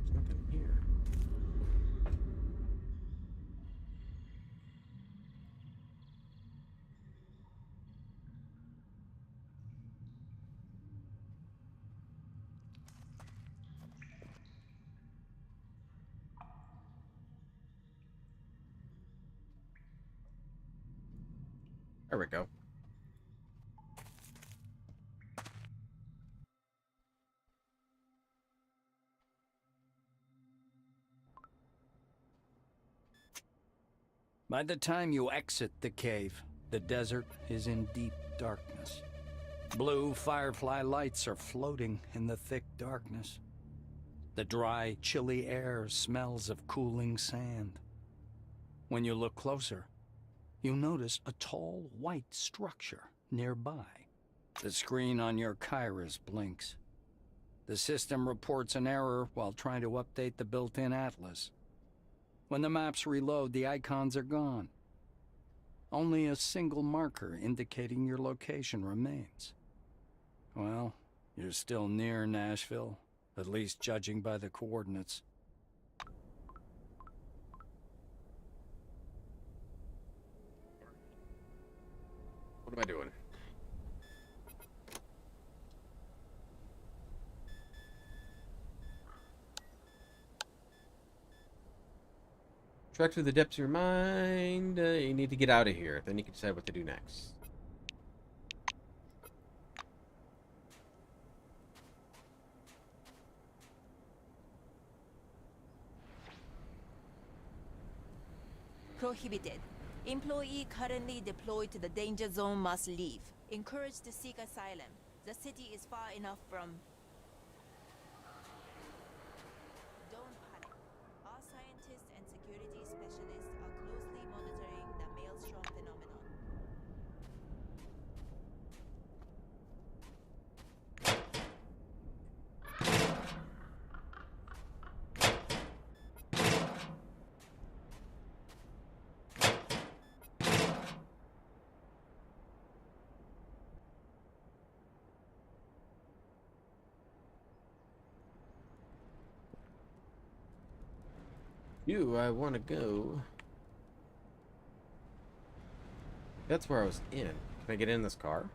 There's nothing here. There we go. By the time you exit the cave, the desert is in deep darkness. Blue firefly lights are floating in the thick darkness. The dry, chilly air smells of cooling sand. When you look closer, you notice a tall, white structure nearby. The screen on your Kairos blinks. The system reports an error while trying to update the built-in atlas. When the maps reload, the icons are gone. Only a single marker indicating your location remains. Well, you're still near Nashville, at least judging by the coordinates. What am I doing? Trek through the depths of your mind. You need to get out of here. Then you can decide what to do next. Prohibited. Employee currently deployed to the danger zone must leave. Encouraged to seek asylum. The city is far enough from... Don't panic. Our scientists and security specialists are closely monitoring the maelstrom phenomenon. I want to go. That's where I was in. Can I get in this car?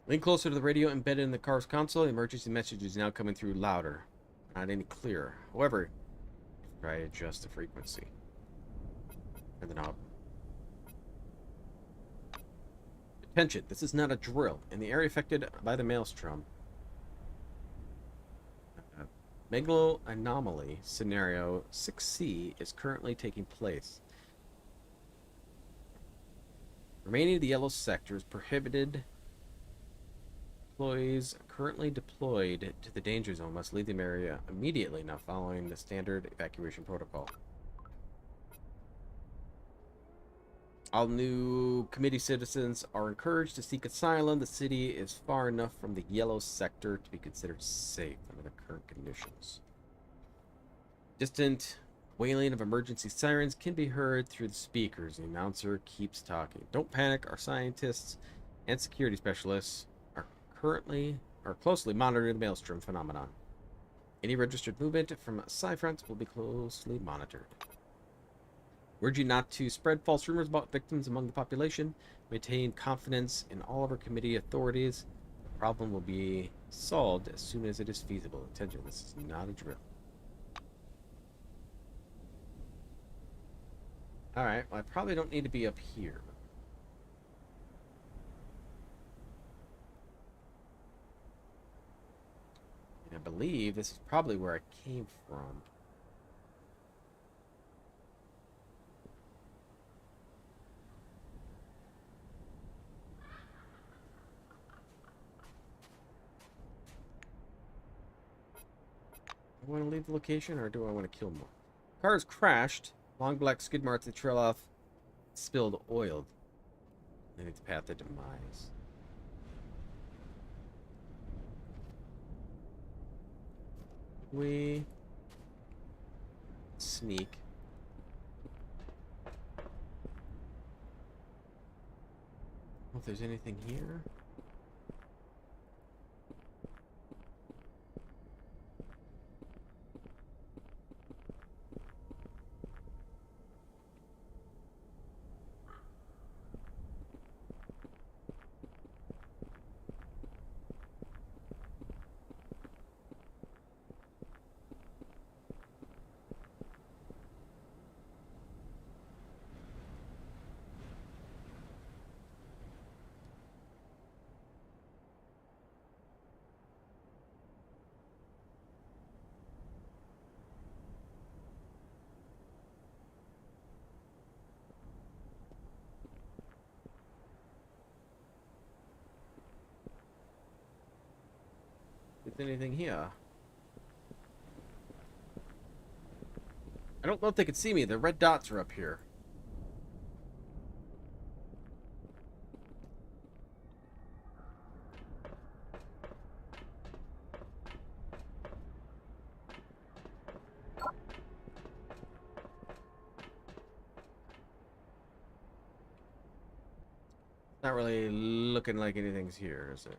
Lean closer to the radio embedded in the car's console. The emergency message is now coming through louder. Not any clearer. However, try to adjust the frequency. Turn the knob. Attention, this is not a drill. In the area affected by the maelstrom, Megalo anomaly scenario 6C is currently taking place. Remaining of the yellow sector is prohibited. Employees currently deployed to the danger zone must leave the area immediately, now following the standard evacuation protocol. All new committee citizens are encouraged to seek asylum. The city is far enough from the yellow sector to be considered safe under the current conditions. Distant wailing of emergency sirens can be heard through the speakers. The announcer keeps talking. Don't panic. Our scientists and security specialists are closely monitoring the maelstrom phenomenon. Any registered movement from Sci-Fronts will be closely monitored. Urge you not to spread false rumors about victims among the population. Maintain confidence in all of our committee authorities. The problem will be solved as soon as it is feasible. Attention, this is not a drill. Alright, well, I probably don't need to be up here. And I believe this is probably where I came from. Do I want to leave the location, or do I want to kill more? Car's crashed. Long black skid marks that trail off spilled oil. Leading to path of demise. We sneak. If there's anything here. Is anything here? I don't know if they could see me. The red dots are up here. Not really looking like anything's here, is it?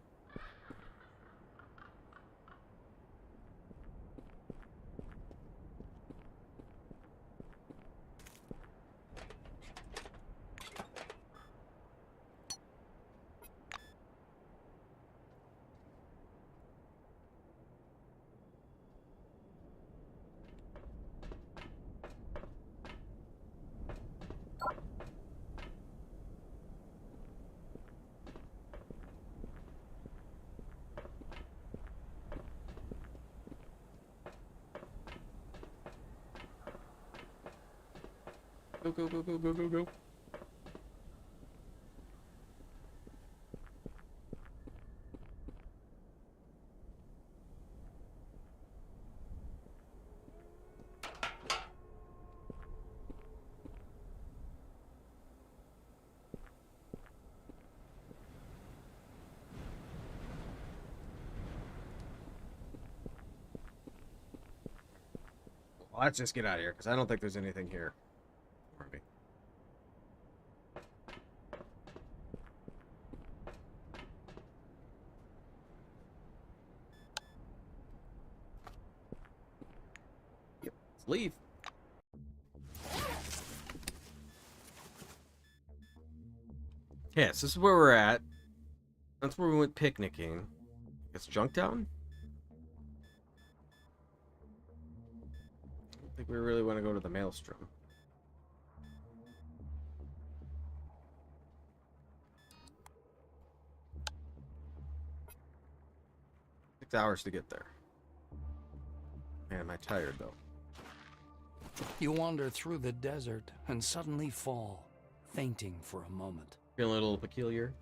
Go, go, go, go, go, go, go. Well, let's just get out of here, because I don't think there's anything here for me. Yep, let's leave. Yes, this is where we're at. That's where we went picnicking. It's Junktown? I don't think we really want to go to the Maelstrom. Hours to get there. Man, am I tired though. You wander through the desert and suddenly fall, fainting for a moment. Feeling a little peculiar.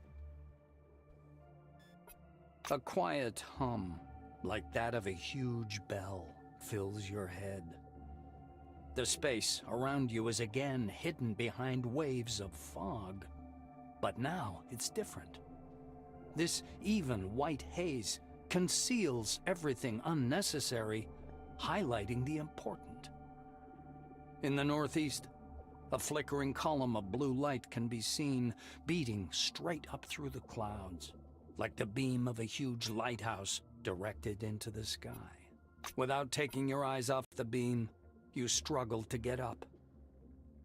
A quiet hum, like that of a huge bell, fills your head. The space around you is again hidden behind waves of fog. But now it's different. This even white haze conceals everything unnecessary, highlighting the important. In the northeast, a flickering column of blue light can be seen beating straight up through the clouds, like the beam of a huge lighthouse directed into the sky. Without taking your eyes off the beam, you struggle to get up.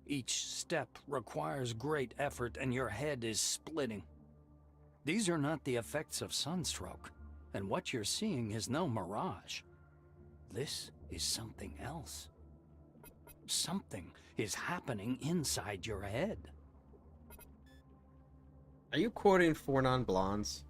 Each step requires great effort and your head is splitting. These are not the effects of sunstroke. And what you're seeing is no mirage. This is something else. Something is happening inside your head. Are you quoting Four Non-Blondes?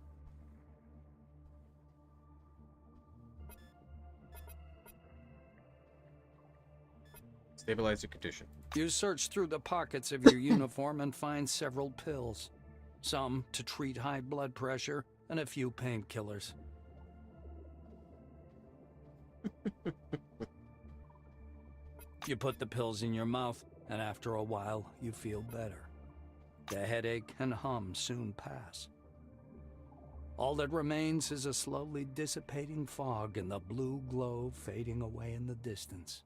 Stabilize your condition. You search through the pockets of your uniform and find several pills. Some to treat high blood pressure, and a few painkillers. You put the pills in your mouth, and after a while, you feel better. The headache and hum soon pass. All that remains is a slowly dissipating fog and the blue glow fading away in the distance.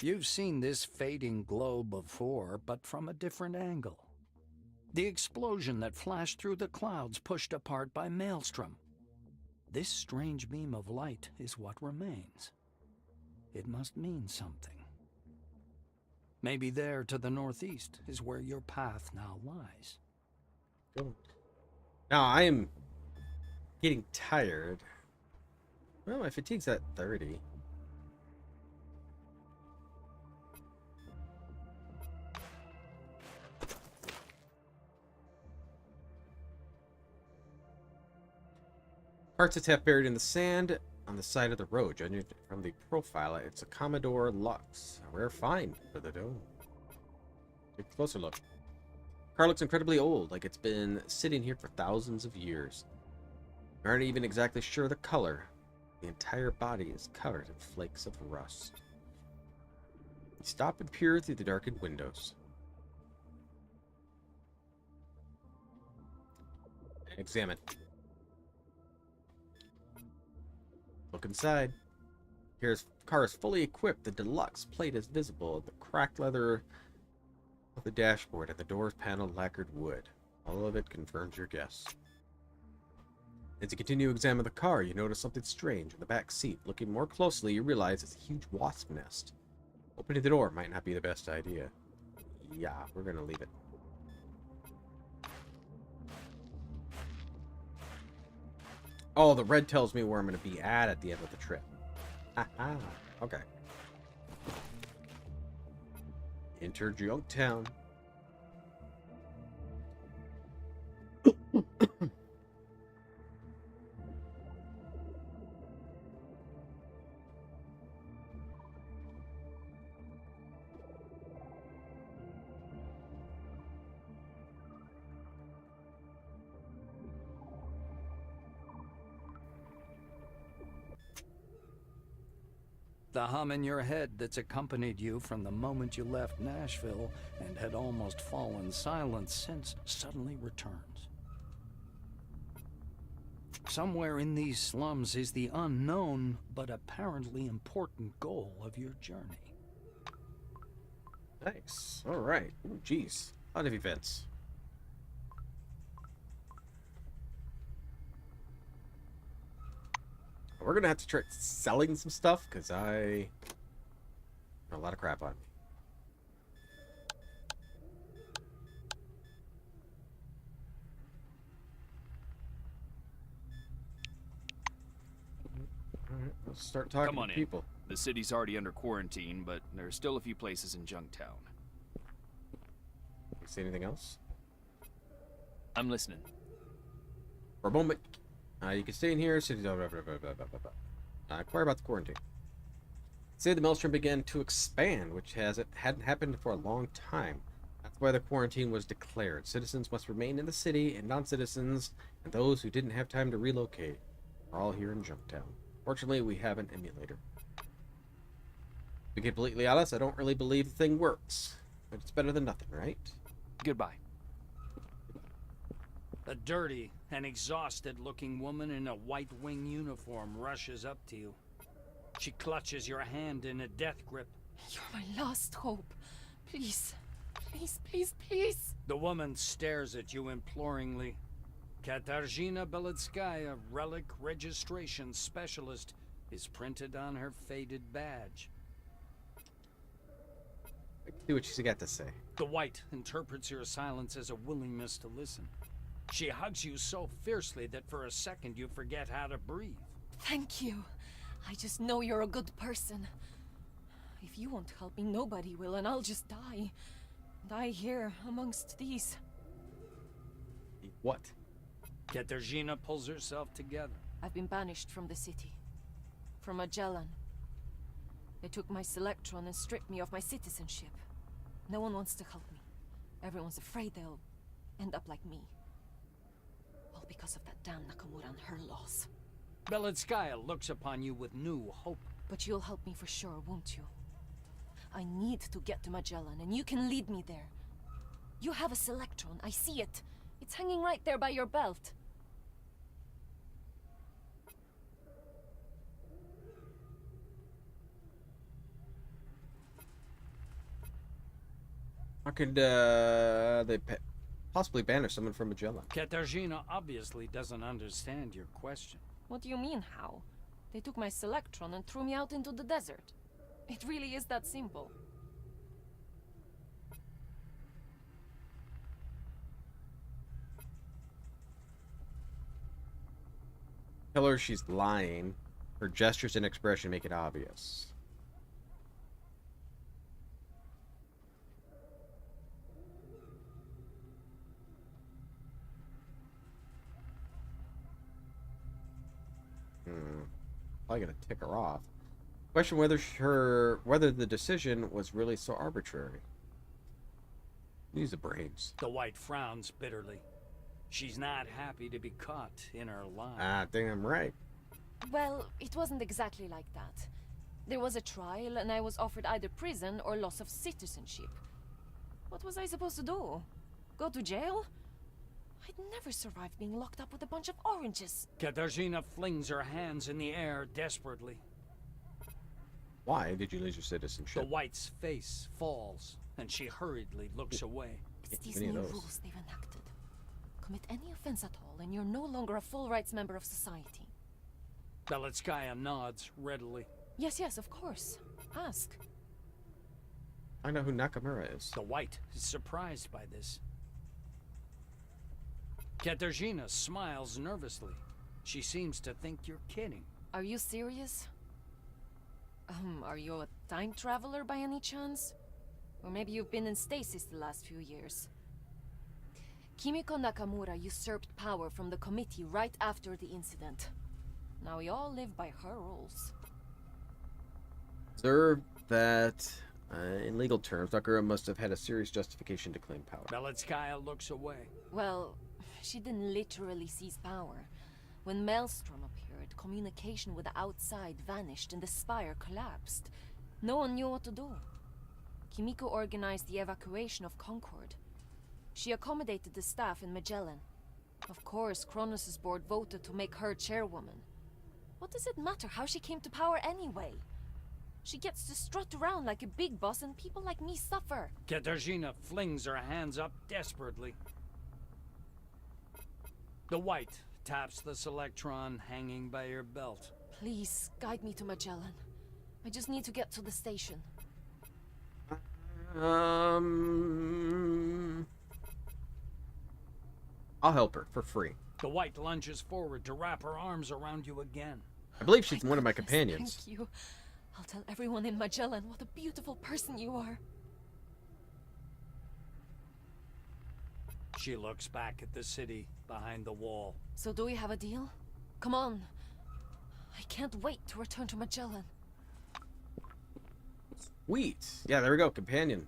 You've seen this fading glow before, but from a different angle. The explosion that flashed through the clouds pushed apart by Maelstrom. This strange beam of light is what remains. It must mean something. Maybe there to the northeast is where your path now lies. Good. Now, I am getting tired. Well, my fatigue's at 30. Parts it's half buried in the sand on the side of the road. Judging from the profile, it's a Commodore Lux. A rare find for the dome. Take a closer look. The car looks incredibly old, like it's been sitting here for thousands of years. We aren't even exactly sure the color. The entire body is covered in flakes of rust. We stop and peer through the darkened windows. Examine. Look inside. Here's car is fully equipped. The deluxe plate is visible. The cracked leather of the dashboard and the doors paneled lacquered wood. All of it confirms your guess. As you continue to examine the car, you notice something strange in the back seat. Looking more closely, you realize it's a huge wasp nest. Opening the door might not be the best idea. Yeah, we're gonna leave it. Oh, the red tells me where I'm going to be at the end of the trip. Aha. Okay. Enter Junktown. The hum in your head that's accompanied you from the moment you left Nashville and had almost fallen silent since suddenly returns. Somewhere in these slums is the unknown but apparently important goal of your journey. Nice. All right. Ooh, geez. A lot of events. We're gonna have to try selling some stuff because I got a lot of crap on me. All right, let's start talking Come on to in. people. The city's already under quarantine, but there are still a few places in Junktown. You see anything else? I'm listening. For a moment, you can stay in here. City. Inquire about the quarantine. Say the Maelstrom began to expand, which hadn't happened for a long time. That's why the quarantine was declared. Citizens must remain in the city, and non-citizens and those who didn't have time to relocate are all here in Junktown. Fortunately, we have an emulator. To be completely honest, I don't really believe the thing works, but it's better than nothing, right? Goodbye. A dirty and exhausted-looking woman in a white wing uniform rushes up to you. She clutches your hand in a death grip. You're my last hope. Please, please, please, please. The woman stares at you imploringly. Katarzyna Beletskaya, relic registration specialist, is printed on her faded badge. Let's see what she's got to say. The white interprets your silence as a willingness to listen. She hugs you so fiercely that for a second you forget how to breathe. Thank you. I just know you're a good person. If you won't help me, nobody will, and I'll just die. Die here, amongst these. What? Katarzyna pulls herself together. I've been banished from the city. From Magellan. They took my Selectron and stripped me of my citizenship. No one wants to help me. Everyone's afraid they'll end up like me. All because of that damn Nakamura and her loss. Belitskaya looks upon you with new hope. But you'll help me for sure, won't you? I need to get to Magellan, and you can lead me there. You have a Selectron, I see it. It's hanging right there by your belt. How could they possibly banish someone from Magellan? Katarzyna obviously doesn't understand your question. What do you mean, how? They took my Selectron and threw me out into the desert. It really is that simple. Tell her she's lying. Her gestures and expression make it obvious. Probably gonna tick her off. Question whether the decision was really so arbitrary. Use the brains. The White frowns bitterly. She's not happy to be caught in her lie. Ah, damn right. Well, it wasn't exactly like that. There was a trial, and I was offered either prison or loss of citizenship. What was I supposed to do? Go to jail? I'd never survive being locked up with a bunch of oranges. Katarzyna flings her hands in the air desperately. Why did you lose your citizenship? The White's face falls, and she hurriedly looks away. It's these new rules they've enacted. Commit any offense at all, and you're no longer a full rights member of society. Belitskaya nods readily. Yes, of course. Ask. I know who Nakamura is. The White is surprised by this. Katarzyna smiles nervously. She seems to think you're kidding. Are you serious? Are you a time traveler by any chance? Or maybe you've been in stasis the last few years. Kimiko Nakamura usurped power from the committee right after the incident. Now we all live by her rules. Observe that, in legal terms, Nakamura must have had a serious justification to claim power. Belitskaya looks away. Well, she didn't literally seize power. When Maelstrom appeared, communication with the outside vanished and the spire collapsed. No one knew what to do. Kimiko organized the evacuation of Concord. She accommodated the staff in Magellan. Of course, Kronos' board voted to make her chairwoman. What does it matter how she came to power anyway? She gets to strut around like a big boss and people like me suffer. Katarzyna flings her hands up desperately. The White taps the Selectron hanging by her belt. Please, guide me to Magellan. I just need to get to the station. I'll help her for free. The White lunges forward to wrap her arms around you again. I believe she's one of my companions. Thank you. I'll tell everyone in Magellan what a beautiful person you are. She looks back at the city behind the wall. So do we have a deal? Come on. I can't wait to return to Magellan. Sweet. Yeah, there we go. Companion.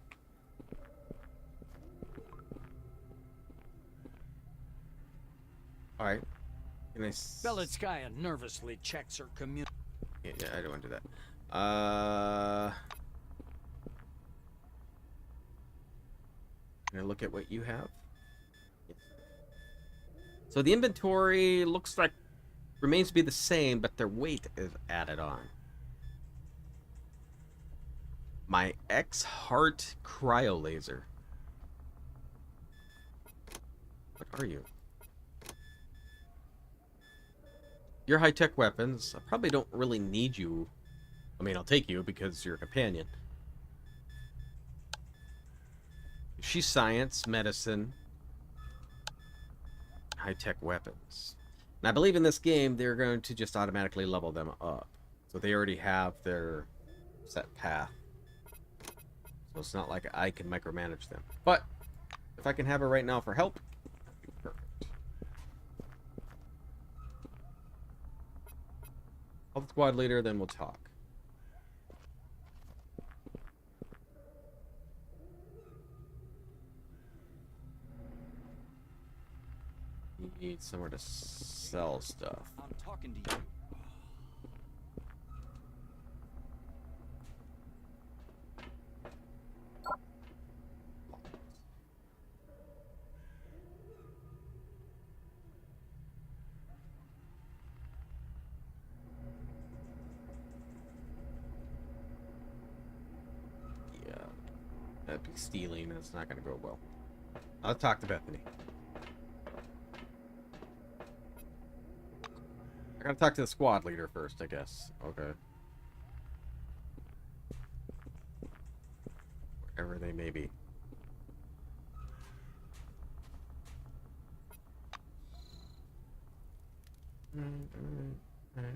Alright. Belitskaya nervously checks her community. Yeah, I don't want to do that. Gonna look at what you have. So the inventory looks like remains to be the same, but their weight is added on. My X-Heart Cryo Laser. What are you? Your high-tech weapons. I probably don't really need you. I mean, I'll take you because you're a companion. She's science, medicine, high-tech weapons. And I believe in this game, they're going to just automatically level them up. So they already have their set path. So it's not like I can micromanage them. But if I can have her right now for help, that'd be perfect. Call the squad leader, then we'll talk. You need somewhere to sell stuff. I'm talking to you. Yeah, that'd be stealing. That's not going to go well. I'll talk to Bethany. I gotta talk to the squad leader first, I guess. Okay. Wherever they may be. Alright.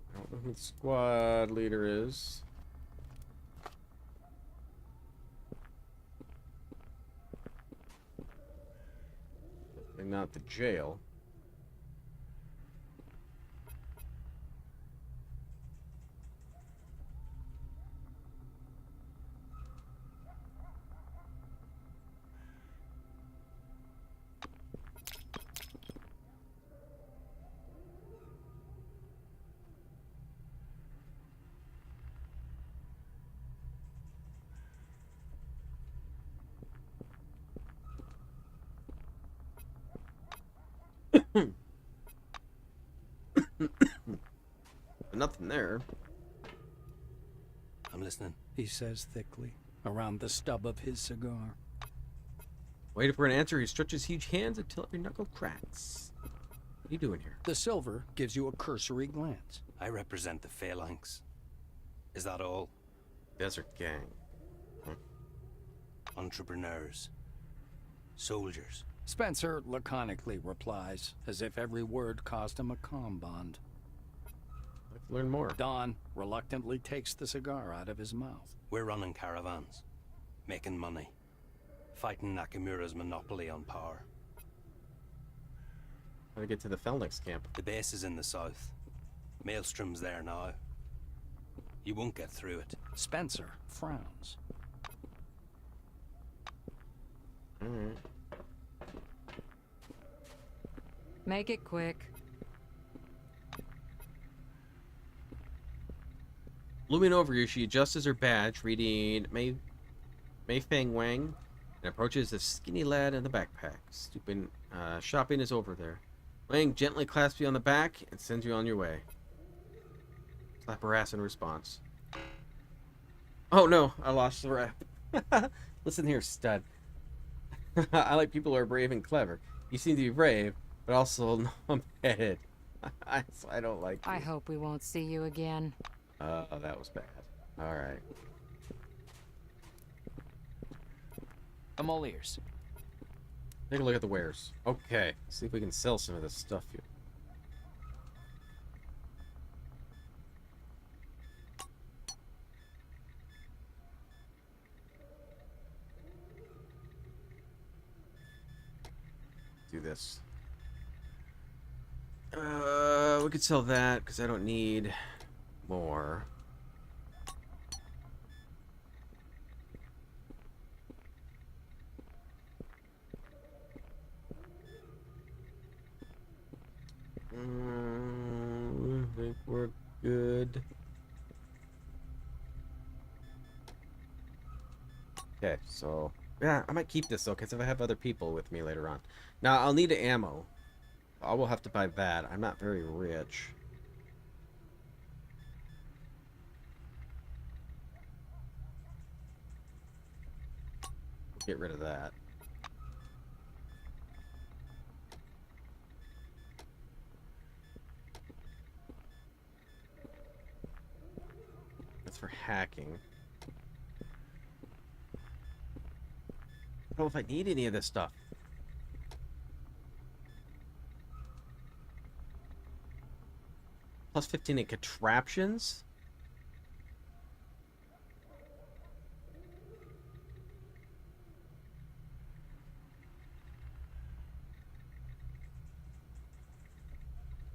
I don't know who the squad leader is. And not the jail. Nothing there. I'm listening, he says thickly, around the stub of his cigar. Waiting for an answer, he stretches huge hands until every knuckle cracks. What are you doing here? The silver gives you a cursory glance. I represent the Phalanx. Is that all? Desert Gang. Huh? Entrepreneurs. Soldiers. Spencer laconically replies, as if every word caused him a comm bond. Let's learn more. Don reluctantly takes the cigar out of his mouth. We're running caravans. Making money. Fighting Nakamura's monopoly on power. How to get to the Phalanx camp? The base is in the south. Maelstrom's there now. You won't get through it. Spencer frowns. Alright. Make it quick. Looming over you, she adjusts her badge, reading Mei Fang Wang, and approaches a skinny lad in the backpack. Stupid shopping is over there. Wang gently clasps you on the back and sends you on your way. Slap her ass in response. Oh no, I lost the rep. Listen here, stud. I like people who are brave and clever. You seem to be brave, but also numb-headed. I don't like you. I hope we won't see you again. Oh, that was bad. Alright. I'm all ears. Take a look at the wares. Okay, see if we can sell some of this stuff here. Do this. We could sell that because I don't need more. I think we're good. Okay, so yeah, I might keep this though, because if I have other people with me later on. Now I'll need ammo. I will have to buy that. I'm not very rich. Get rid of that. That's for hacking. I don't know if I need any of this stuff. Plus 15 in contraptions.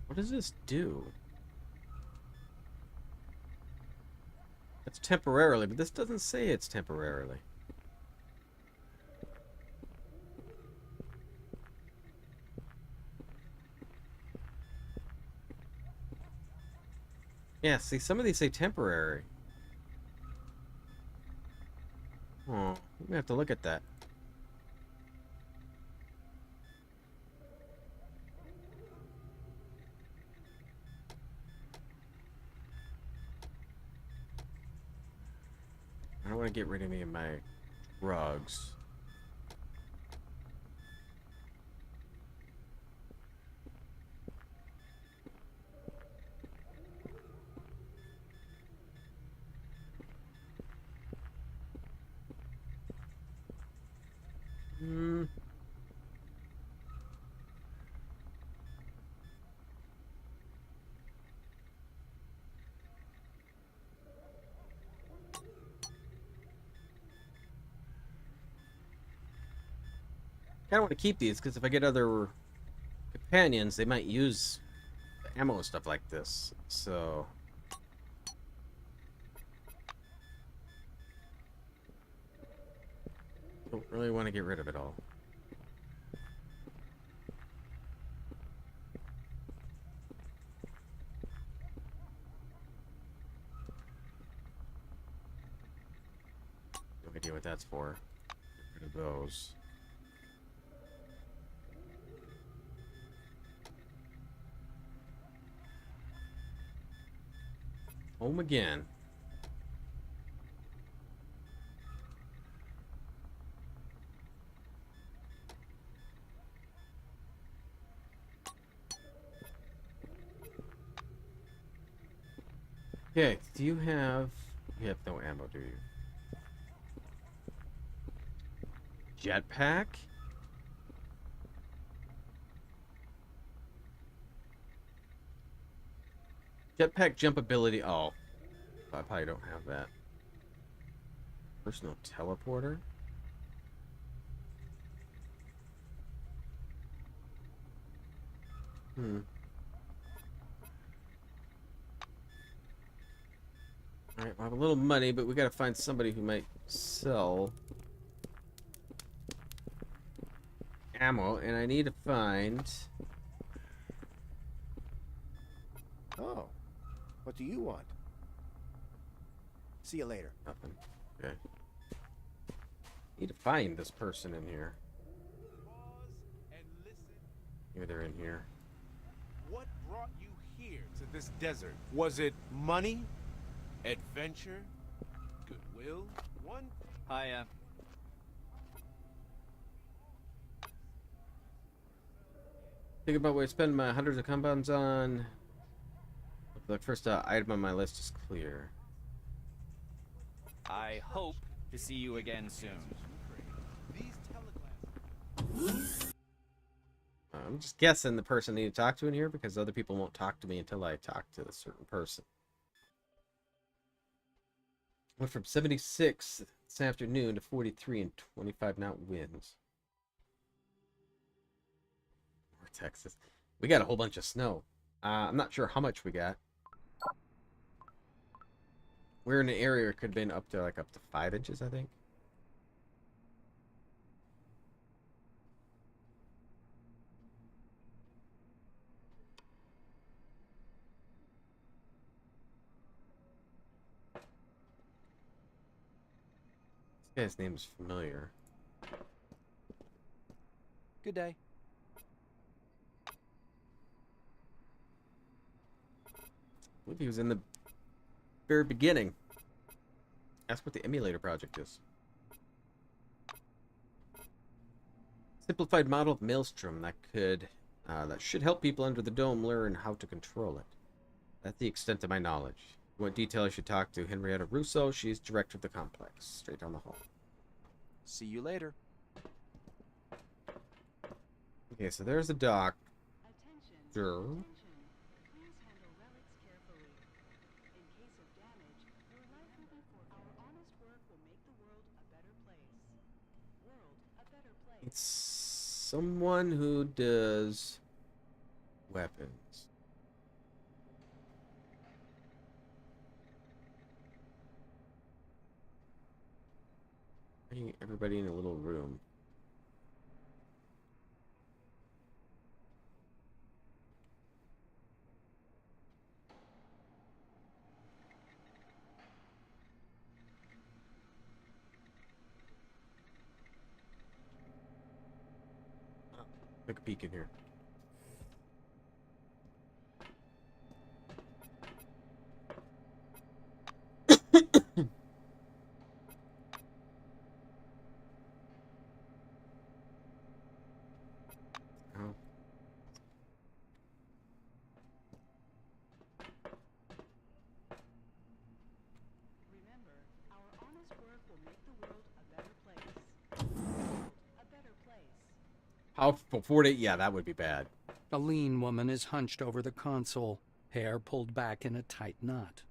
What does this do? It's temporarily, but this doesn't say it's temporarily. Yeah, see, some of these say temporary. Oh, I'm gonna have to look at that. I don't want to get rid of any of my drugs. I kind of want to keep these because if I get other companions, they might use ammo and stuff like this. So don't really want to get rid of it all. No idea what that's for. Get rid of those. Home again. Okay, do you have... You have no ammo, do you? Jetpack? Jetpack jump ability. Oh, I probably don't have that. Personal teleporter. Alright, I have a little money, but we gotta find somebody who might sell ammo, and I need to find... Oh. What do you want? See you later. Nothing. Okay. Need to find this person in here. Maybe they're in here. What brought you here to this desert? Was it money? Adventure? Goodwill? One? Hiya. Think about what I spend my hundreds of compounds on. The first item on my list is clear. I hope to see you again soon. I'm just guessing the person I need to talk to in here because other people won't talk to me until I talk to a certain person. Went from 76 this afternoon to 43 and 25 knot winds. More Texas. We got a whole bunch of snow. I'm not sure how much we got. We're in an area where it could have been up to 5 inches, I think. This guy's name is familiar. Good day. I believe he was in the very beginning. Ask what the emulator project is. Simplified model of Maelstrom that should help people under the dome learn how to control it. That's the extent of my knowledge. What detail I should talk to? Henrietta Russo. She's director of the complex. Straight down the hall. See you later. Okay, so there's the dock. Sure. Please handle relics carefully. In case of damage, your life will be forfeit. Our honest work will make the world a better place. World a better place. It's someone who does weapons. Bring everybody in a little room. Take a peek in here. Oh. Remember, our honest work will make the world a better place. A better place. How afford it? Yeah, that would be bad. A lean woman is hunched over the console, hair pulled back in a tight knot.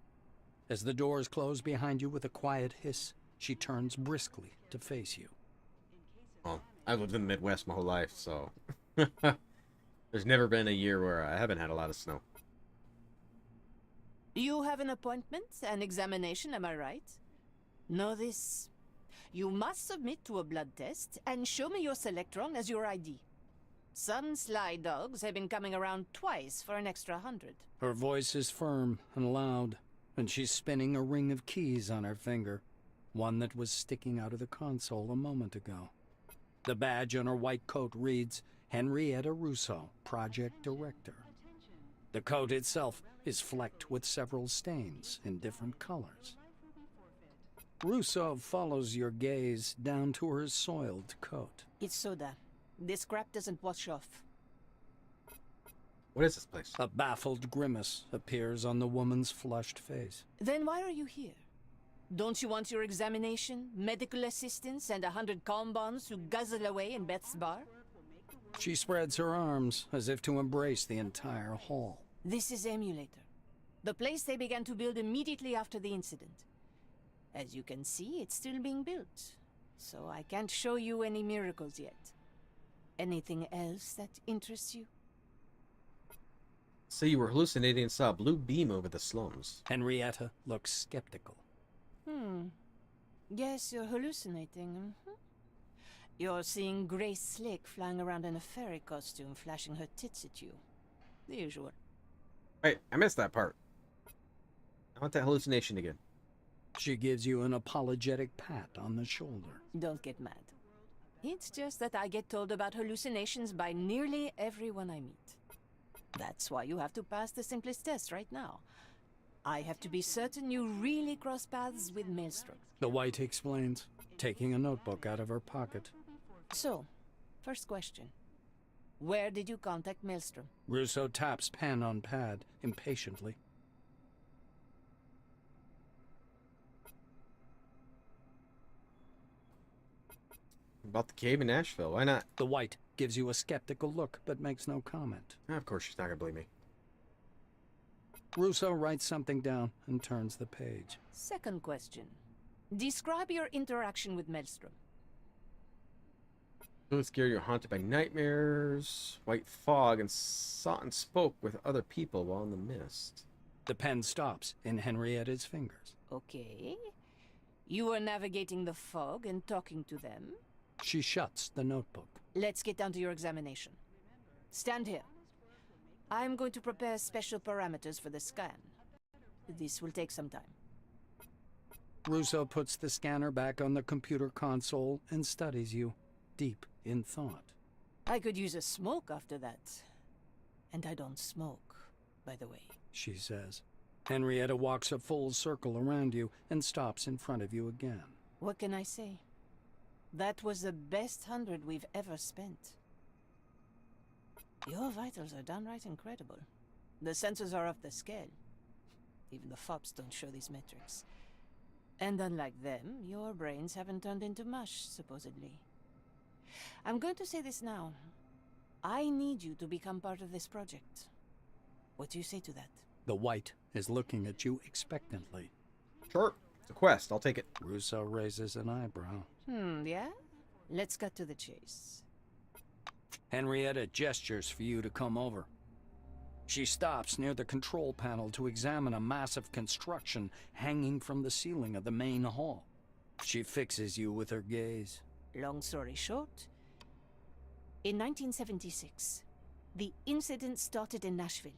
As the doors close behind you with a quiet hiss, she turns briskly to face you. Well, I've lived in the Midwest my whole life, so there's never been a year where I haven't had a lot of snow. You have an appointment, an examination, am I right? Know this. You must submit to a blood test and show me your Selectron as your ID. Some sly dogs have been coming around twice for an extra 100. Her voice is firm and loud, and she's spinning a ring of keys on her finger, one that was sticking out of the console a moment ago. The badge on her white coat reads, Henrietta Russo, Project Director. The coat itself is flecked with several stains in different colors. Russo follows your gaze down to her soiled coat. It's soda. This crap doesn't wash off. What is this place? A baffled grimace appears on the woman's flushed face. Then why are you here? Don't you want your examination, medical assistance, and 100 calm bonds to guzzle away in Beth's bar? She spreads her arms as if to embrace the entire hall. This is Emulator, the place they began to build immediately after the incident. As you can see, it's still being built, so I can't show you any miracles yet. Anything else that interests you? So you were hallucinating and saw a blue beam over the slums. Henrietta looks skeptical. Yes, you're hallucinating. You're seeing Grace Slick flying around in a fairy costume, flashing her tits at you. The usual. Wait, I missed that part. I want that hallucination again. She gives you an apologetic pat on the shoulder. Don't get mad. It's just that I get told about hallucinations by nearly everyone I meet. That's why you have to pass the simplest test right now. I have to be certain you really cross paths with Maelstrom. The White explains, taking a notebook out of her pocket. So, first question. Where did you contact Maelstrom? Russo taps pen on pad, impatiently. About the cave in Nashville, why not? The White gives you a skeptical look, but makes no comment. Of course she's not gonna believe me. Russo writes something down and turns the page. Second question. Describe your interaction with Maelstrom. So scared you're haunted by nightmares, white fog, and saw and spoke with other people while in the mist. The pen stops in Henrietta's fingers. Okay. You were navigating the fog and talking to them. She shuts the notebook. Let's get down to your examination. Stand here. I'm going to prepare special parameters for the scan. This will take some time. Russo puts the scanner back on the computer console and studies you, deep in thought. I could use a smoke after that. And I don't smoke, by the way. She says. Henrietta walks a full circle around you and stops in front of you again. What can I say? That was the best 100 we've ever spent. Your vitals are downright incredible. The sensors are off the scale. Even the fops don't show these metrics. And unlike them, your brains haven't turned into mush, supposedly. I'm going to say this now. I need you to become part of this project. What do you say to that? The White is looking at you expectantly. Sure. It's a quest. I'll take it. Russo raises an eyebrow. Yeah? Let's cut to the chase. Henrietta gestures for you to come over. She stops near the control panel to examine a massive construction hanging from the ceiling of the main hall. She fixes you with her gaze. Long story short, in 1976, the incident started in Nashville.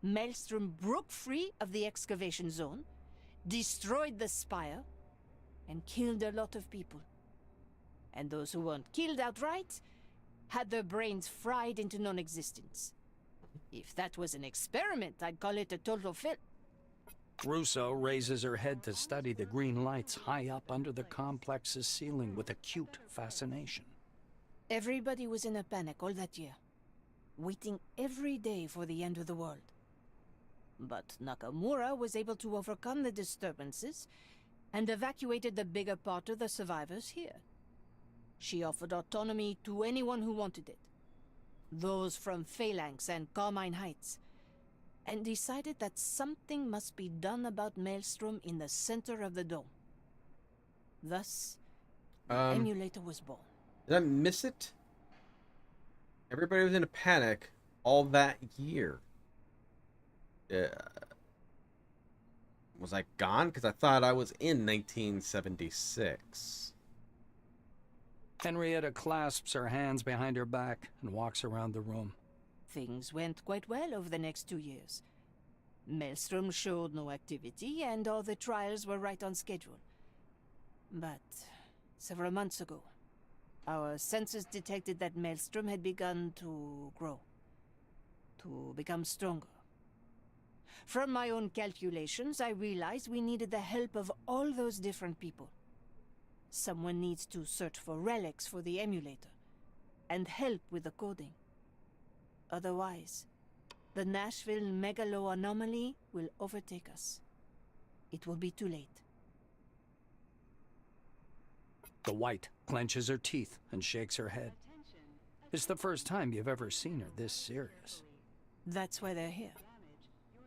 Maelstrom broke free of the excavation zone, destroyed the spire, and killed a lot of people. And those who weren't killed outright had their brains fried into non-existence. If that was an experiment, I'd call it a total fail. Russo raises her head to study the green lights high up under the complex's ceiling with acute fascination. Everybody was in a panic all that year, waiting every day for the end of the world. But Nakamura was able to overcome the disturbances and evacuated the bigger part of the survivors here. She offered autonomy to anyone who wanted it, those from Phalanx and Carmine Heights, and decided that something must be done about Maelstrom in the center of the dome. Thus, the emulator was born. Did I miss it? Everybody was in a panic all that year. Was I gone? Because I thought I was in 1976. Henrietta clasps her hands behind her back and walks around the room. Things went quite well over the next 2 years. Maelstrom showed no activity, and all the trials were right on schedule. But several months ago, our sensors detected that Maelstrom had begun to grow, to become stronger. From my own calculations, I realized we needed the help of all those different people. Someone needs to search for relics for the emulator, and help with the coding. Otherwise, the Nashville megalo anomaly will overtake us. It will be too late. The White clenches her teeth and shakes her head. It's the first time you've ever seen her this serious. That's why they're here.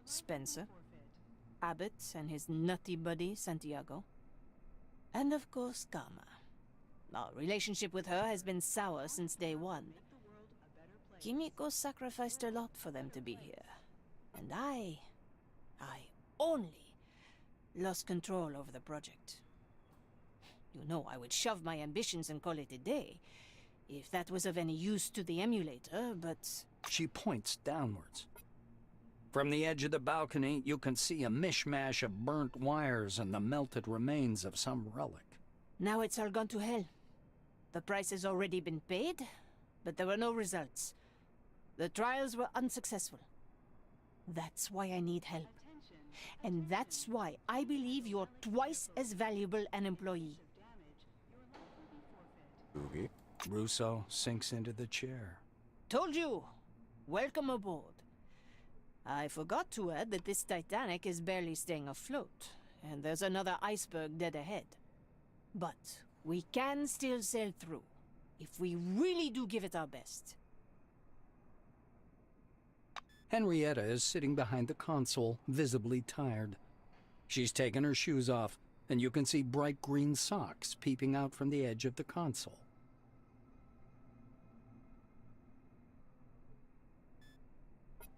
Spencer, Abbott and his nutty buddy Santiago, and of course Karma. Our relationship with her has been sour since day one. Kimiko sacrificed a lot for them to be here, and I only lost control over the project. You know I would shove my ambitions and call it a day, if that was of any use to the emulator, but... She points downwards. From the edge of the balcony, you can see a mishmash of burnt wires and the melted remains of some relic. Now it's all gone to hell. The price has already been paid, but there were no results. The trials were unsuccessful. That's why I need help. And that's why I believe you're twice as valuable an employee. Oogie. Russo sinks into the chair. Told you! Welcome aboard. I forgot to add that this Titanic is barely staying afloat, and there's another iceberg dead ahead. But we can still sail through, if we really do give it our best. Henrietta is sitting behind the console, visibly tired. She's taken her shoes off, and you can see bright green socks peeping out from the edge of the console.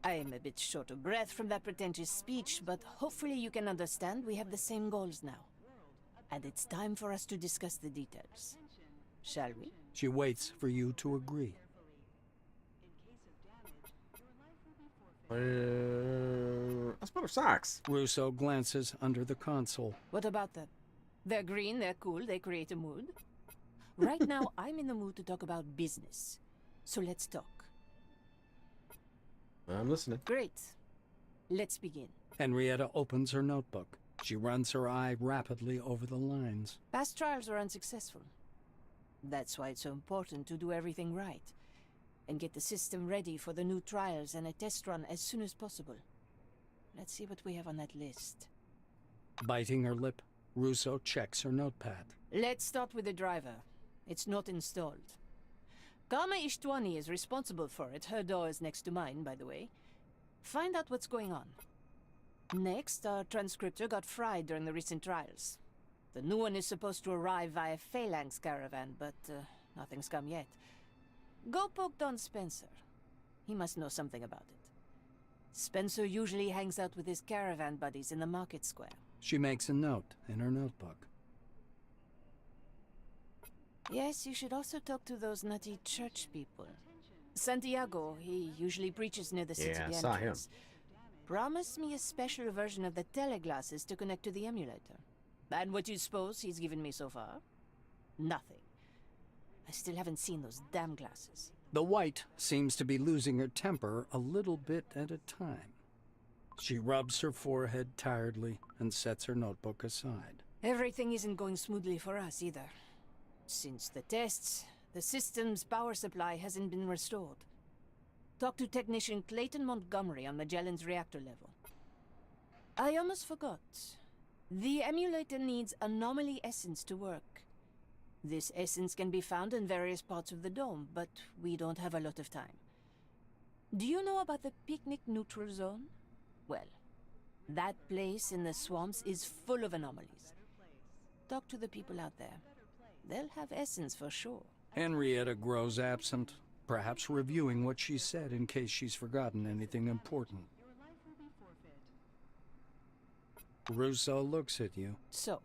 I am a bit short of breath from that pretentious speech, but hopefully you can understand we have the same goals now. And it's time for us to discuss the details. Shall we? She waits for you to agree. That's better socks. Russo glances under the console. What about them? They're green, they're cool, they create a mood. Right now, I'm in the mood to talk about business. So let's talk. I'm listening. Great. Let's begin. Henrietta opens her notebook. She runs her eye rapidly over the lines. Past trials were unsuccessful. That's why it's so important to do everything right, and get the system ready for the new trials and a test run as soon as possible. Let's see what we have on that list. Biting her lip, Russo checks her notepad. Let's start with the driver. It's not installed. Karma Ishtwani is responsible for it. Her door is next to mine, by the way. Find out what's going on. Next, our transcriptor got fried during the recent trials. The new one is supposed to arrive via Phalanx caravan, but nothing's come yet. Go poke Don Spencer. He must know something about it. Spencer usually hangs out with his caravan buddies in the market square. She makes a note in her notebook. Yes, you should also talk to those nutty church people. Santiago, he usually preaches near the city Yeah, I entrance. saw him. Promised me a special version of the teleglasses to connect to the emulator. And what do you suppose he's given me so far? Nothing. I still haven't seen those damn glasses. The White seems to be losing her temper a little bit at a time. She rubs her forehead tiredly and sets her notebook aside. Everything isn't going smoothly for us either. Since the tests, the system's power supply hasn't been restored. Talk to technician Clayton Montgomery on Magellan's reactor level. I almost forgot. The emulator needs anomaly essence to work. This essence can be found in various parts of the dome, but we don't have a lot of time. Do you know about the picnic neutral zone? Well, that place in the swamps is full of anomalies. Talk to the people out there. They'll have essence for sure. Henrietta grows absent, perhaps reviewing what she said in case she's forgotten anything important. Russo looks at you. So,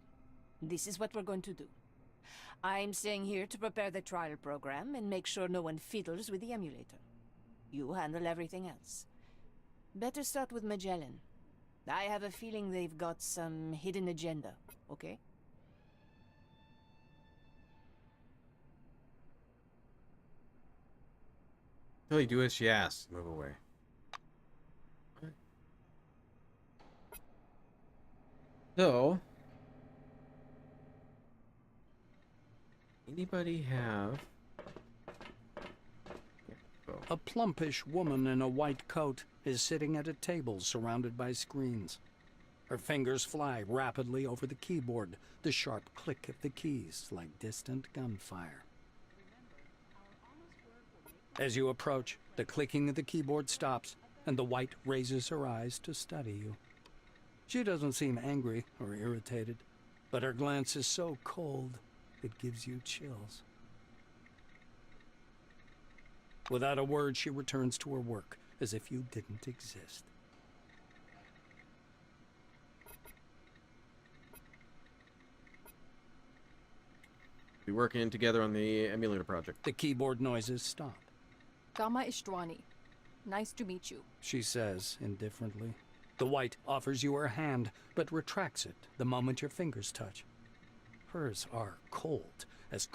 this is what we're going to do. I'm staying here to prepare the trial program and make sure no one fiddles with the emulator. You handle everything else. Better start with Magellan. I have a feeling they've got some hidden agenda, okay? All you do as she asks. Move away. So, anybody have... A plumpish woman in a white coat is sitting at a table surrounded by screens. Her fingers fly rapidly over the keyboard, the sharp click of the keys like distant gunfire. As you approach, the clicking of the keyboard stops, and the White raises her eyes to study you. She doesn't seem angry or irritated, but her glance is so cold it gives you chills. Without a word, she returns to her work, as if you didn't exist. Be working together on the emulator project. The keyboard noises stop. Karma Ishtwani. Nice to meet you. She says indifferently. The White offers you her hand, but retracts it the moment your fingers touch. Hers are cold as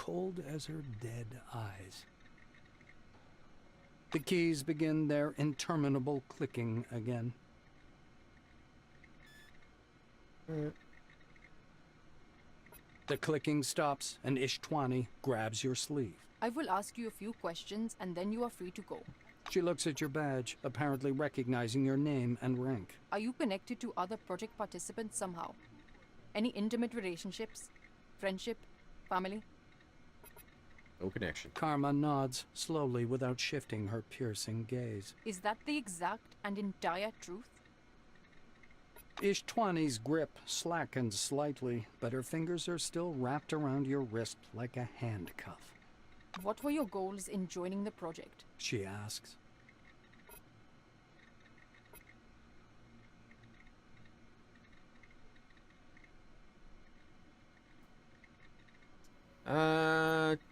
her dead eyes. The keys begin their interminable clicking again. The clicking stops, and Ishtwani grabs your sleeve. I will ask you a few questions, and then you are free to go. She looks at your badge, apparently recognizing your name and rank. Are you connected to other project participants somehow? Any intimate relationships? Friendship? Family? No connection. Karma nods slowly without shifting her piercing gaze. Is that the exact and entire truth? Ishtwani's grip slackens slightly, but her fingers are still wrapped around your wrist like a handcuff. What were your goals in joining the project? She asks.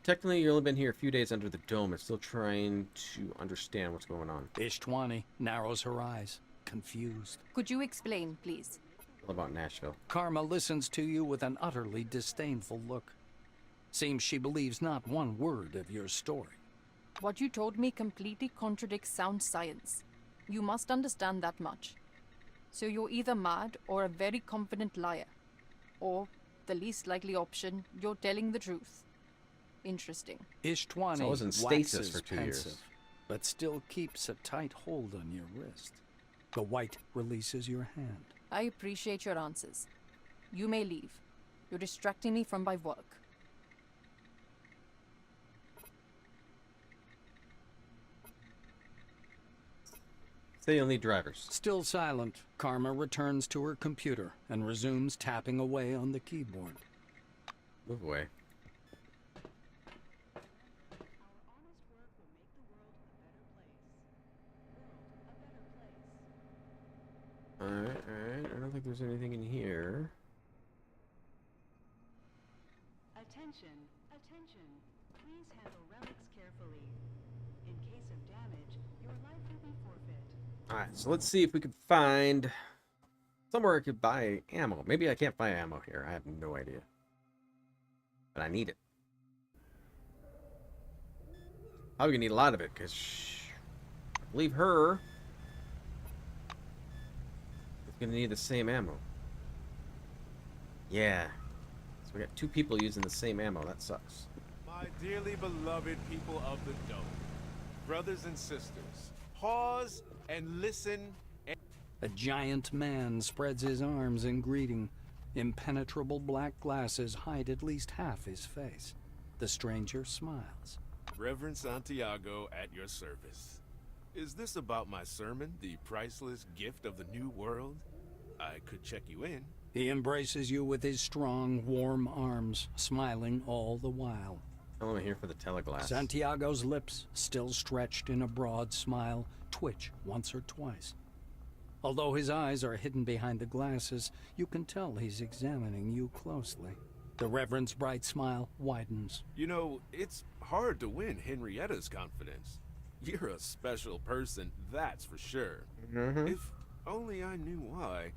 Technically you've only been here a few days under the dome and still trying to understand what's going on. Ishtwani narrows her eyes, confused. Could you explain, please? What about Nashville? Karma listens to you with an utterly disdainful look. Seems she believes not one word of your story. What you told me completely contradicts sound science. You must understand that much. So you're either mad or a very confident liar. Or, the least likely option, you're telling the truth. Interesting. Ishtwani So I was in waxes stasis for 2 pensive, years. but still keeps a tight hold on your wrist. The white releases your hand. I appreciate your answers. You may leave. You're distracting me from my work. Say only drivers. Still silent, Karma returns to her computer and resumes tapping away on the keyboard. Move away. Alright. I don't think there's anything in here. Attention. Please handle relics carefully. In case of damage, your life will be forfeit. Alright, so let's see if we can find somewhere I could buy ammo. Maybe I can't buy ammo here. I have no idea. But I need it. Probably gonna need a lot of it, because I believe her is gonna need the same ammo. Yeah. So we got two people using the same ammo. That sucks. My dearly beloved people of the Dome, brothers and sisters, pause and listen. A giant man spreads his arms in greeting. Impenetrable black glasses hide at least half his face. The stranger smiles. Reverend Santiago at your service. Is this about my sermon, The Priceless Gift of the New World? I could check you in. He embraces you with his strong, warm arms, smiling all the while. I'm here for the teleglass. Santiago's lips, still stretched in a broad smile, twitch once or twice. Although his eyes are hidden behind the glasses, you can tell he's examining you closely. The Reverend's bright smile widens. You know, it's hard to win Henrietta's confidence. You're a special person, that's for sure. If only I knew why.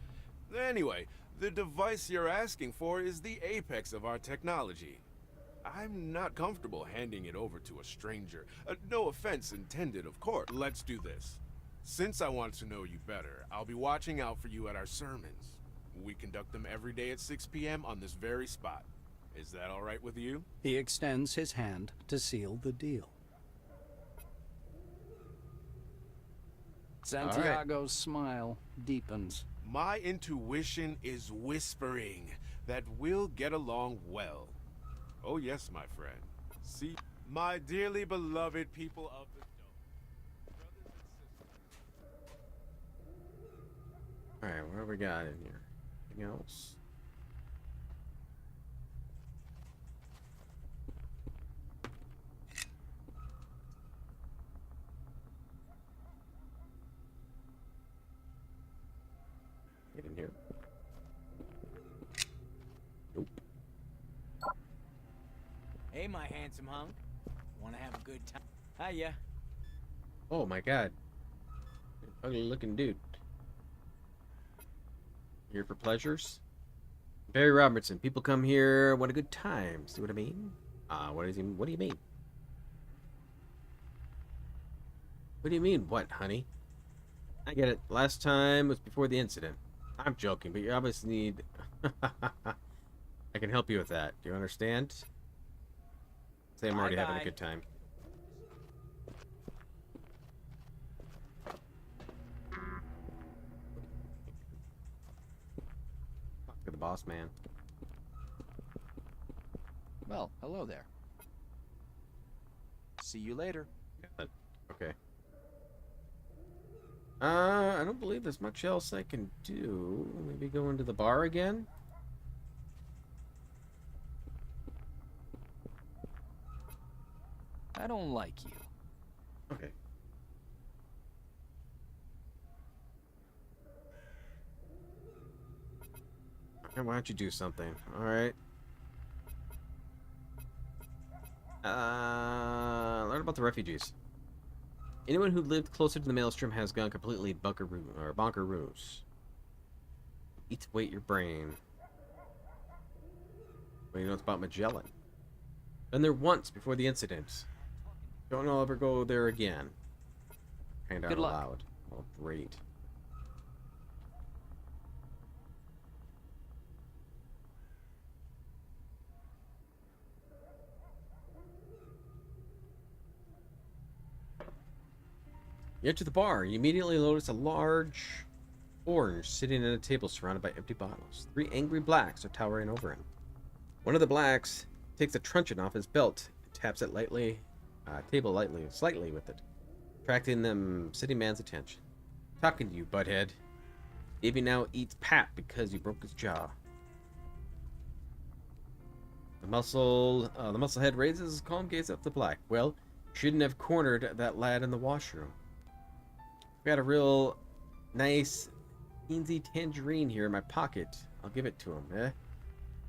Anyway, the device you're asking for is the apex of our technology. I'm not comfortable handing it over to a stranger. No offense intended, of course. Let's do this. Since I want to know you better, I'll be watching out for you at our sermons. We conduct them every day at 6 p.m. on this very spot. Is that all right with you? He extends his hand to seal the deal. Santiago's smile deepens. My intuition is whispering that we'll get along well. Oh yes, my friend. See, my dearly beloved people of the Dome, brothers and sisters. Alright, what have we got in here? Anything else? Get in here. Nope. Hey, my handsome hunk. Wanna have a good time? Hiya. Oh my god. Ugly looking dude. Here for pleasures? Barry Robertson. People come here, want a good time. See what I mean? What do you mean? What do you mean, what, honey? I get it. Last time was before the incident. I'm joking, but you obviously need... I can help you with that. Do you understand? Say I'm already having a good time. Talk to the boss man. Well, hello there. See you later. Okay. I don't believe there's much else I can do. Maybe go into the bar again? I don't like you. Okay. Okay, why don't you do something? Alright. Learn about the refugees. Anyone who lived closer to the maelstrom has gone completely bonkeroos. Eat weight your brain. Well, you know it's about Magellan. Been there once before the incident. Don't know I'll ever go there again. Kind out loud. Oh, great. You enter the bar. You immediately notice a large orange sitting at a table surrounded by empty bottles. 3 angry blacks are towering over him. One of the blacks takes a truncheon off his belt and taps it slightly with it, attracting the sitting man's attention. Talking to you, butthead. Davey now eats Pat because you broke his jaw. The musclehead raises his calm gaze up the black. Well, you shouldn't have cornered that lad in the washroom. I've got a real nice teensy tangerine here in my pocket. I'll give it to him, eh?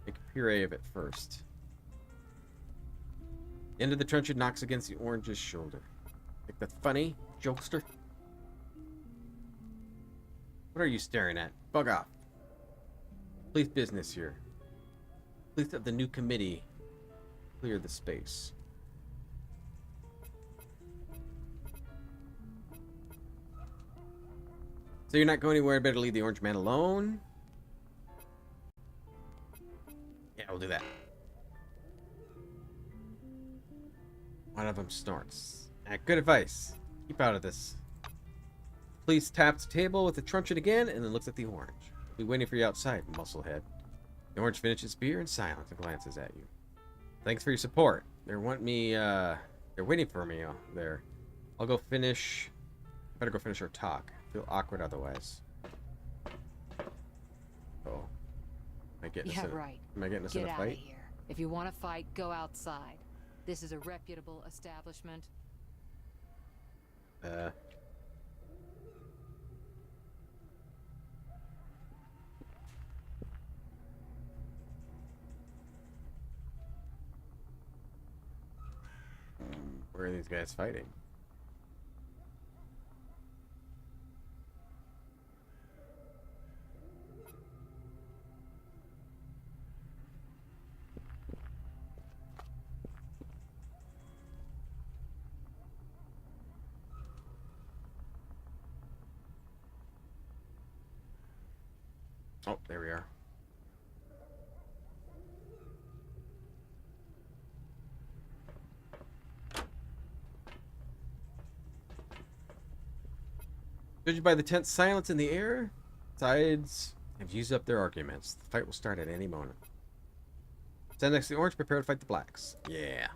Make a puree of it first. The end of the truncheon knocks against the orange's shoulder. Think that's funny, jokester? What are you staring at? Bug off. Police business here. Police of the new committee. Clear the space. So you're not going anywhere, I better leave the orange man alone. Yeah, we'll do that. One of them snorts. Good advice. Keep out of this. Police taps the table with the truncheon again and then looks at the orange. I'll be waiting for you outside, musclehead. The orange finishes beer in silence and glances at you. Thanks for your support. They're waiting for me there. I'll go finish. Better go finish our talk. Feel awkward otherwise. Oh. Am I getting us in a Get out fight? of here. If you want to fight, go outside. This is a reputable establishment. Where are these guys fighting? Oh, there we are. Judging by the tense silence in the air, sides have used up their arguments. The fight will start at any moment. Stand next to the orange, prepare to fight the blacks. Yeah.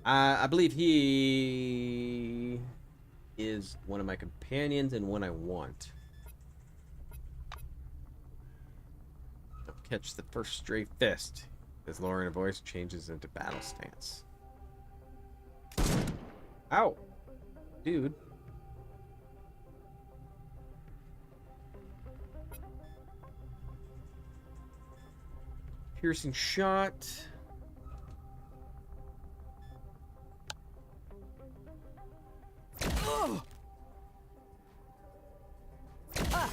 I believe he is one of my companions and one I want. I'll catch the first stray fist as lowering a voice changes into battle stance. Ow! Dude. Piercing shot. Oh! Ah!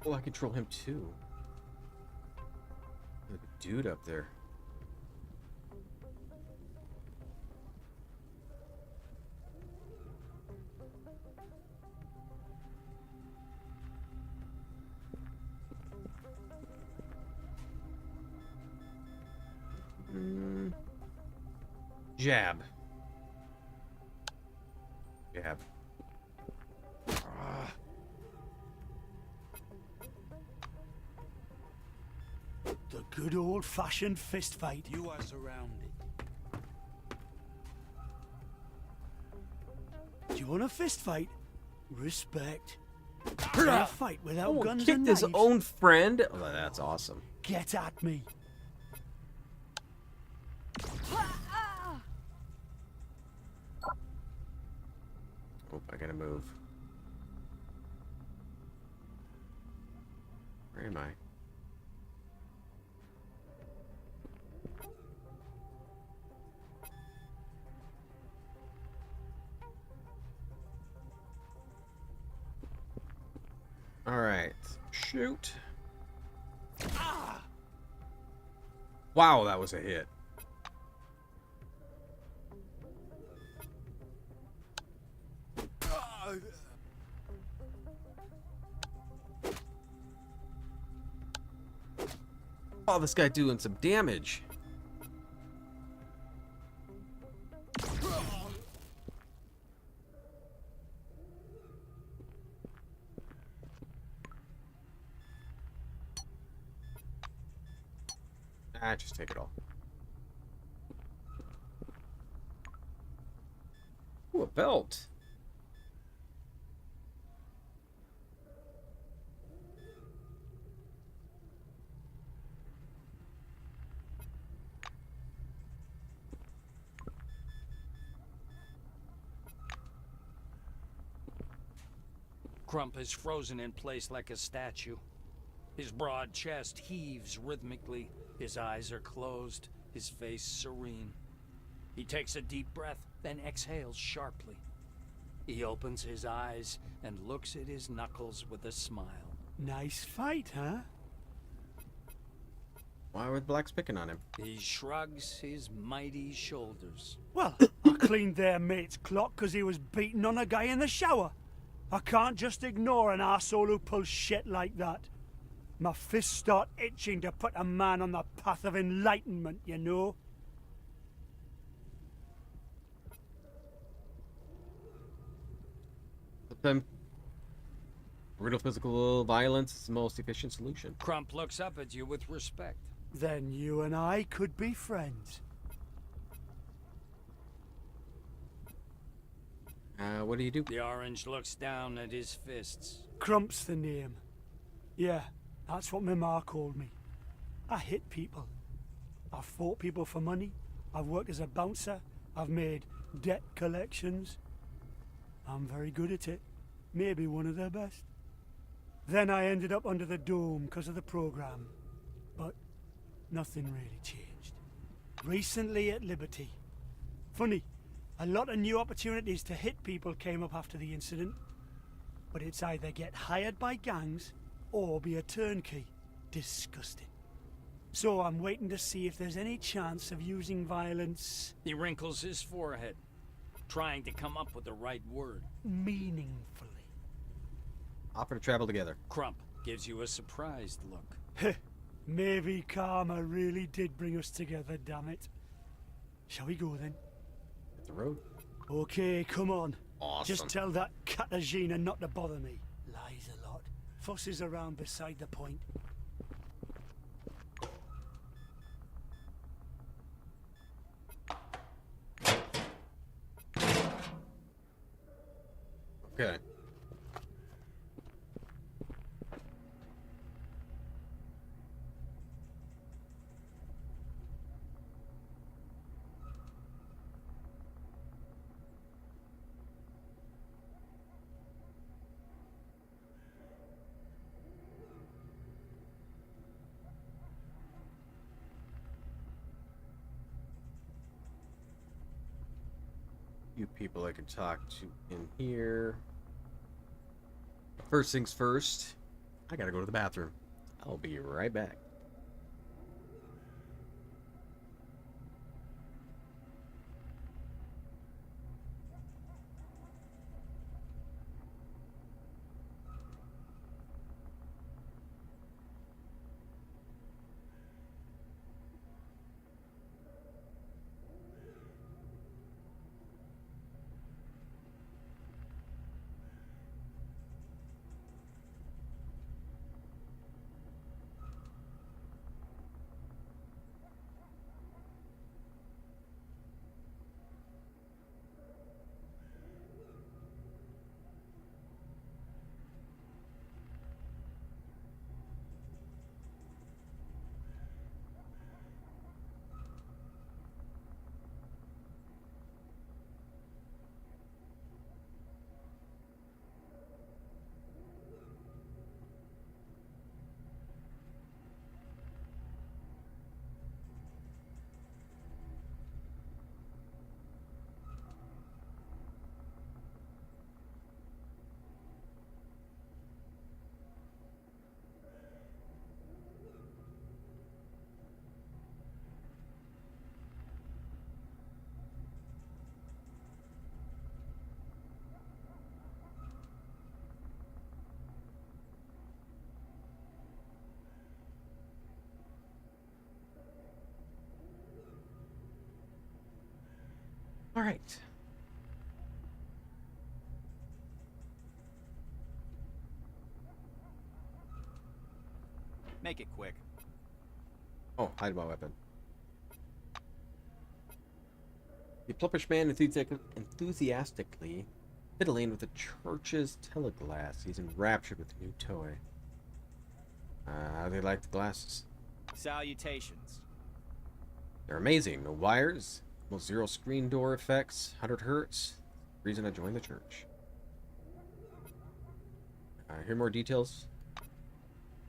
Oh, I control him too. There's a dude up there. Jab. Jab. The good old-fashioned fist fight. You are surrounded. Do you want a fist fight? Respect. A fight without guns kicked and his knives. own friend. Oh, that's awesome. Get at me. Oh, I gotta move. Where am I? All right, shoot. Wow, that was a hit. Oh, this guy doing some damage. Ah, just take it all. Ooh, a belt. Crump is frozen in place like a statue. His broad chest heaves rhythmically. His eyes are closed, his face serene. He takes a deep breath, then exhales sharply. He opens his eyes and looks at his knuckles with a smile. Nice fight, huh? Why were the blacks picking on him? He shrugs his mighty shoulders. Well, I cleaned their mate's clock because he was beating on a guy in the shower. I can't just ignore an arsehole who pulls shit like that. My fists start itching to put a man on the path of enlightenment, you know? Sometimes brutal physical violence is the most efficient solution. Crump looks up at you with respect. Then you and I could be friends. What do you do? The orange looks down at his fists. Crump's the name. Yeah, that's what my ma called me. I hit people. I've fought people for money. I've worked as a bouncer. I've made debt collections. I'm very good at it. Maybe one of the best. Then I ended up under the dome because of the program. But nothing really changed. Recently at Liberty. Funny, a lot of new opportunities to hit people came up after the incident. But it's either get hired by gangs or be a turnkey. Disgusting. So I'm waiting to see if there's any chance of using violence... He wrinkles his forehead, trying to come up with the right word. meaningfully. Offer to travel together. Crump gives you a surprised look. Maybe karma really did bring us together, damn it. Shall we go then? Hit the road. Okay, come on. Awesome. Just tell that Katarzyna not to bother me. Lies a lot. Fusses around beside the point. Okay. Few people I can talk to in here. First things first, I gotta go to the bathroom. I'll be right back. All right. Make it quick. Oh, hide my weapon. The plumpish man enthusiastically fiddling with the church's teleglass. He's enraptured with the new toy. How do they like the glasses? Salutations. They're amazing. No wires, almost zero screen door effects, 100 hertz. Reason I joined the church. Hear more details?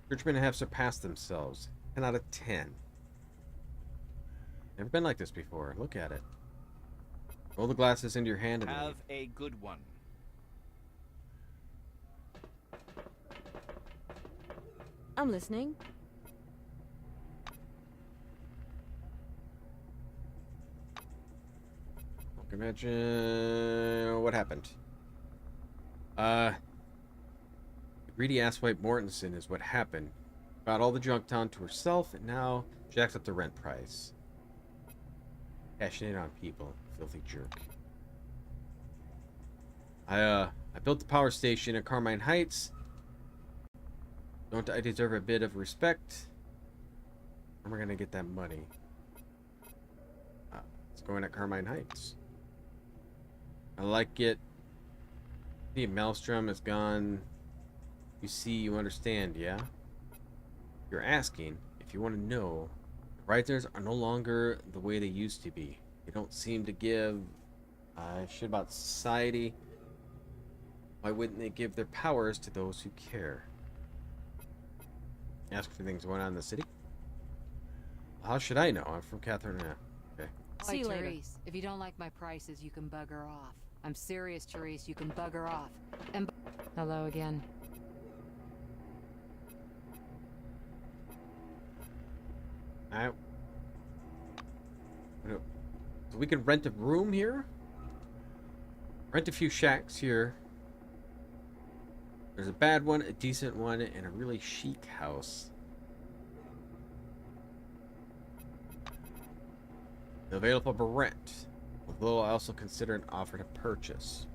Churchmen have surpassed themselves. 10 out of 10. Never been like this before. Look at it. Roll the glasses into your hand and Have leave. a good one. I'm listening. Imagine what happened. The greedy asswipe Mortensen is what happened. Got all the junk down to herself, and now jacks up the rent price. Cashing in on people, filthy jerk. I built the power station at Carmine Heights. Don't I deserve a bit of respect? Where am I gonna get that money? It's going at Carmine Heights. I like it. The Maelstrom is gone. You see, you understand, yeah? You're asking if you want to know. The writers are no longer the way they used to be. They don't seem to give a shit about society. Why wouldn't they give their powers to those who care? Ask for things going on in the city? How should I know? I'm from Catherine. Okay. See you later. Therese, if you don't like my prices, you can bugger off. I'm serious, Therese. You can bugger off. And hello again. Alright. So we can rent a room here? Rent a few shacks here. There's a bad one, a decent one, and a really chic house. Available for rent, although I also consider an offer to purchase.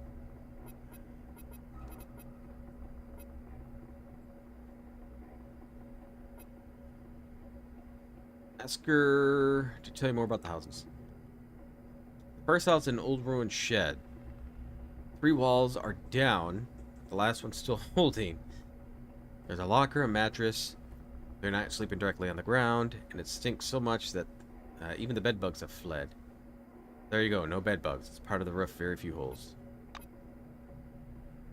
Ask her to tell you more about the houses. The first house is an old ruined shed. 3 walls are down. The last one's still holding. There's a locker, a mattress. They're not sleeping directly on the ground, and it stinks so much that even the bed bugs have fled. There you go, no bed bugs. It's part of the roof, very few holes.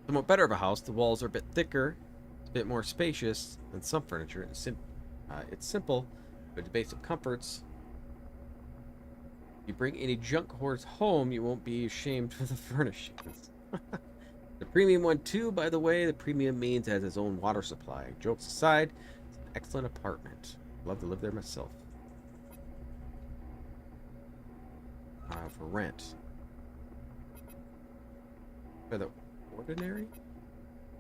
Somewhat better of a house. The walls are a bit thicker, it's a bit more spacious than some furniture. It's simple, but the basic comforts. If you bring any junk hoards home, you won't be ashamed for the furnishings. The premium one too, by the way. The premium means it has its own water supply. Jokes aside, it's an excellent apartment. Love to live there myself. For rent. For the ordinary?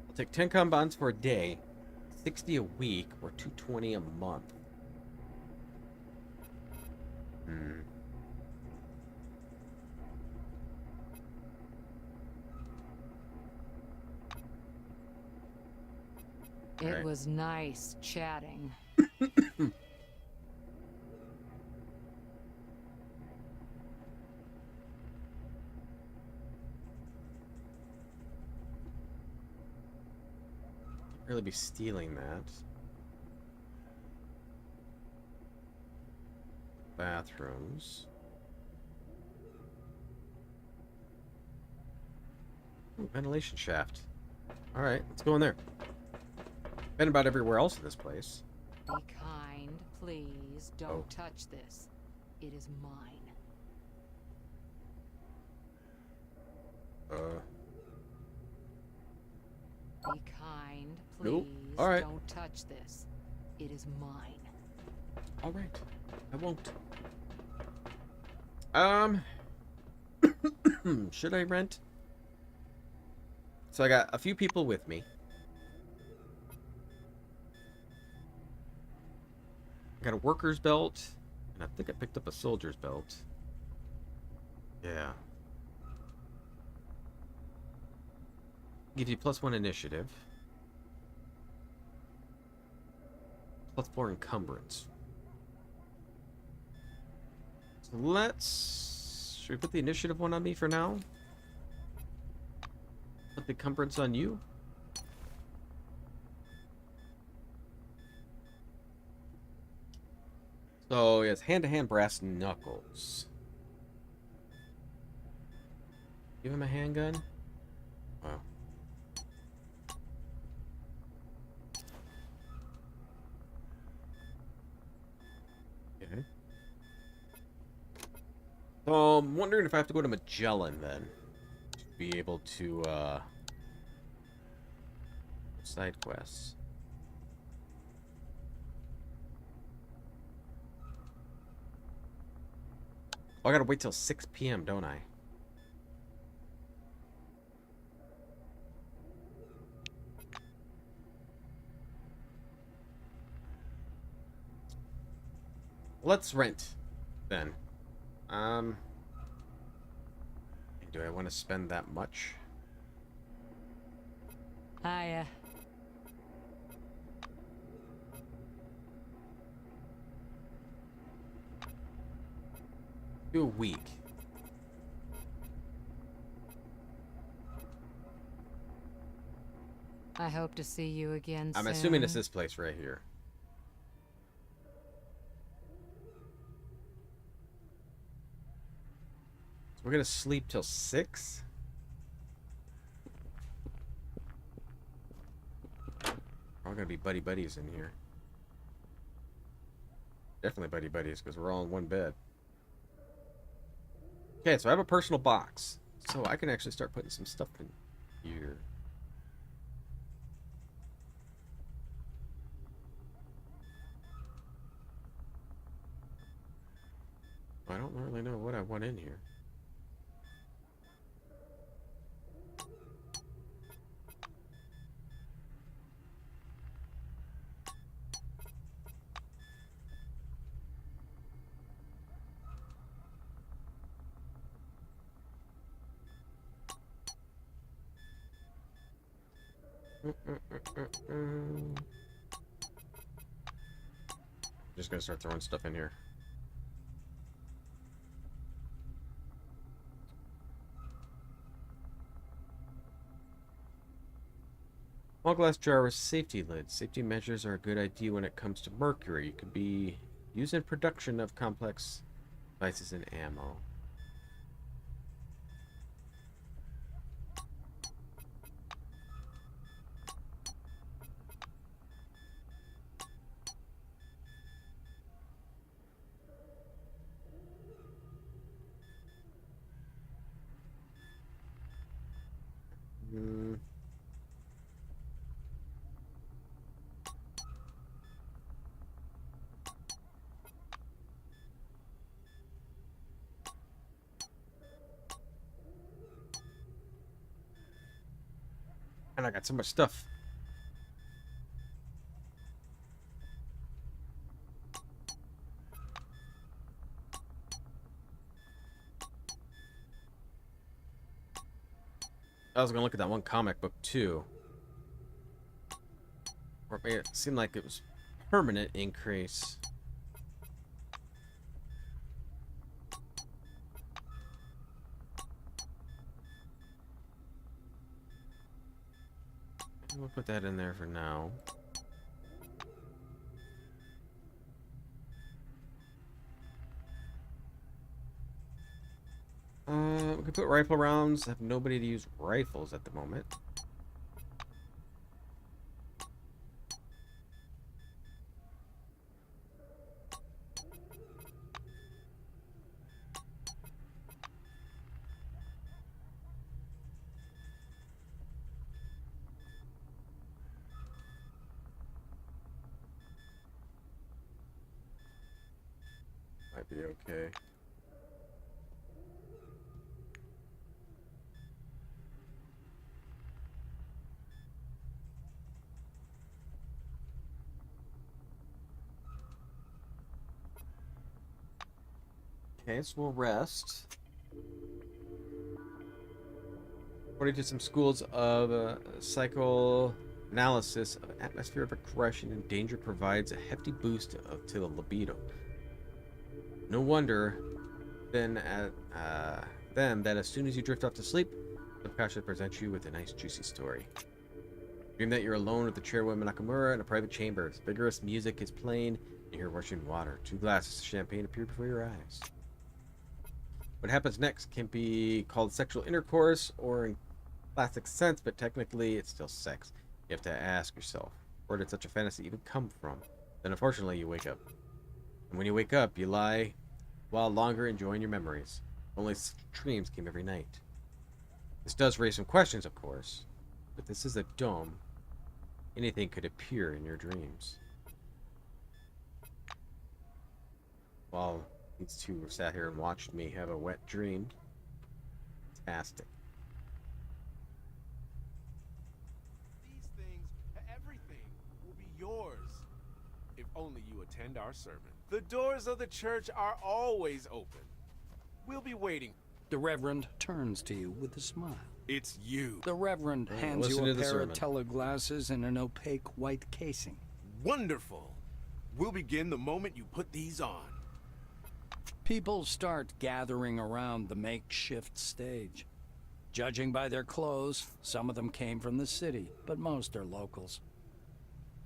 I'll take 10 combines for a day, 60 a week, or 220 a month. It was nice chatting. Really be stealing that. Bathrooms. Ooh, ventilation shaft. Alright, let's go in there. Been about everywhere else in this place. Be kind, please. Don't touch this. It is mine. Be kind, please. Nope. All right. Don't touch this. It is mine. All right. I won't. Should I rent? So I got a few people with me. I got a worker's belt, and I think I picked up a soldier's belt. Yeah. Gives you +1 initiative. +4 encumbrance. So let's... Should we put the initiative one on me for now? Put the encumbrance on you? So, yes, hand-to-hand brass knuckles. Give him a handgun? Wow. Okay. So, I'm wondering if I have to go to Magellan, then. To be able to, side quests. Oh, I gotta wait till 6 p.m., don't I? Let's rent, then. Do I want to spend that much? Hiya. Do a week. I hope to see you again soon. I'm assuming it's this place right here. So we're gonna sleep till 6? We're all gonna be buddies in here. Definitely buddies, because we're all in one bed. Okay, so I have a personal box. So I can actually start putting some stuff in here. I don't really know what I want in here. Just gonna start throwing stuff in here. Small glass jar with safety lid. Safety measures are a good idea when it comes to mercury. It could be used in production of complex devices and ammo. And I got so much stuff. I was gonna look at that one comic book too. Or it seemed like it was permanent increase. We'll put that in there for now. We can put rifle rounds. I have nobody to use rifles at the moment. Might be okay. Okay, so we'll rest. According to some schools of psychoanalysis, of atmosphere of aggression and danger provides a hefty boost to the libido. No wonder then that as soon as you drift off to sleep, the subconscious presents you with a nice juicy story. Dream that you're alone with the chairwoman Nakamura in a private chamber. Vigorous music is playing, and you hear rushing water. 2 glasses of champagne appear before your eyes. What happens next can be called sexual intercourse or in classic sense, but technically it's still sex. You have to ask yourself, where did such a fantasy even come from? Then unfortunately you wake up. And when you wake up, you lie while longer enjoying your memories. Only such dreams came every night. This does raise some questions, of course, but this is a dome. Anything could appear in your dreams. While these two sat here and watched me have a wet dream. Fantastic. These things, everything, will be yours. If only you attend our sermon. The doors of the church are always open. We'll be waiting. The Reverend turns to you with a smile. It's you. The Reverend hands you a pair of teleglasses in an opaque white casing. Wonderful. We'll begin the moment you put these on. People start gathering around the makeshift stage. Judging by their clothes, some of them came from the city, but most are locals.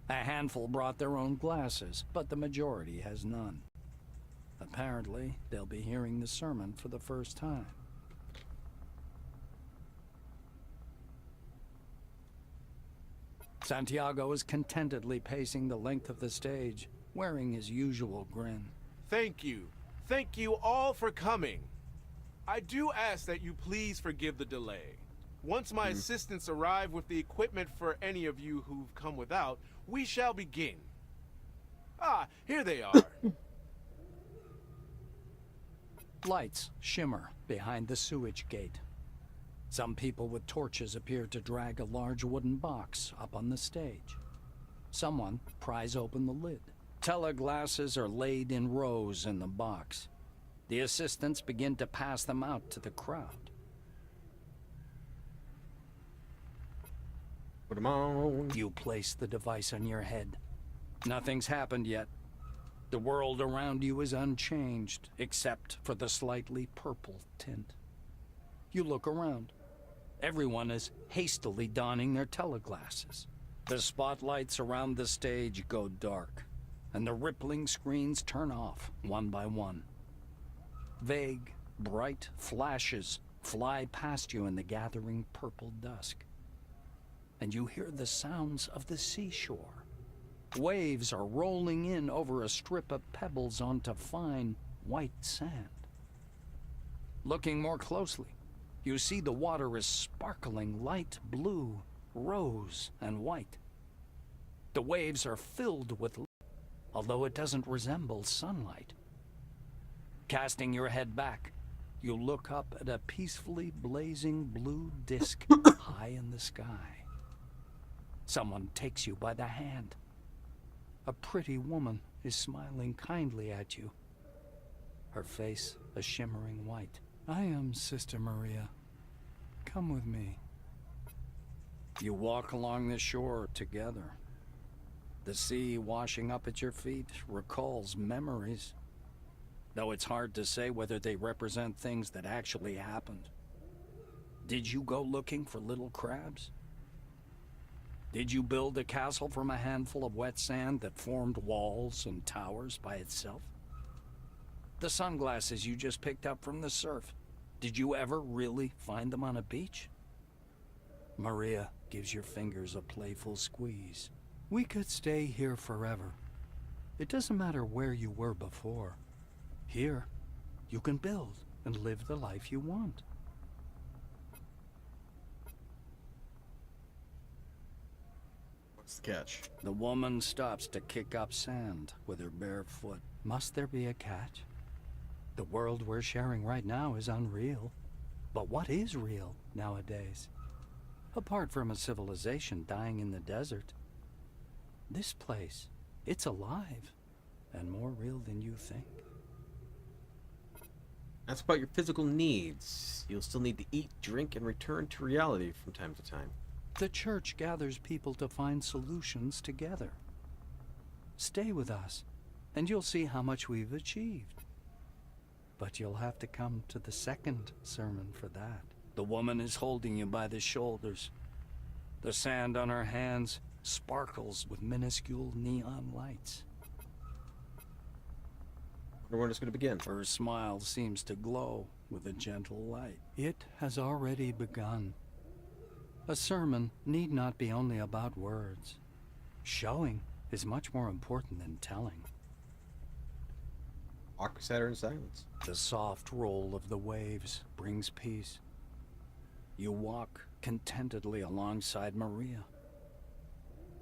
A handful brought their own glasses, but the majority has none. Apparently, they'll be hearing the sermon for the first time. Santiago is contentedly pacing the length of the stage, wearing his usual grin. Thank you. Thank you all for coming. I do ask that you please forgive the delay. Once my assistants arrive with the equipment for any of you who've come without, we shall begin. Ah, here they are. Lights shimmer behind the sewage gate. Some people with torches appear to drag a large wooden box up on the stage. Someone pries open the lid. Teleglasses are laid in rows in the box. The assistants begin to pass them out to the crowd. Put them on. You place the device on your head. Nothing's happened yet. The world around you is unchanged, except for the slightly purple tint. You look around. Everyone is hastily donning their teleglasses. The spotlights around the stage go dark, and the rippling screens turn off one by one. Vague, bright flashes fly past you in the gathering purple dusk. And you hear the sounds of the seashore. Waves are rolling in over a strip of pebbles onto fine, white sand. Looking more closely, you see the water is sparkling light blue, rose, and white. The waves are filled with light, although it doesn't resemble sunlight. Casting your head back, you look up at a peacefully blazing blue disk high in the sky. Someone takes you by the hand. A pretty woman is smiling kindly at you, her face a shimmering white. I am Sister Maria. Come with me. You walk along the shore together. The sea washing up at your feet recalls memories, though it's hard to say whether they represent things that actually happened. Did you go looking for little crabs? Did you build a castle from a handful of wet sand that formed walls and towers by itself? The sunglasses you just picked up from the surf, did you ever really find them on a beach? Maria gives your fingers a playful squeeze. We could stay here forever. It doesn't matter where you were before. Here, you can build and live the life you want. What's the catch? The woman stops to kick up sand with her bare foot. Must there be a catch? The world we're sharing right now is unreal. But what is real nowadays? Apart from a civilization dying in the desert, this place, it's alive and more real than you think. Ask about your physical needs. You'll still need to eat, drink, and return to reality from time to time. The church gathers people to find solutions together. Stay with us, and you'll see how much we've achieved. But you'll have to come to the second sermon for that. The woman is holding you by the shoulders. The sand on her hands sparkles with minuscule neon lights. Wonder when it's going to begin. Her smile seems to glow with a gentle light. It has already begun. A sermon need not be only about words. Showing is much more important than telling. Walk beside her in silence. The soft roll of the waves brings peace. You walk contentedly alongside Maria.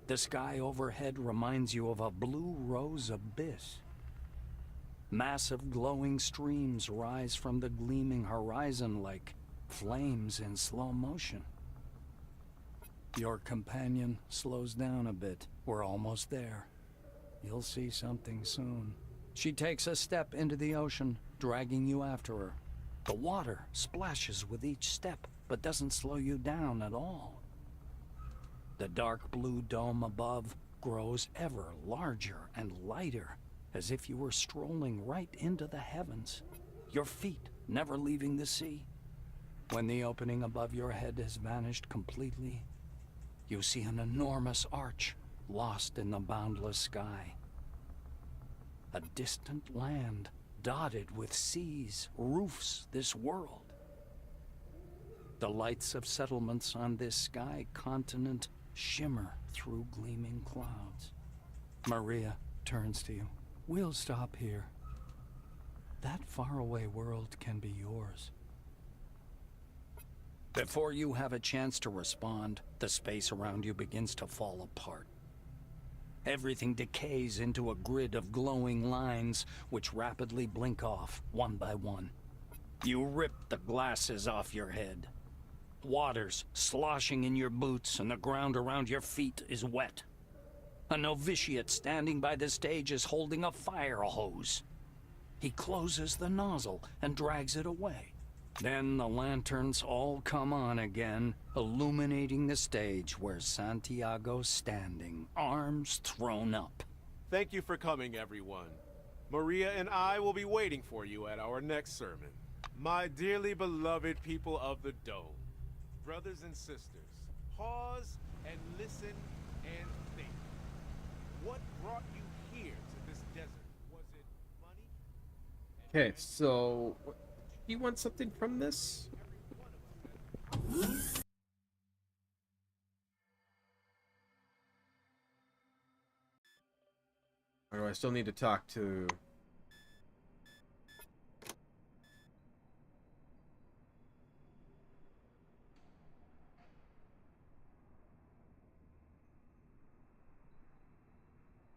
The sky overhead reminds you of a blue-rose abyss. Massive glowing streams rise from the gleaming horizon like flames in slow motion. Your companion slows down a bit. We're almost there. You'll see something soon. She takes a step into the ocean, dragging you after her. The water splashes with each step, but doesn't slow you down at all. The dark blue dome above grows ever larger and lighter, as if you were strolling right into the heavens, your feet never leaving the sea. When the opening above your head has vanished completely, you see an enormous arch lost in the boundless sky. A distant land dotted with seas roofs this world. The lights of settlements on this sky continent shimmer through gleaming clouds. Maria turns to you. We'll stop here. That faraway world can be yours. Before you have a chance to respond, the space around you begins to fall apart. Everything decays into a grid of glowing lines which rapidly blink off, one by one. You rip the glasses off your head. Water's sloshing in your boots and the ground around your feet is wet. A novitiate standing by the stage is holding a fire hose. He closes the nozzle and drags it away. Then the lanterns all come on again, illuminating the stage where Santiago's standing, arms thrown up. Thank you for coming, everyone. Maria and I will be waiting for you at our next sermon. My dearly beloved people of the Dome, brothers and sisters, pause and listen and think. What brought you here to this desert? Was it money? Okay, so do you want something from this? Or do I still need to talk to...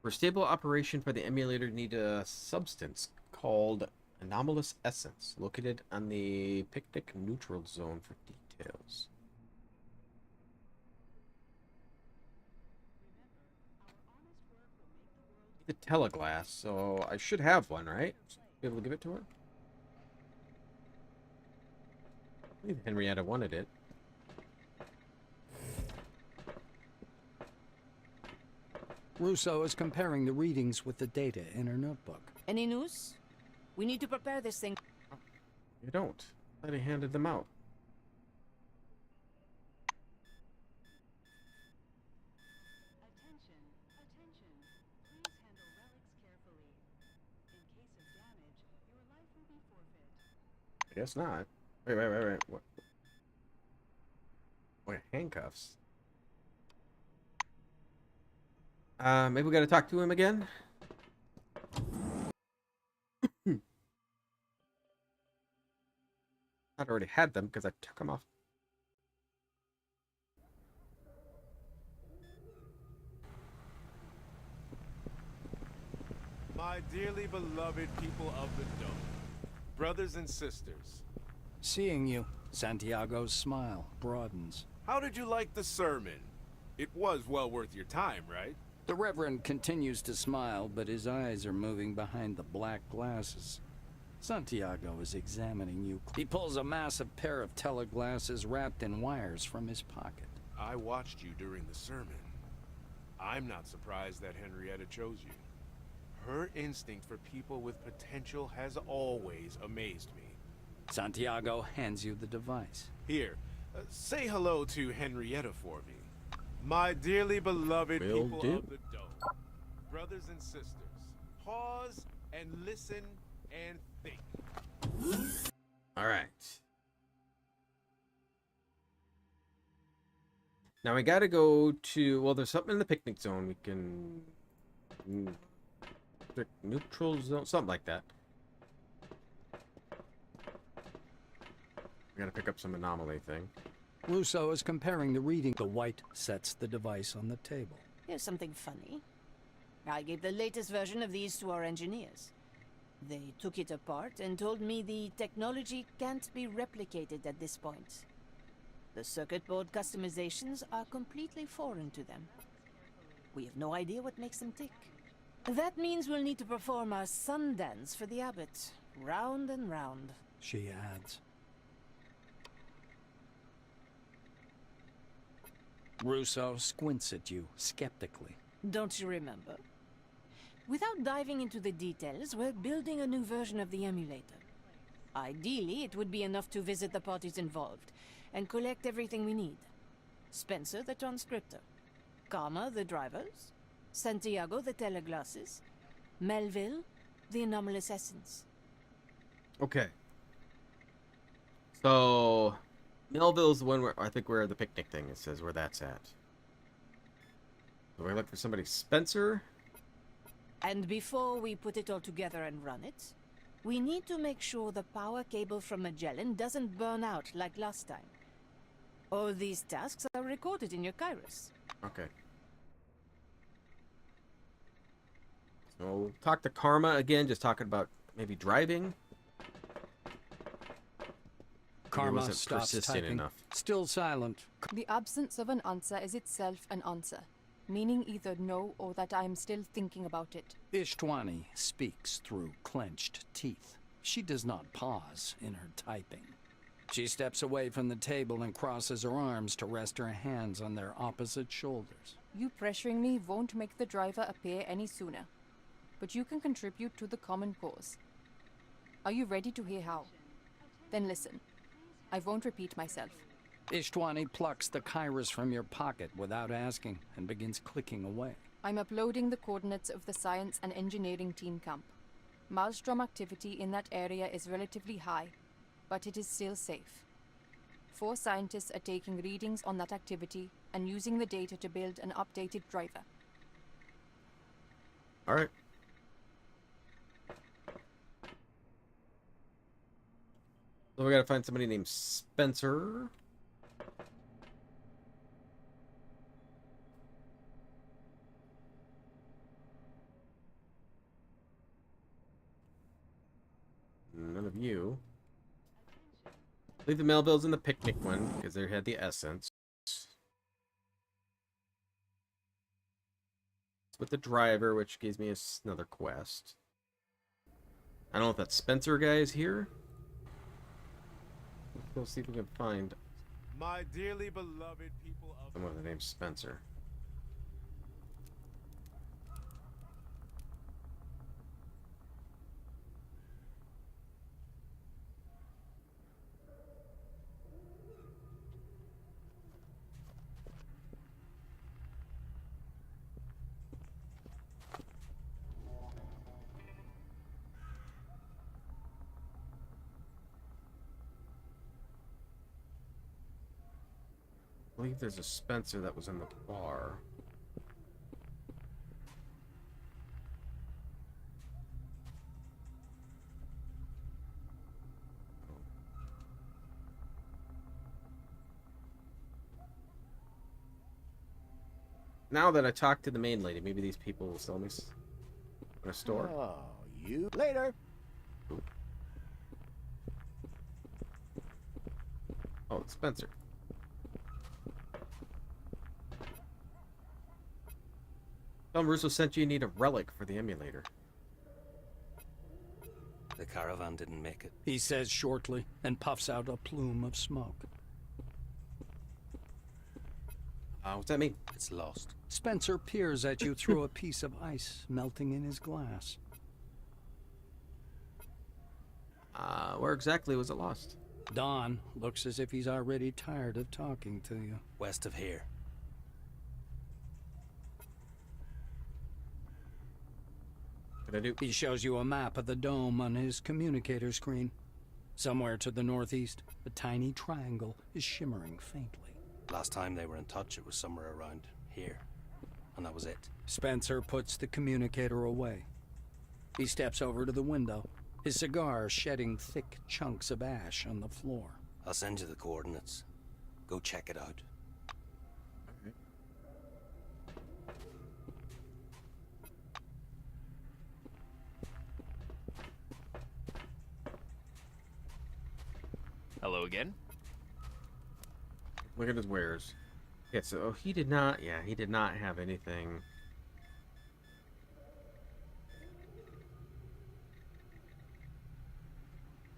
For stable operation for the emulator, need a substance called anomalous essence, located on the picnic neutral zone for details. The teleglass, so I should have one, right? Be able to give it to her? I think Henrietta wanted it. Russo is comparing the readings with the data in her notebook. Any news? We need to prepare this thing. You don't. I thought he handed them out. Attention, attention. Please handle relics carefully. In case of damage, your life will be forfeit. I guess not. Wait. What? Wait, handcuffs. Maybe we gotta talk to him again? I already had them because I took them off. My dearly beloved people of the Dome, brothers and sisters. Seeing you, Santiago's smile broadens. How did you like the sermon? It was well worth your time, right? The Reverend continues to smile, but his eyes are moving behind the black glasses. Santiago is examining you. He pulls a massive pair of teleglasses wrapped in wires from his pocket. I watched you during the sermon. I'm not surprised that Henrietta chose you. Her instinct for people with potential has always amazed me. Santiago hands you the device. Here, say hello to Henrietta for me. My dearly beloved Will people do. of the Dome. Brothers and sisters, pause and listen and think. All right. Now we gotta go to, well, there's something in the picnic zone. We can... neutral zone, something like that. We gotta pick up some anomaly thing. Russo is comparing the reading. The white sets the device on the table. Here's something funny. I gave the latest version of these to our engineers. They took it apart and told me the technology can't be replicated at this point. The circuit board customizations are completely foreign to them. We have no idea what makes them tick. That means we'll need to perform our sun dance for the abbot, round and round. She adds. Russo squints at you skeptically. Don't you remember? Without diving into the details, we're building a new version of the emulator. Ideally, it would be enough to visit the parties involved and collect everything we need. Spencer, the transcriptor. Karma, the drivers. Santiago, the teleglasses. Melville, the anomalous essence. Okay. So, Melville's the one where I think where the picnic thing, it says where that's at. So we look for somebody, Spencer. And before we put it all together and run it, we need to make sure the power cable from Magellan doesn't burn out like last time. All these tasks are recorded in your Kairos. Okay. So we'll talk to Karma again, just talking about maybe driving. Karma wasn't stops persistent typing, enough. still silent. The absence of an answer is itself an answer, meaning either no or that I am still thinking about it. Ishtwani speaks through clenched teeth. She does not pause in her typing. She steps away from the table and crosses her arms to rest her hands on their opposite shoulders. You pressuring me won't make the driver appear any sooner, but you can contribute to the common cause. Are you ready to hear how? Then listen. I won't repeat myself. Ishtwani plucks the Kairos from your pocket without asking and begins clicking away. I'm uploading the coordinates of the science and engineering team camp. Maelstrom activity in that area is relatively high, but it is still safe. 4 scientists are taking readings on that activity and using the data to build an updated driver. All right. So we gotta find somebody named Spencer. None of you. Leave the Melvilles in the picnic one, because they had the essence. With the driver, which gives me another quest. I don't know if that Spencer guy is here. Let's go see if we can find My dearly beloved people of someone with the name Spencer. I believe there's a Spencer that was in the bar. Now that I talked to the main lady, maybe these people will sell me in a store. Oh, you later. Oh, it's Spencer. Tom Russo sent you need a relic for the emulator. The caravan didn't make it. He says shortly and puffs out a plume of smoke. What's that mean? It's lost. Spencer peers at you through a piece of ice melting in his glass. Where exactly was it lost? Don looks as if he's already tired of talking to you. West of here. What did I do? He shows you a map of the dome on his communicator screen. Somewhere to the northeast, a tiny triangle is shimmering faintly. Last time they were in touch, it was somewhere around here. And that was it. Spencer puts the communicator away. He steps over to the window, his cigar shedding thick chunks of ash on the floor. I'll send you the coordinates. Go check it out. Hello again. Look at his wares. Yeah, so he did not. Yeah, he did not have anything.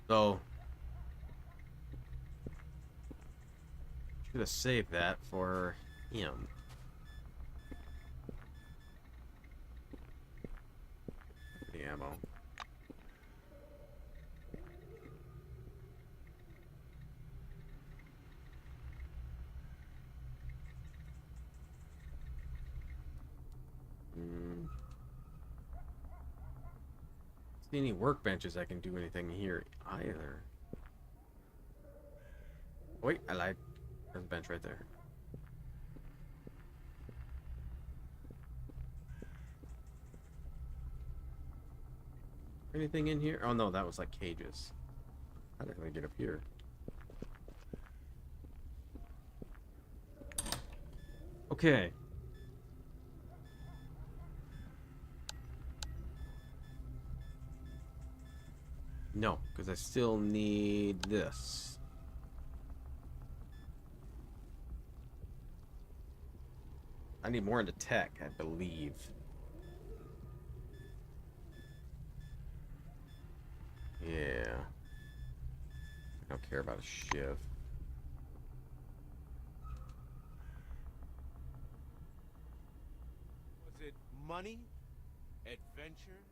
So should have saved that for him. The ammo. See any workbenches I can do anything here either. Wait, I lied. There's a bench right there. Anything in here? Oh no, that was like cages. How did I get up here? Okay. No, because I still need this. I need more into tech, I believe. Yeah. I don't care about a shiv. Was it money? Adventure?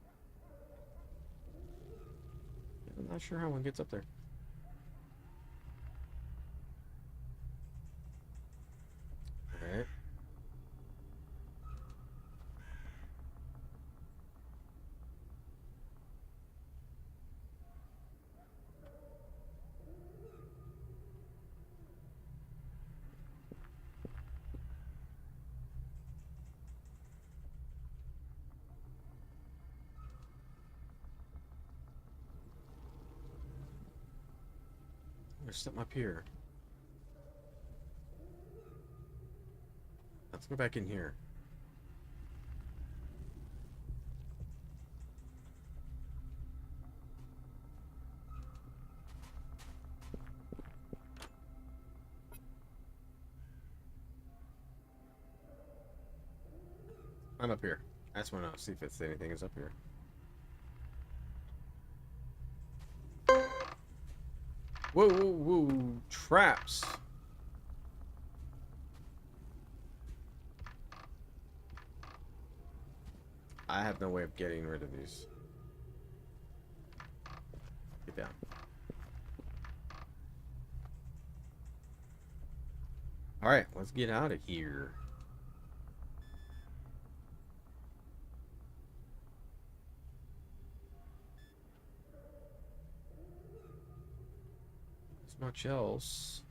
I'm not sure how one gets up there. Alright. There's something up here. Let's go back in here. I'm up here. I just want to see if anything is up here. Whoa, whoa, whoa. Traps. I have no way of getting rid of these. Get down. Alright, let's get out of here. Much else.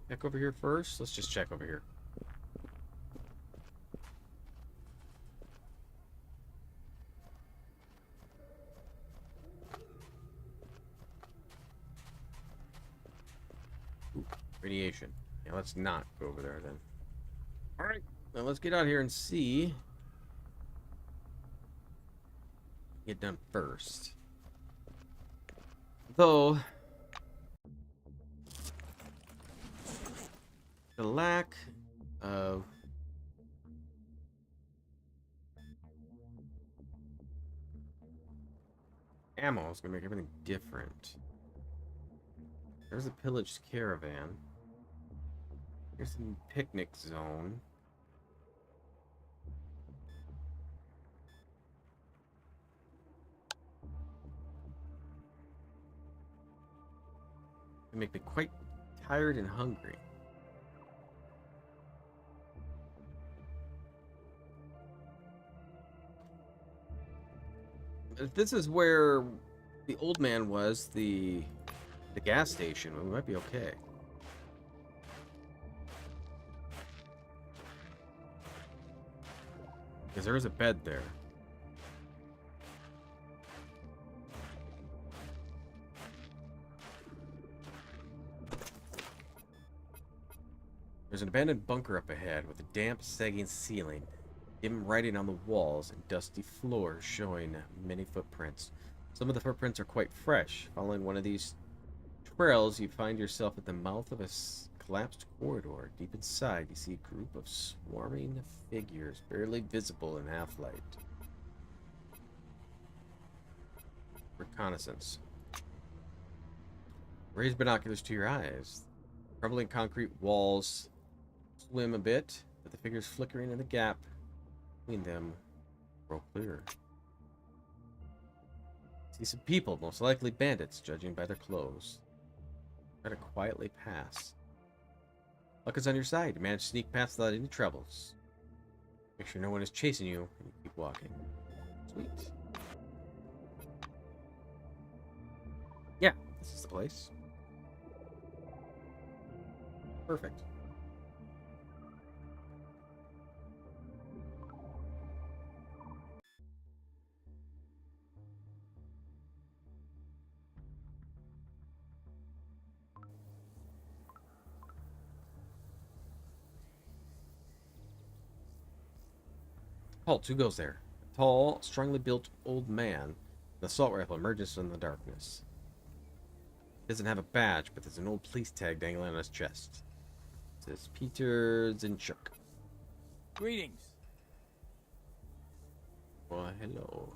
Check over here first. Let's just check over here. Ooh, radiation. Yeah, let's not go over there then. Alright, now let's get out here and see. Get done first. Though the lack of Ammo is gonna make everything different. There's a pillaged caravan. Here's the picnic zone. They make me quite tired and hungry. If this is where the old man was, the gas station, we might be okay. Because there is a bed there. There's an abandoned bunker up ahead with a damp, sagging ceiling, dim writing on the walls, and dusty floors showing many footprints. Some of the footprints are quite fresh. Following one of these trails, you find yourself at the mouth of a collapsed corridor. Deep inside, you see a group of swarming figures, barely visible in half-light. Reconnaissance. Raise binoculars to your eyes. Crumbling concrete walls swim a bit, but the figures flickering in the gap between them grow clearer. See some people, most likely bandits, judging by their clothes. Try to quietly pass. Luck is on your side. You manage to sneak past without any troubles. Make sure no one is chasing you, and you keep walking. Sweet. Yeah, this is the place. Perfect. Halt, who goes there? A tall, strongly built old man with an assault rifle emerges from the darkness. He doesn't have a badge, but there's an old police tag dangling on his chest. It says Peter Zinchuk. Greetings. Well, hello.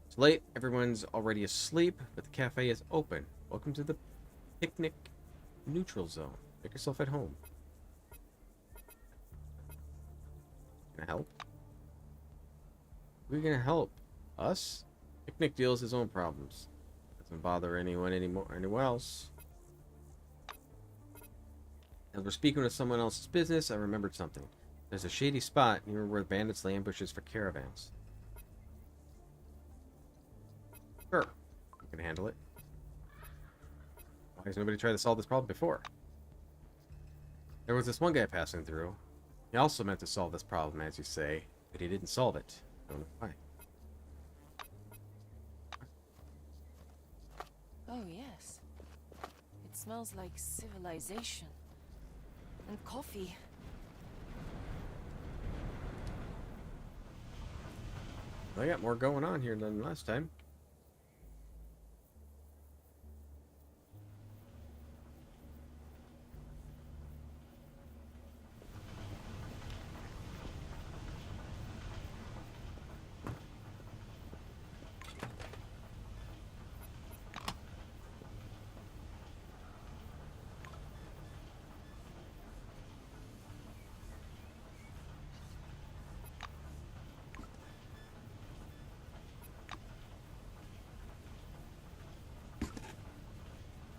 It's late. Everyone's already asleep, but the cafe is open. Welcome to the picnic neutral zone. Make yourself at home. Gonna help? We're gonna help us. Picnic deals his own problems. Doesn't bother anyone else. As we're speaking of someone else's business, I remembered something. There's a shady spot near where bandits lay ambushes for caravans. Sure, we can handle it. Why has nobody tried to solve this problem before? There was this one guy passing through. He also meant to solve this problem, as you say, but he didn't solve it. I don't know why. Oh, yes. It smells like civilization. And coffee. I got more going on here than last time.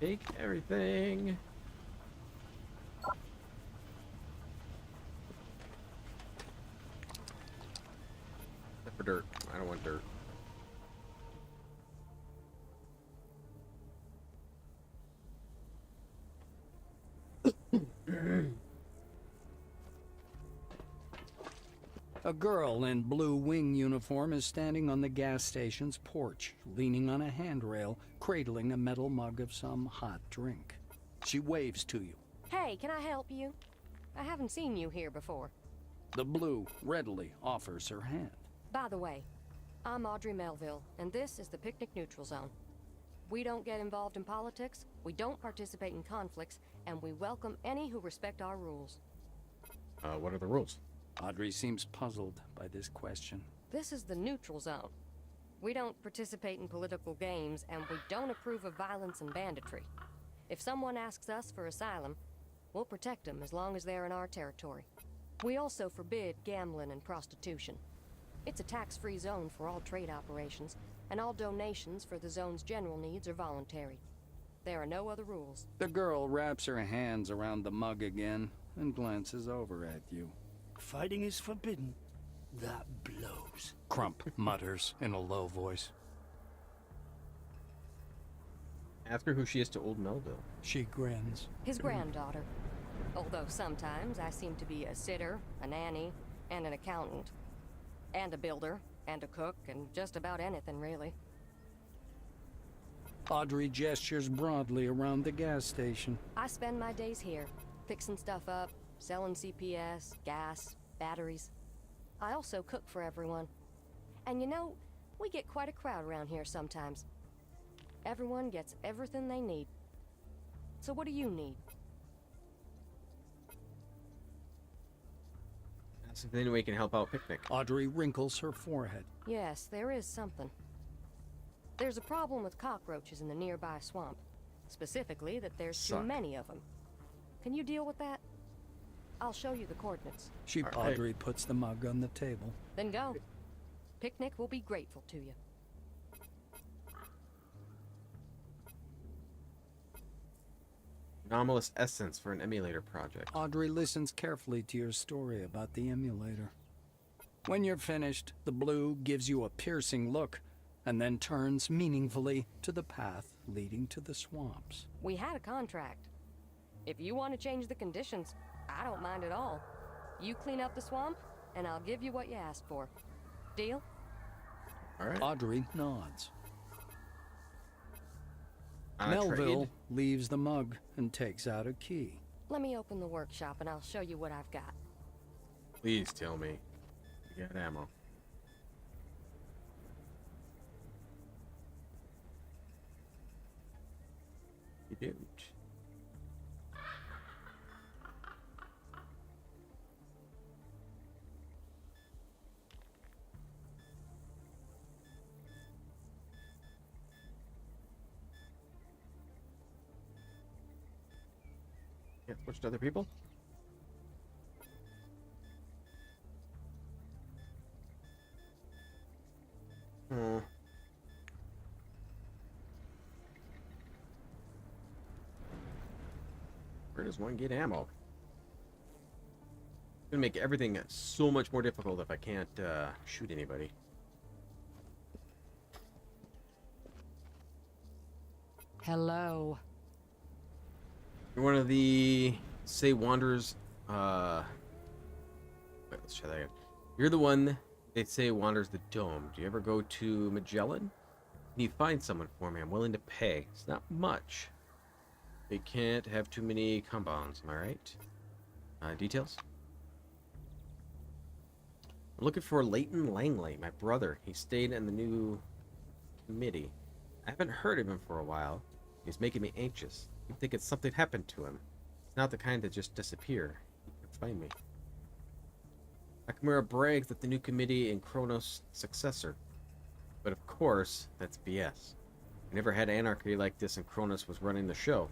Take everything. Except for dirt. I don't want dirt. A girl in blue wing uniform is standing on the gas station's porch, leaning on a handrail, cradling a metal mug of some hot drink. She waves to you. Hey, can I help you? I haven't seen you here before. The blue readily offers her hand. By the way, I'm Audrey Melville, and this is the Picnic Neutral Zone. We don't get involved in politics, we don't participate in conflicts, and we welcome any who respect our rules. What are the rules? Audrey seems puzzled by this question. This is the neutral zone. We don't participate in political games, and we don't approve of violence and banditry. If someone asks us for asylum, we'll protect them as long as they're in our territory. We also forbid gambling and prostitution. It's a tax-free zone for all trade operations, and all donations for the zone's general needs are voluntary. There are no other rules. The girl wraps her hands around the mug again and glances over at you. Fighting is forbidden. That blows. Crump mutters in a low voice. Ask her who she is to old Melville. She grins. His granddaughter. Although sometimes I seem to be a sitter, a nanny, and an accountant. And a builder, and a cook, and just about anything, really. Audrey gestures broadly around the gas station. I spend my days here, fixing stuff up, selling CPS, gas, batteries. I also cook for everyone. And you know, we get quite a crowd around here sometimes. Everyone gets everything they need. So what do you need? Ask if there's any way you can help out Picnic. Audrey wrinkles her forehead. Yes, there is something. There's a problem with cockroaches in the nearby swamp. Specifically, that there's too many of them. Can you deal with that? I'll show you the coordinates. Audrey puts the mug on the table. Then go. Picnic will be grateful to you. Anomalous essence for an emulator project. Audrey listens carefully to your story about the emulator. When you're finished, the blue gives you a piercing look and then turns meaningfully to the path leading to the swamps. We had a contract. If you want to change the conditions, I don't mind at all. You clean up the swamp, and I'll give you what you asked for. Deal? All right. Audrey nods. Melville leaves the mug and takes out a key. Let me open the workshop, and I'll show you what I've got. Please tell me you got ammo. You don't. Can't switch to other people? Hmm. Where does one get ammo? It's gonna make everything so much more difficult if I can't shoot anybody. Hello. You're one of the wanderers. Wait, let's try that again. You're the one they say wanders the dome. Do you ever go to Magellan? Can you find someone for me? I'm willing to pay. It's not much. They can't have too many compounds. Am I right? Details? I'm looking for Leighton Langley, my brother. He stayed in the new committee. I haven't heard of him for a while. He's making me anxious. I think it's something happened to him. He's not the kind that just disappear. He can find me. Nakamura brags that the new committee in Kronos' successor. But of course, that's BS. We never had anarchy like this and Kronos was running the show.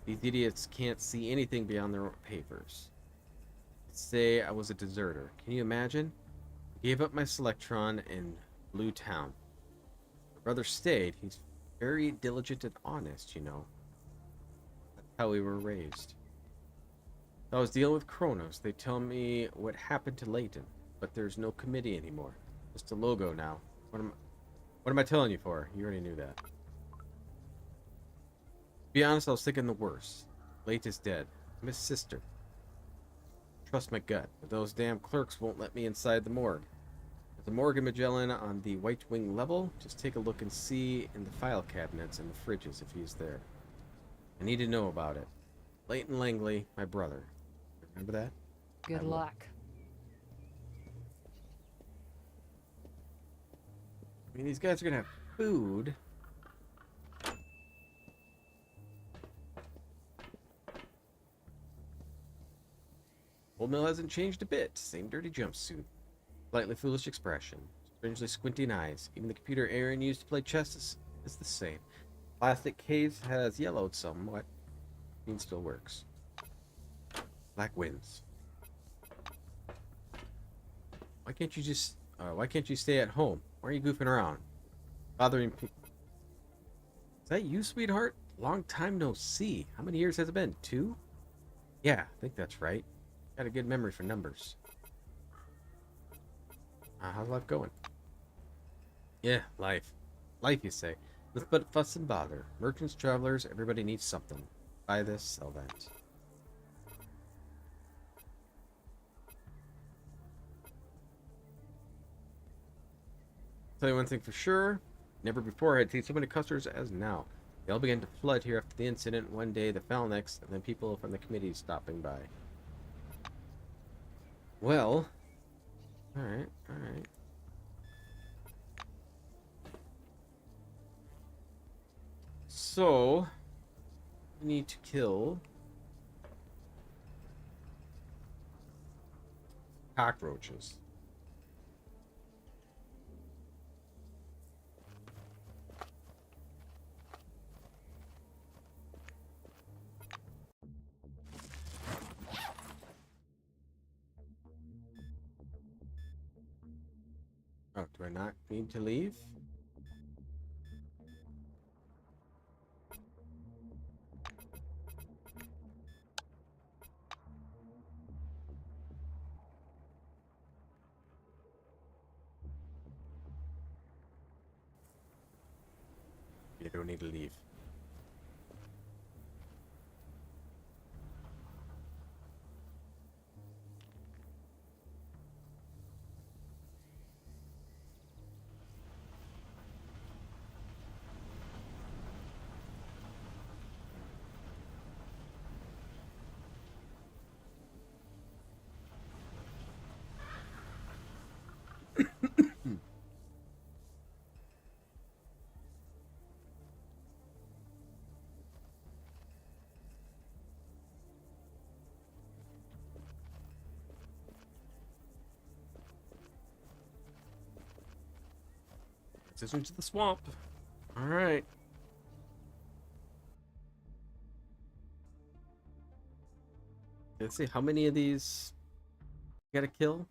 These idiots can't see anything beyond their papers. Say I was a deserter. Can you imagine? I gave up my Selectron in Blue Town. My brother stayed. He's very diligent and honest, you know. That's how we were raised. I was dealing with Kronos. They tell me what happened to Leighton, but there's no committee anymore. Just a logo now. What am I telling you for? You already knew that. To be honest, I was thinking the worst. Leighton's dead. I'm his sister. Trust my gut, but those damn clerks won't let me inside the morgue. There's a morgue in Magellan on the White Wing level. Just take a look and see in the file cabinets and the fridges if he's there. I need to know about it. Leighton Langley, my brother. Remember that? Good luck. I mean, these guys are gonna have food. pulp mill hasn't changed a bit. Same dirty jumpsuit. Slightly foolish expression. Strangely squinting eyes. Even the computer Aaron used to play chess is the same. Plastic case has yellowed somewhat. Machine still works. Black wins. Why can't you stay at home? Why are you goofing around? Bothering people. Is that you, sweetheart? Long time no see. How many years has it been? 2? Yeah, I think that's right. Got a good memory for numbers. How's life going? Yeah, life. Life, you say. Nothing but fuss and bother. Merchants, travelers, everybody needs something. Buy this, sell that. Tell you one thing for sure. Never before had seen so many customers as now. They all began to flood here after the incident. One day, the Phalanx, and then people from the committee stopping by. Well, alright, alright. So, we need to kill cockroaches. Oh, do I not need to leave? You don't need to leave. Transition to the swamp. Alright. Let's see, how many of these you gotta kill?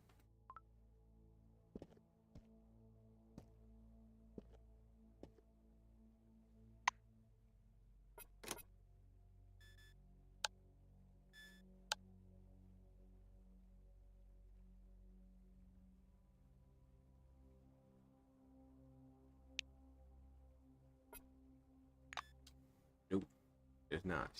Nope, there's not.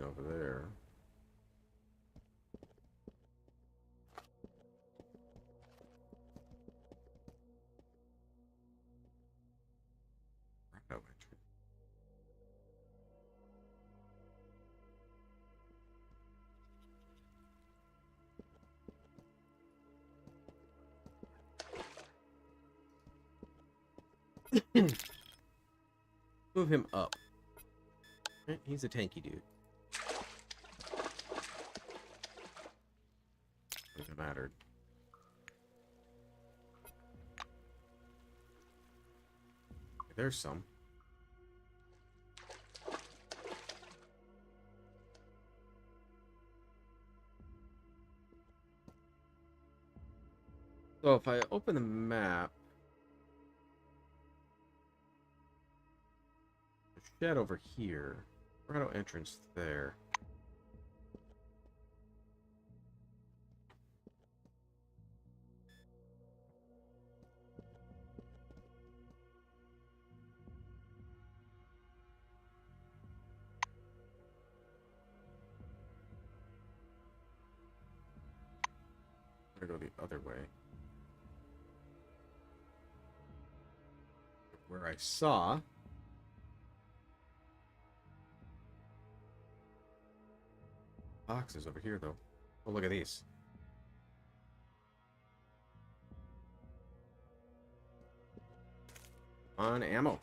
Over there. No entry. Move him up. He's a tanky dude. Doesn't matter. There's some. So if I open the map, shed over here, Grotto entrance there. I'm gonna go the other way. Where I saw. Boxes over here, though. Oh, look at these. On ammo.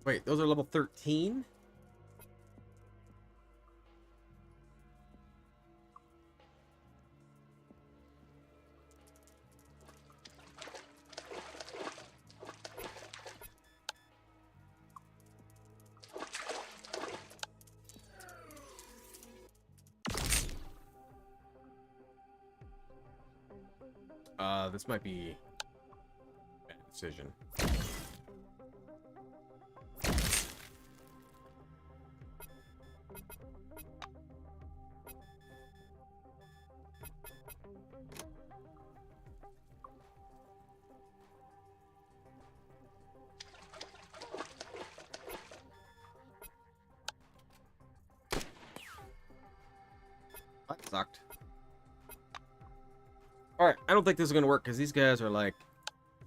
Wait, those are level 13? This might be a bad decision. That sucked. Alright, I don't think this is going to work because these guys are like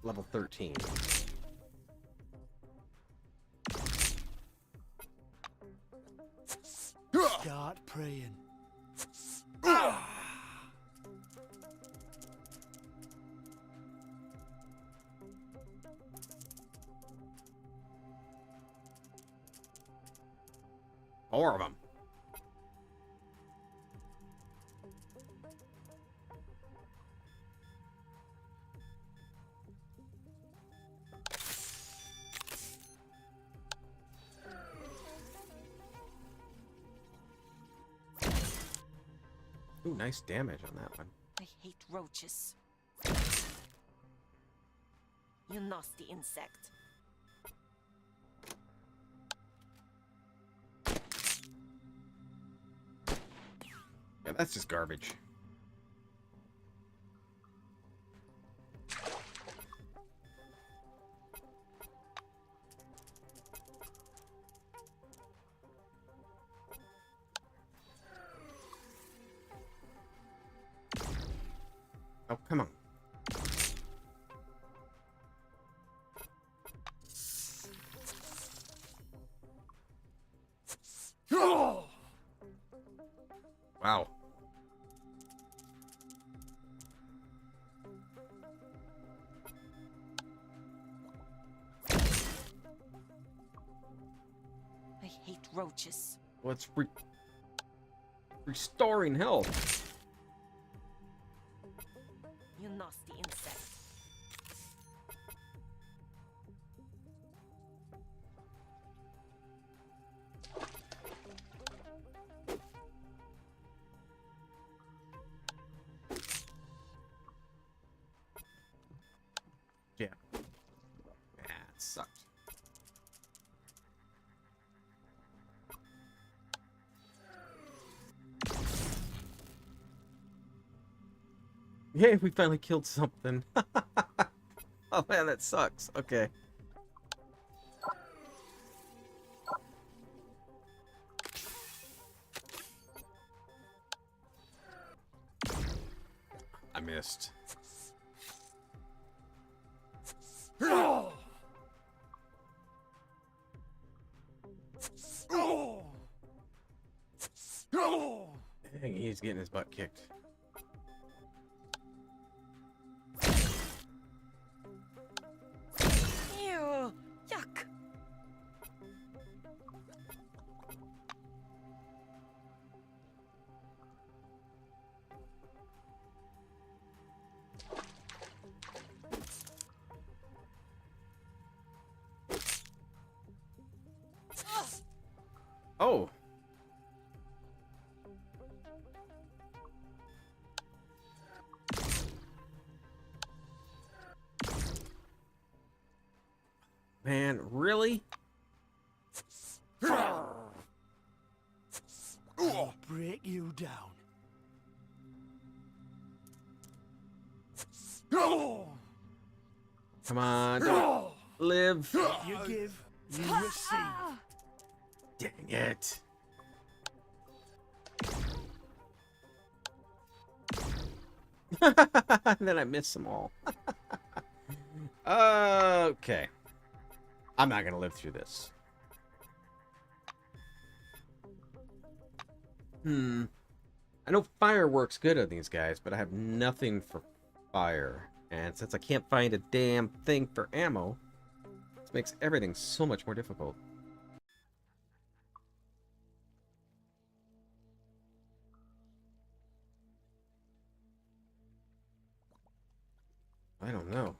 level 13. Start praying. Four of them. Ooh, nice damage on that one. I hate roaches. You nasty insect. Yeah, that's just garbage. Oh, come on. Wow. I hate roaches. What's restoring health? You nasty insect. Yeah. That sucked. Yay, we finally killed something. Oh man, that sucks. Okay. I missed. Dang, he's getting his butt kicked. Ew, yuck. Oh. Man, really? I'll break you down. Come on, don't live. You give, you receive. Dang it. Then I missed them all. Okay. I'm not gonna live through this. I know fire works good on these guys, but I have nothing for fire. And since I can't find a damn thing for ammo, this makes everything so much more difficult. I don't know.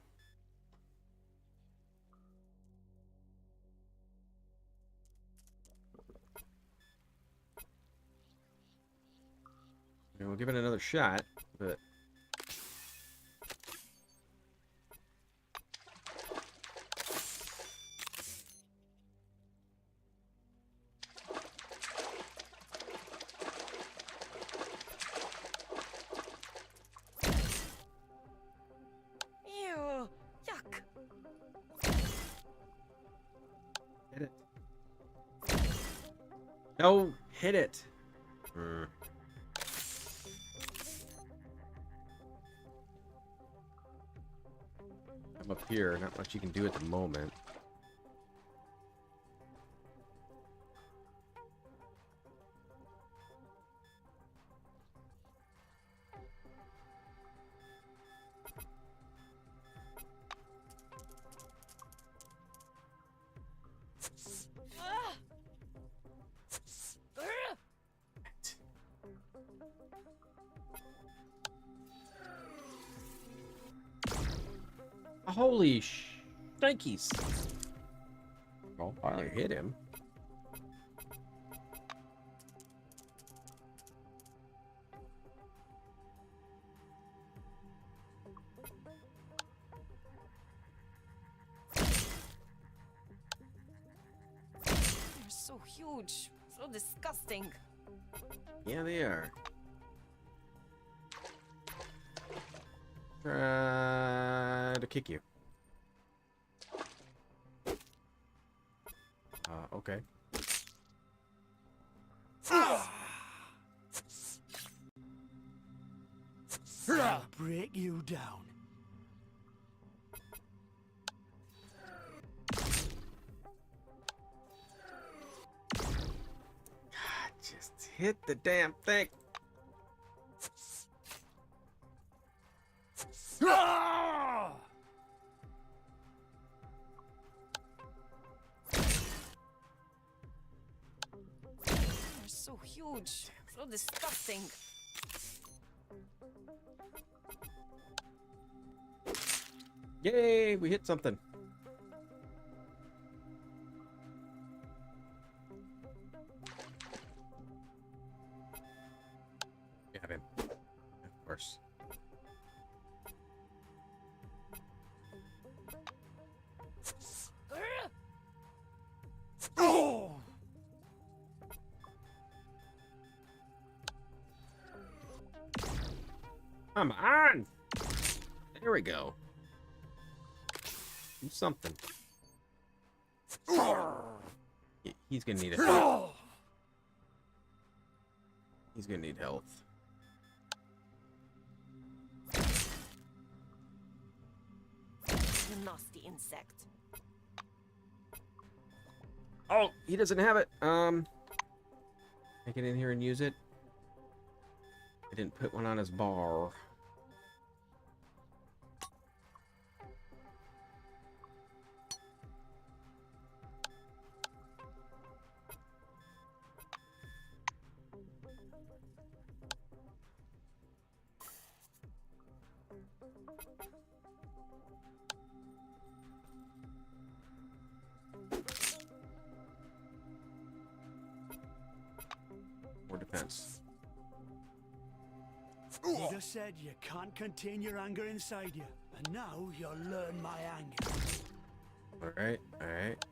And we'll give it another shot, but... Ew, yuck. Hit it. No, hit it. I'm up here. Not much you can do at the moment. Holy shnikes. Oh, finally hit him. They're so huge, so disgusting. Yeah, they are. Try to kick you. Okay. I'll break you down. Just hit the damn thing. They're so huge, so disgusting. Yay, we hit something. Got him. Of course. Oh! Come on! There we go. Do something. He's gonna need a health. He's gonna need health. You nasty insect. Oh, he doesn't have it. Take it in here and use it. I didn't put one on his bar. More defense. Buddha said you can't contain your anger inside you, and now you'll learn my anger. Alright, alright.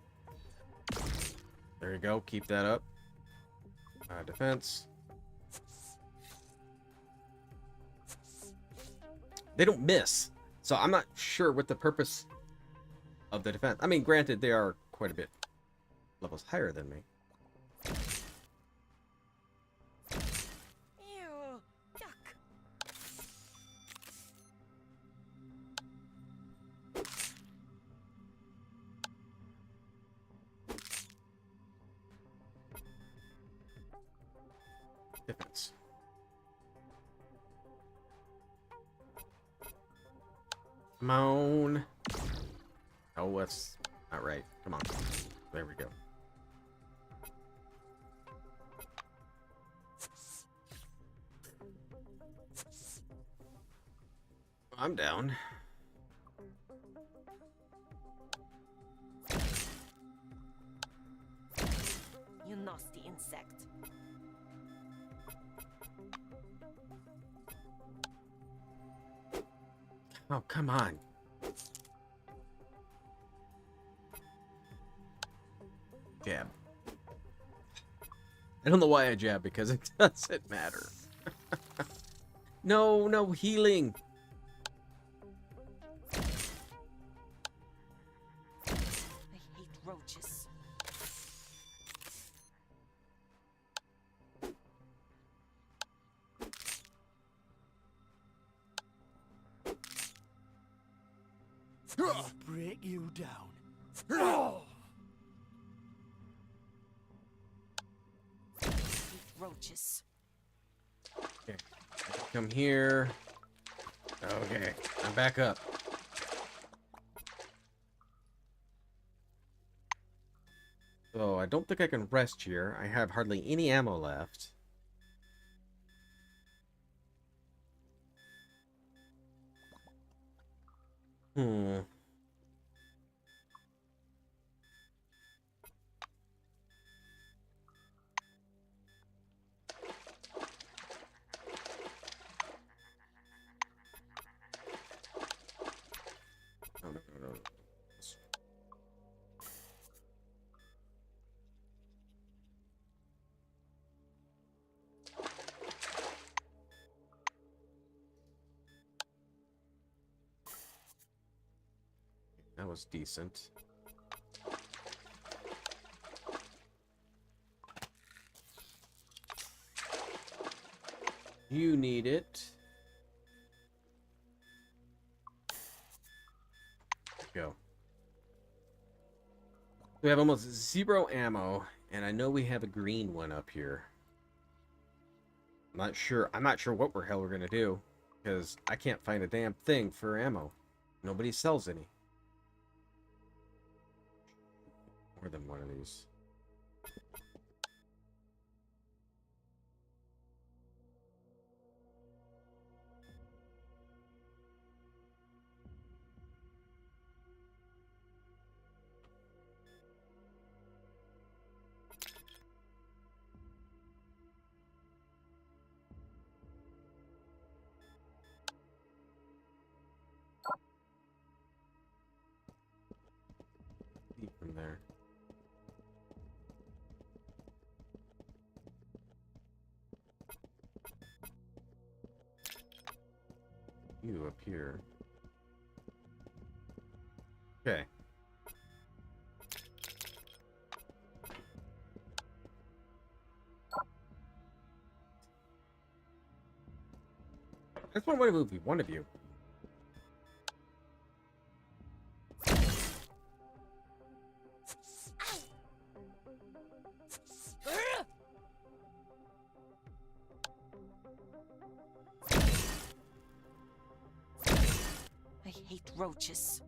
There you go. Keep that up. Defense. They don't miss. So I'm not sure what the purpose of the defense. I mean, granted, they are quite a bit levels higher than me. Ew, yuck. Defense. Come on. Oh, that's not right. Come on. There we go. I'm down. You nasty insect. Oh, come on. Jab. I don't know why I jab, because it doesn't matter. No, no healing. I hate roaches. I'll break you down. I hate roaches. Okay. Come here. Okay. I'm back up. So I don't think I can rest here. I have hardly any ammo left. Hmm. No, no, no, no. That was decent. You need it. Go. We have almost 0 ammo, and I know we have a green one up here. I'm not sure what the hell we're gonna do, because I can't find a damn thing for ammo. Nobody sells any. More than one of these. From there. You up here. Okay. That's one way to move one of you. I hate roaches.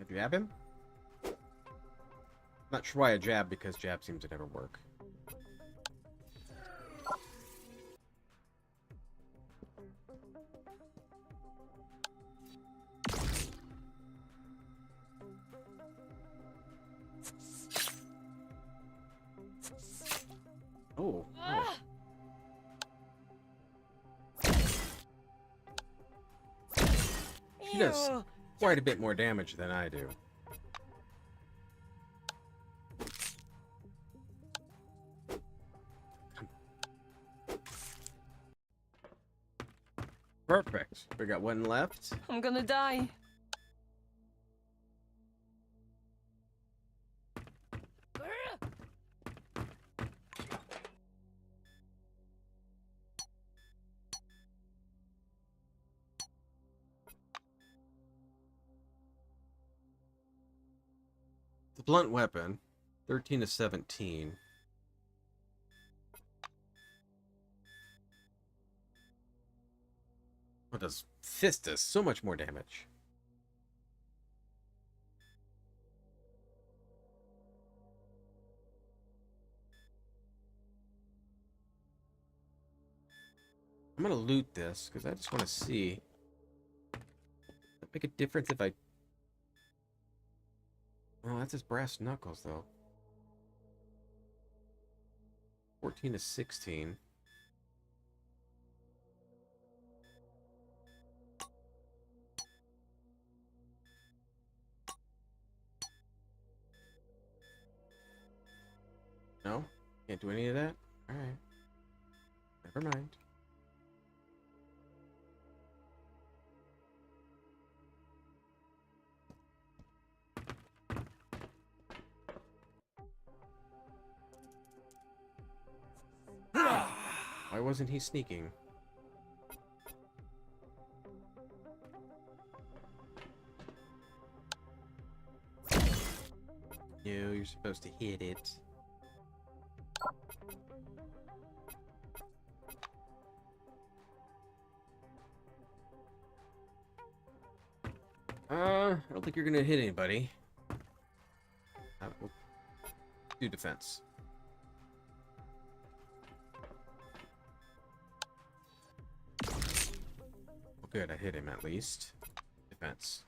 Jab him? Not sure why I jab, because jab seems to never work. Oh. She does quite a bit more damage than I do. Perfect. We got one left. I'm gonna die. The blunt weapon, 13 to 17. What does fist does so much more damage? I'm gonna loot this because I just want to see. Does it make a difference if I? Oh, that's his brass knuckles though. 14 to 16. No? Can't do any of that? Alright. Never mind. Why wasn't he sneaking? No, you're supposed to hit it. I don't think you're gonna hit anybody. We'll do defense. Well, good, I hit him at least. Defense.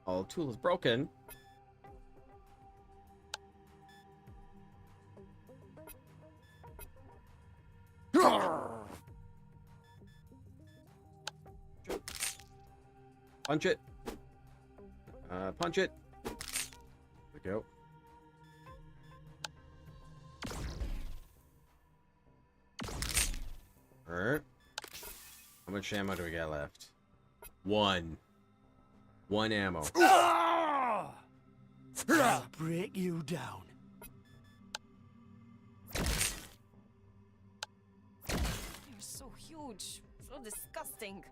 All tool is broken. Punch it. Punch it. There we go. Alright. How much ammo do we got left? One ammo. I'll break you down. You're so huge, so disgusting.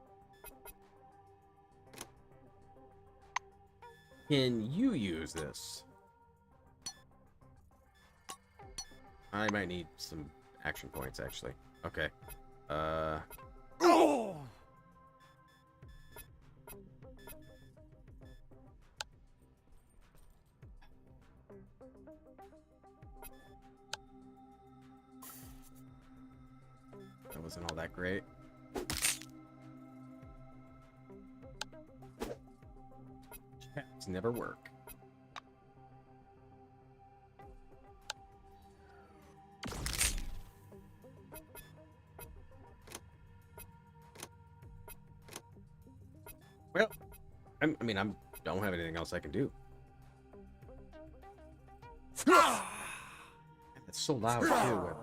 Can you use this? I might need some action points, actually. Okay. Oh! That wasn't all that great. Chaps never work. Well, I don't have anything else I can do. That's so loud too.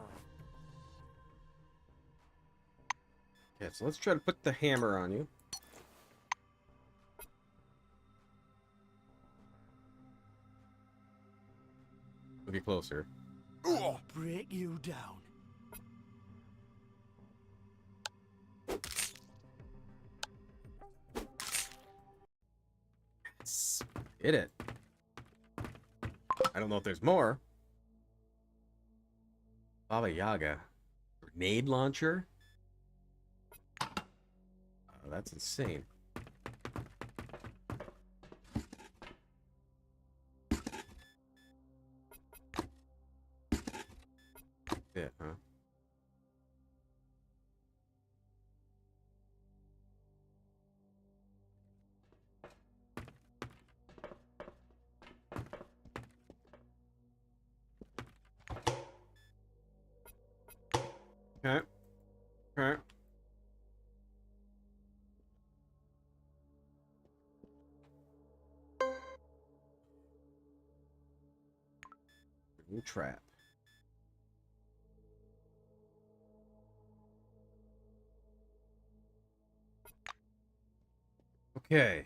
Okay, so let's try to put the hammer on you. Move you closer. I'll break you down. Hit it. I don't know if there's more. Baba Yaga. Grenade launcher? Oh, that's insane. Yeah, huh? Okay. Okay. New trap. Okay.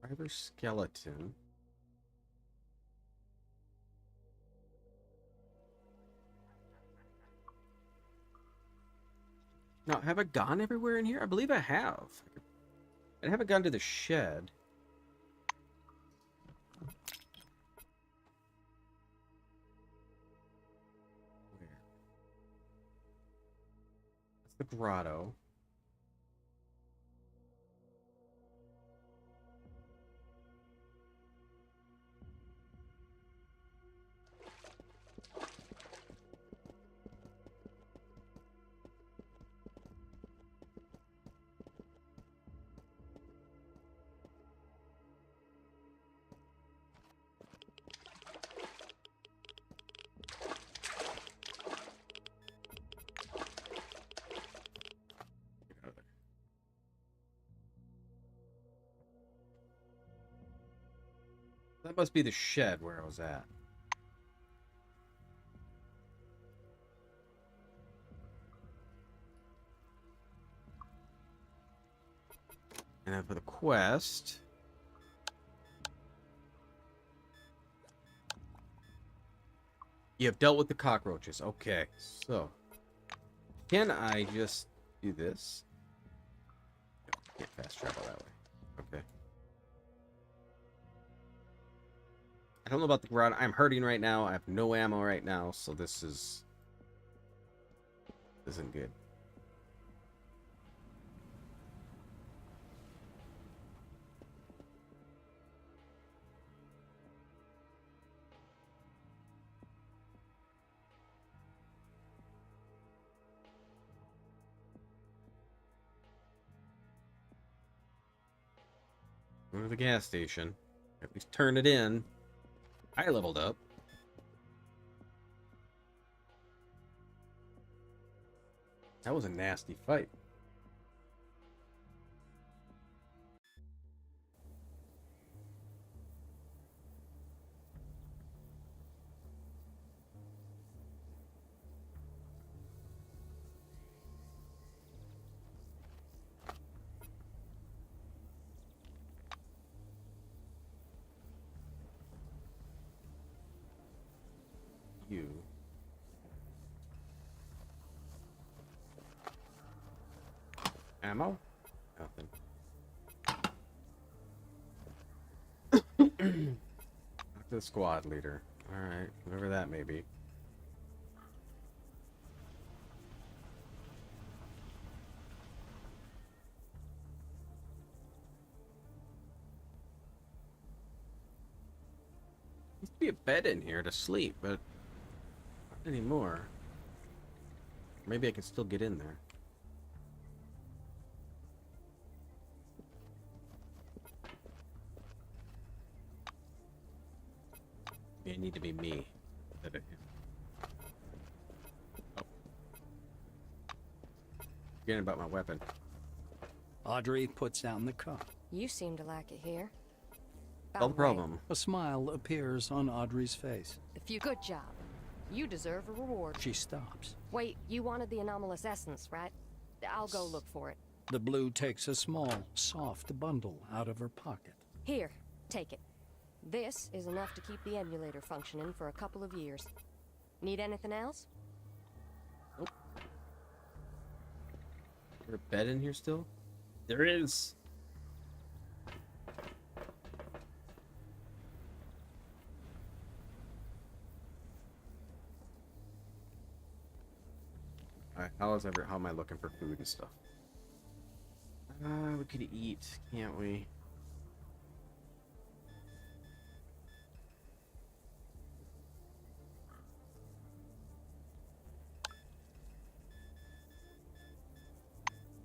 Fiber skeleton. Now, have I gone everywhere in here? I believe I have. I haven't gone to the shed. Where? That's the grotto. That must be the shed where I was at. And then for the quest... You have dealt with the cockroaches. Okay, so... Can I just do this? Can't fast travel that way. Okay. I don't know about the grotto. I'm hurting right now. I have no ammo right now, so this isn't good. Go to the gas station. At least turn it in. I leveled up. That was a nasty fight. You. Ammo? Nothing. Talk to the squad leader. Alright, whatever that may be. Used to be a bed in here to sleep, but not anymore. Maybe I can still get in there. It need to be me. Instead of him. Oh. Forgetting about my weapon. Audrey puts down the cup. You seem to like it here. No problem. A smile appears on Audrey's face. Good job. You deserve a reward. She stops. Wait, you wanted the anomalous essence, right? I'll go look for it. The blue takes a small, soft bundle out of her pocket. Here, take it. This is enough to keep the emulator functioning for a couple of years. Need anything else? Nope. Is there a bed in here still? There is. Alright, how am I looking for food and stuff? We could eat, can't we?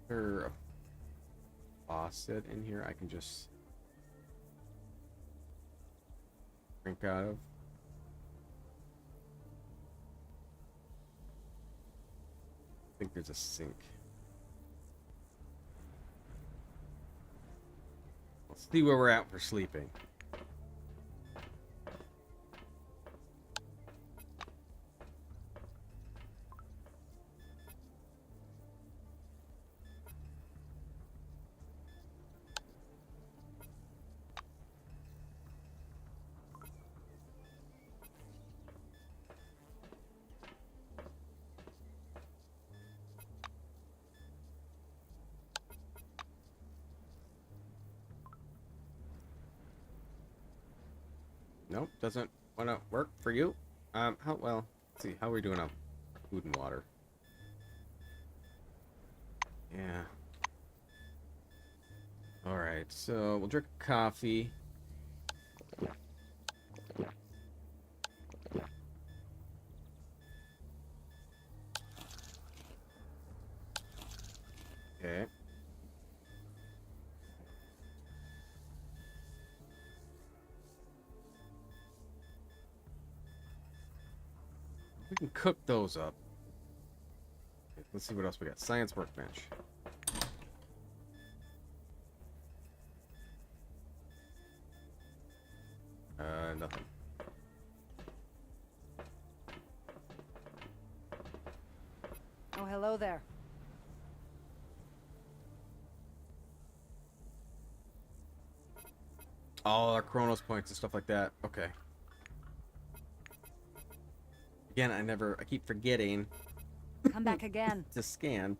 There a faucet in here I can just drink out of? think there's a sink. Let's see where we're at for sleeping. Nope, doesn't want to work for you. How well? Let's see, how are we doing on food and water? Yeah. All right, so we'll drink coffee. Okay. We can cook those up. Let's see what else we got. Science workbench. Nothing. Oh, hello there. All our Chronos points and stuff like that. Okay. Again, I keep forgetting Come back again. to scan.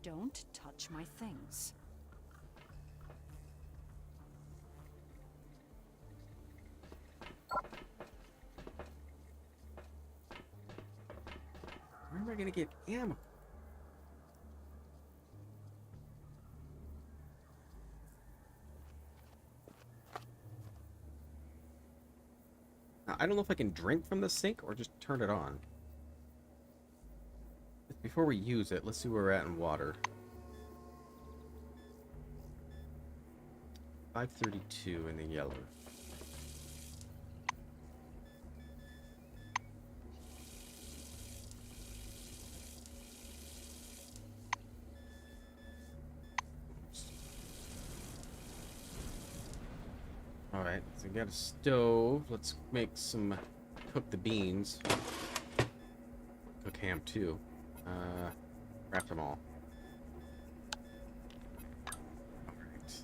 Don't touch my things. Where am I gonna get ammo? Now, I don't know if I can drink from the sink or just turn it on. Before we use it, let's see where we're at in water. 532 in the yellow. Alright, so we got a stove. Let's make some... cook the beans. Cook ham too. Craft them all. Alright.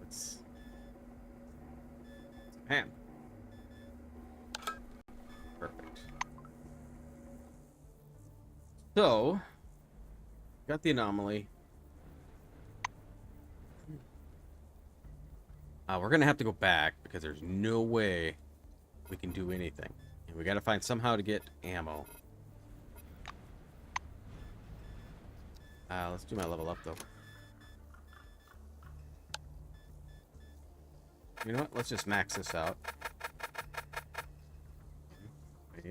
Let's... ham. Perfect. So... got the anomaly. We're gonna have to go back because there's no way we can do anything. And we gotta find somehow to get ammo. Let's do my level up though. You know what? Let's just max this out.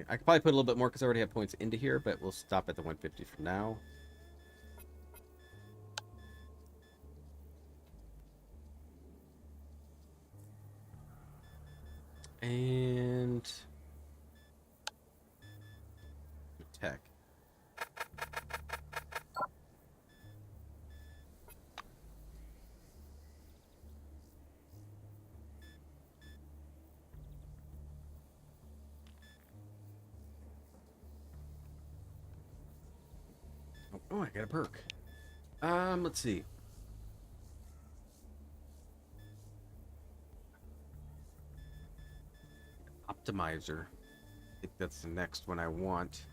I could probably put a little bit more because I already have points into here, but we'll stop at the 150 for now. And tech. Oh, I got a perk. Let's see. Optimizer. I think that's the next one I want.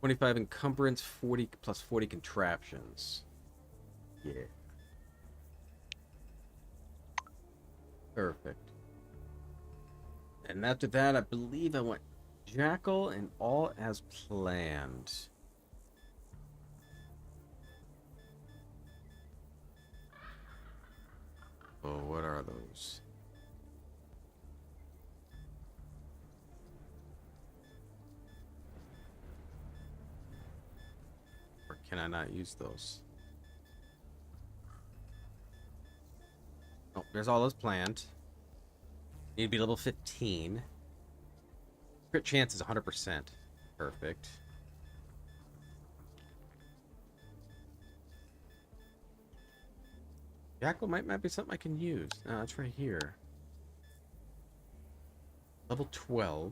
25 encumbrance, 40 plus 40 contraptions. Yeah. Perfect. And after that, I believe I want Jackal and all as planned. Oh, what are those? Or can I not use those? Oh, there's all those planned. Need to be level 15. Crit chance is 100%. Perfect. Jackal might be something I can use. No, it's right here. Level 12.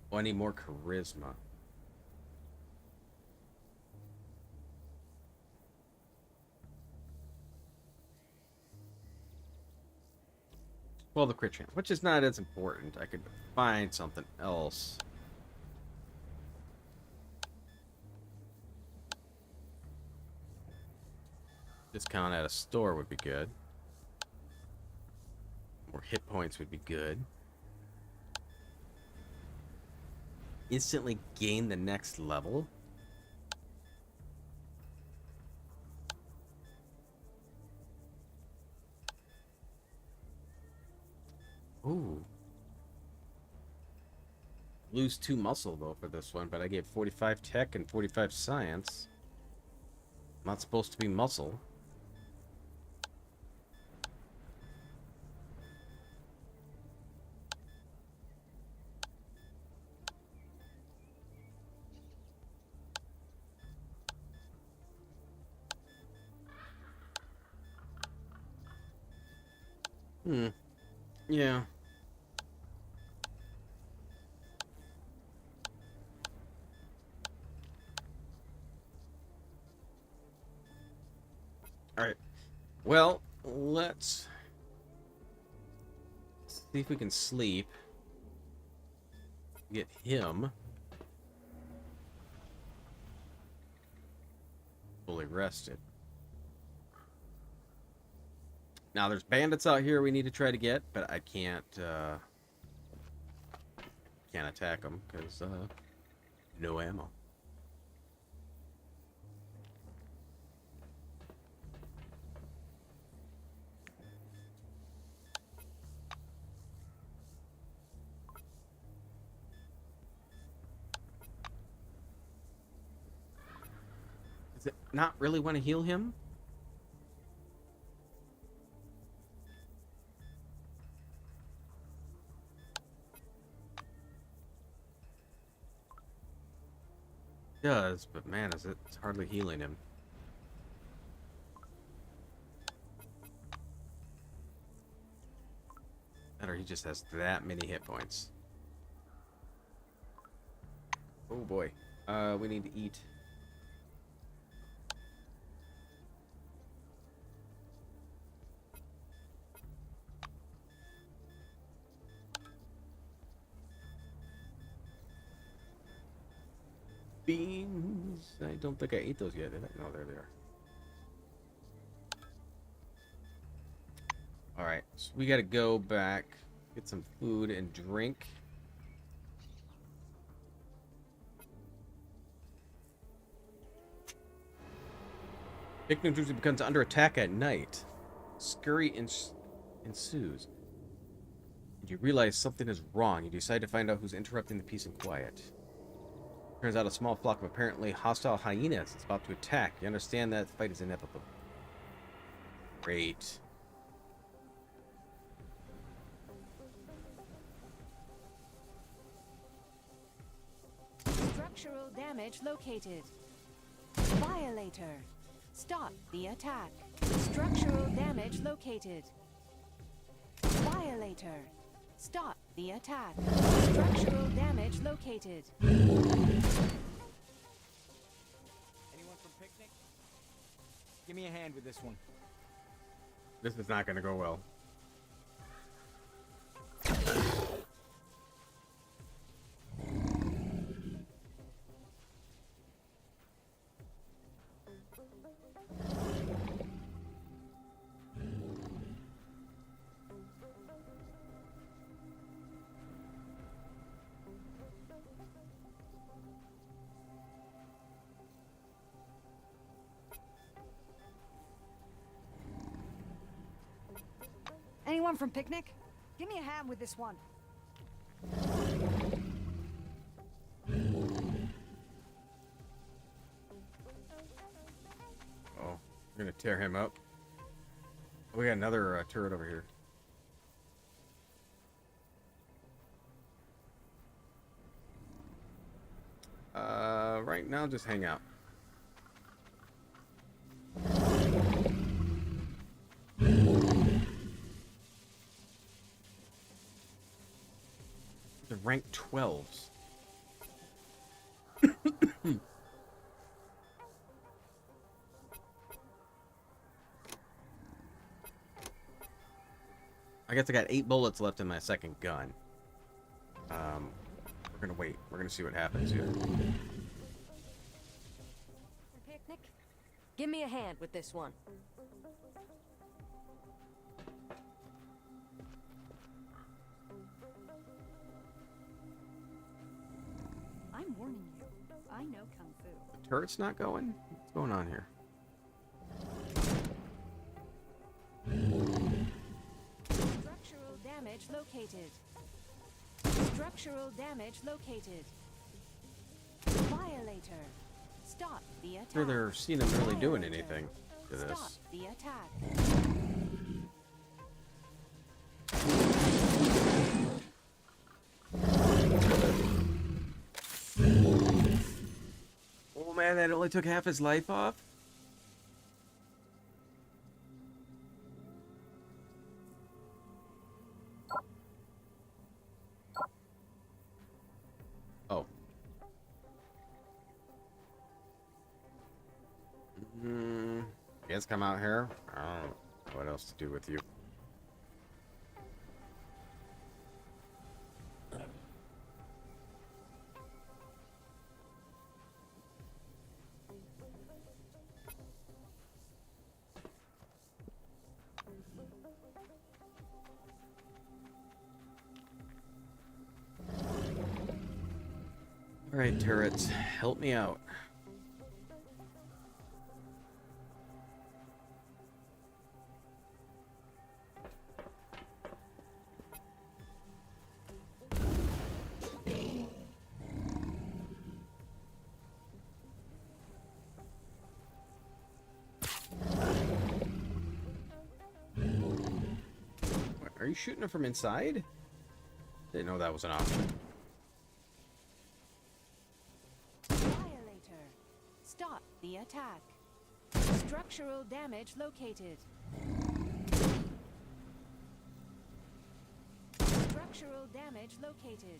Oh, I need more charisma. Well, the crit chance, which is not as important. I could find something else. Discount at a store would be good. More hit points would be good. Instantly gain the next level. Ooh. Lose 2 muscle though for this one, but I gave 45 tech and 45 science. Not supposed to be muscle. Yeah. Alright. Well, let's see if we can sleep. Get him fully rested. Now, there's bandits out here we need to try to get, but I can't attack them because no ammo. Does it not really want to heal him? It does, but man, it's hardly healing him. Or he just has that many hit points. Oh boy. We need to eat. Beans. I don't think I ate those yet, did I? No, there they are. Alright, so we gotta go back, get some food and drink. Picnic usually becomes under attack at night. Scurry ensues. You realize something is wrong. You decide to find out who's interrupting the peace and quiet. Turns out a small flock of apparently hostile hyenas is about to attack. You understand that the fight is inevitable. Great. Structural damage located. Violator. Stop the attack. Structural damage located. Violator. Stop the attack. Structural damage located. Anyone from Picnic? Give me a hand with this one. This is not going to go well. Anyone from Picnic? Give me a hand with this one. Oh, we're gonna tear him up. We got another turret over here. Right now, just hang out. The rank 12s. I guess I got 8 bullets left in my second gun. We're gonna wait. We're gonna see what happens here. Picnic? Give me a hand with this one. I'm warning you. I know Kung Fu. The turret's not going? What's going on here? Structural damage located. Structural damage located. Violator. Stop the attack. Sure, they're seeing them really doing anything to this. Stop the attack. Oh man, that only took half his life off? Oh. You guys come out here? I don't know what else to do with you. Alright, turrets, help me out. What, are you shooting it from inside? Didn't know that was an option. Violator. Stop the attack. Structural damage located. Structural damage located.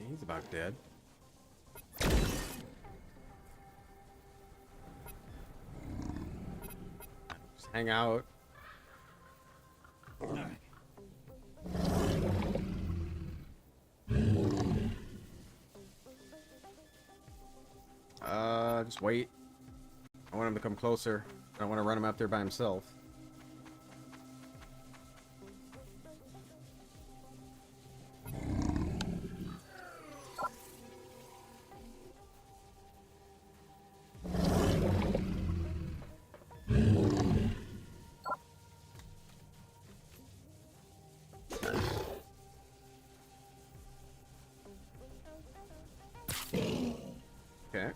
He's about dead. Just hang out. Just wait. I want him to come closer. I don't want to run him up there by himself. Okay.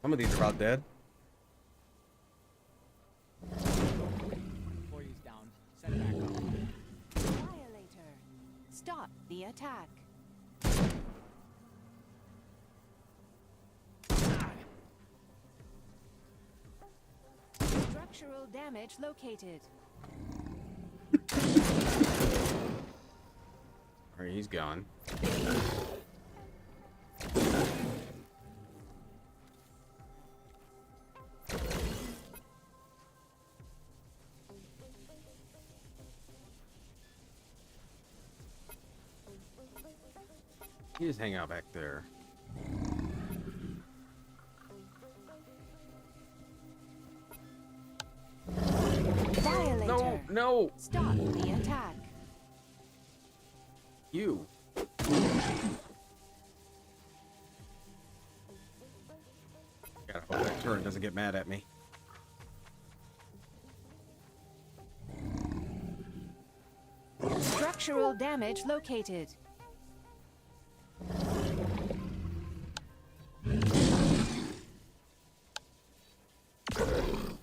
Some of these are about dead. Employees down. Send back up. Violator. Stop the attack. Structural damage located. Alright, he's gone. You just hang out back there. Violator. No, no. Stop the attack. You. Gotta hope that turret doesn't get mad at me. Structural damage located. I'm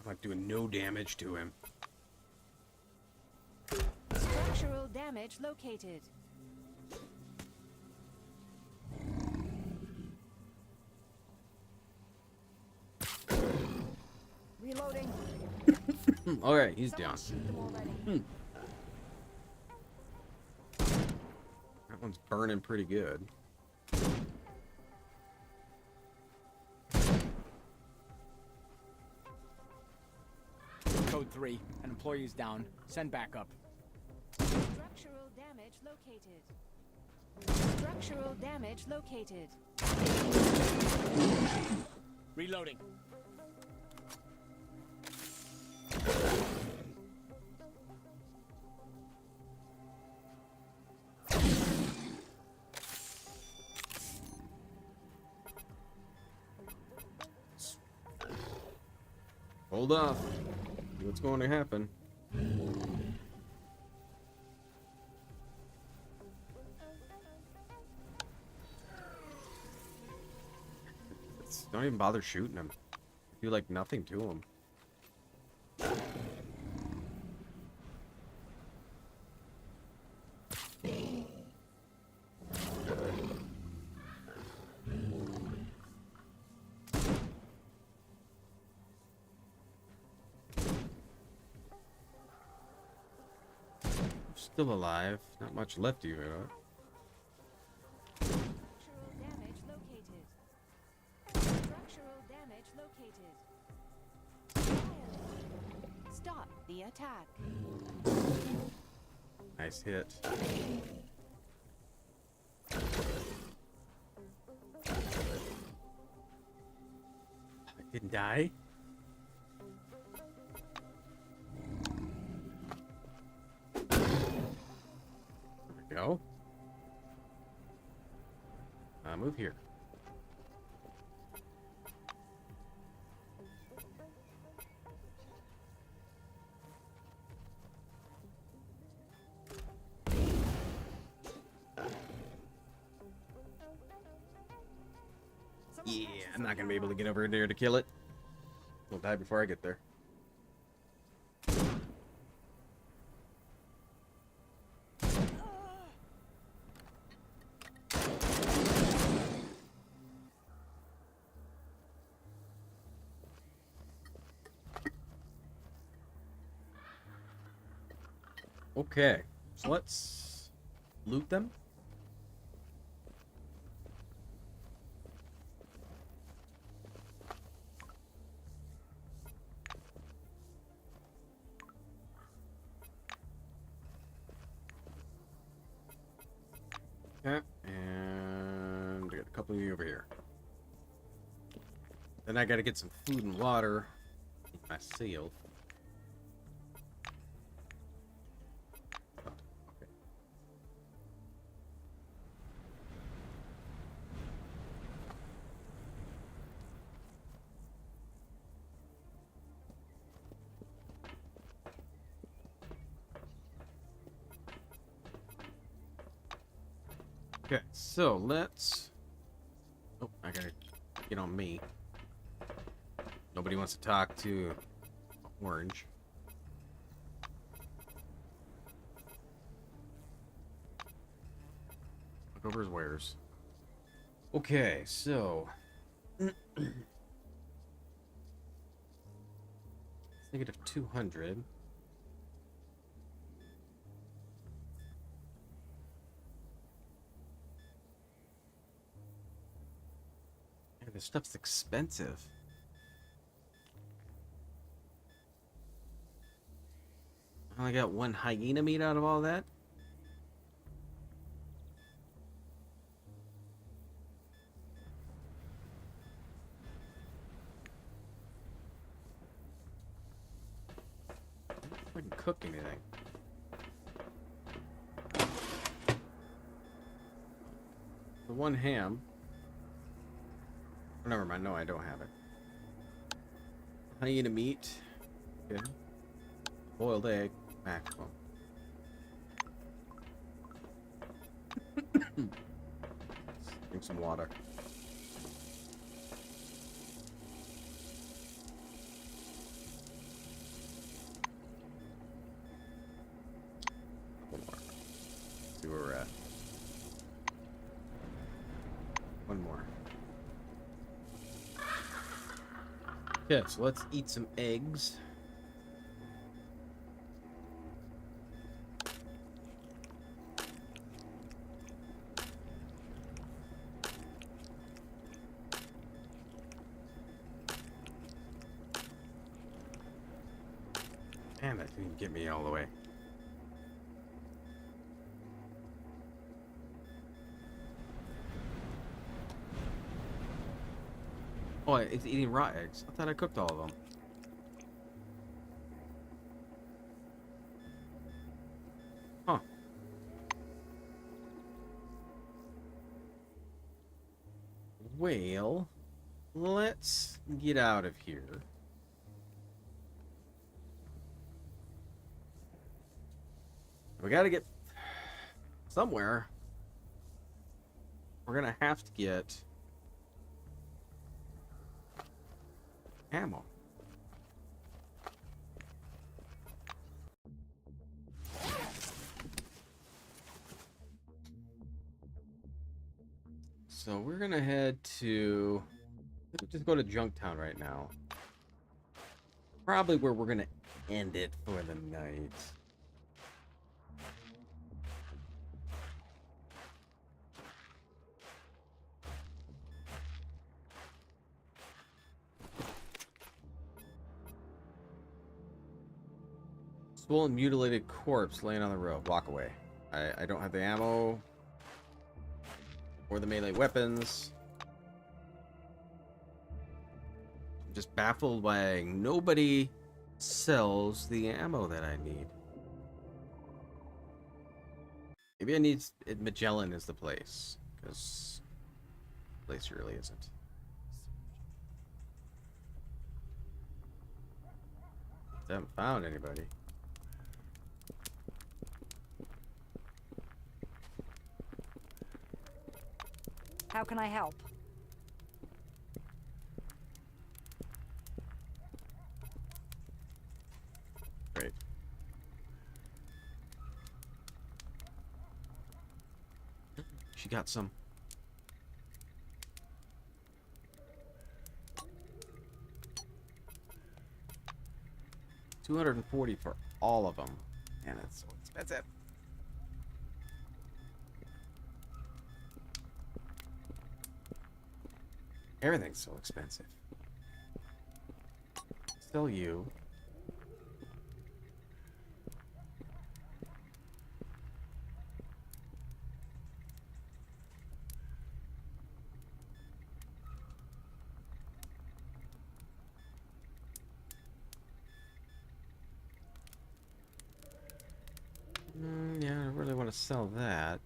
not doing no damage to him. Structural damage located. Reloading. Alright, he's down. That one's burning pretty good. Code 3. An employee is down. Send backup. Structural damage located. Structural damage located. Reloading. Hold off. See what's going to happen. Don't even bother shooting him. Do like nothing to him. Still alive. Not much left of you. Structural damage located. Structural damage located. Stop the attack. Nice hit. I didn't die. Go. Move here. Yeah, I'm not gonna be able to get over there to kill it. We'll die before I get there. Okay, so let's loot them. Okay, and I got a couple of you over here. Then I gotta get some food and water myself. Okay, so let's... Oh, I gotta get on me. Nobody wants to talk to Orange. Look over his wares. Okay, so... Negative 200. This stuff's expensive. I only got one hyena meat out of all that. I didn't cook anything. The one ham. Oh, never mind. No, I don't have it. Hyena meat. Okay. Boiled egg. Maximum. Drink some water. One more. See where we're at. One more. Okay, so let's eat some eggs. Damn, that didn't get me all the way. Oh, it's eating raw eggs. I thought I cooked all of them. Huh. Well, let's get out of here. We gotta get somewhere. We're gonna have to get ammo. So we're gonna head to, let's just go to Junktown right now. Probably where we're gonna end it for the night. Swollen, mutilated corpse laying on the road. Walk away. I don't have the ammo or the melee weapons. I'm just baffled why nobody sells the ammo that I need. Maybe I need Magellan is the place, because the place really isn't. I haven't found anybody. How can I help? Great. She got some. $240 for all of them. Man, that's so expensive. Everything's so expensive. Still you. Yeah, I really want to sell that.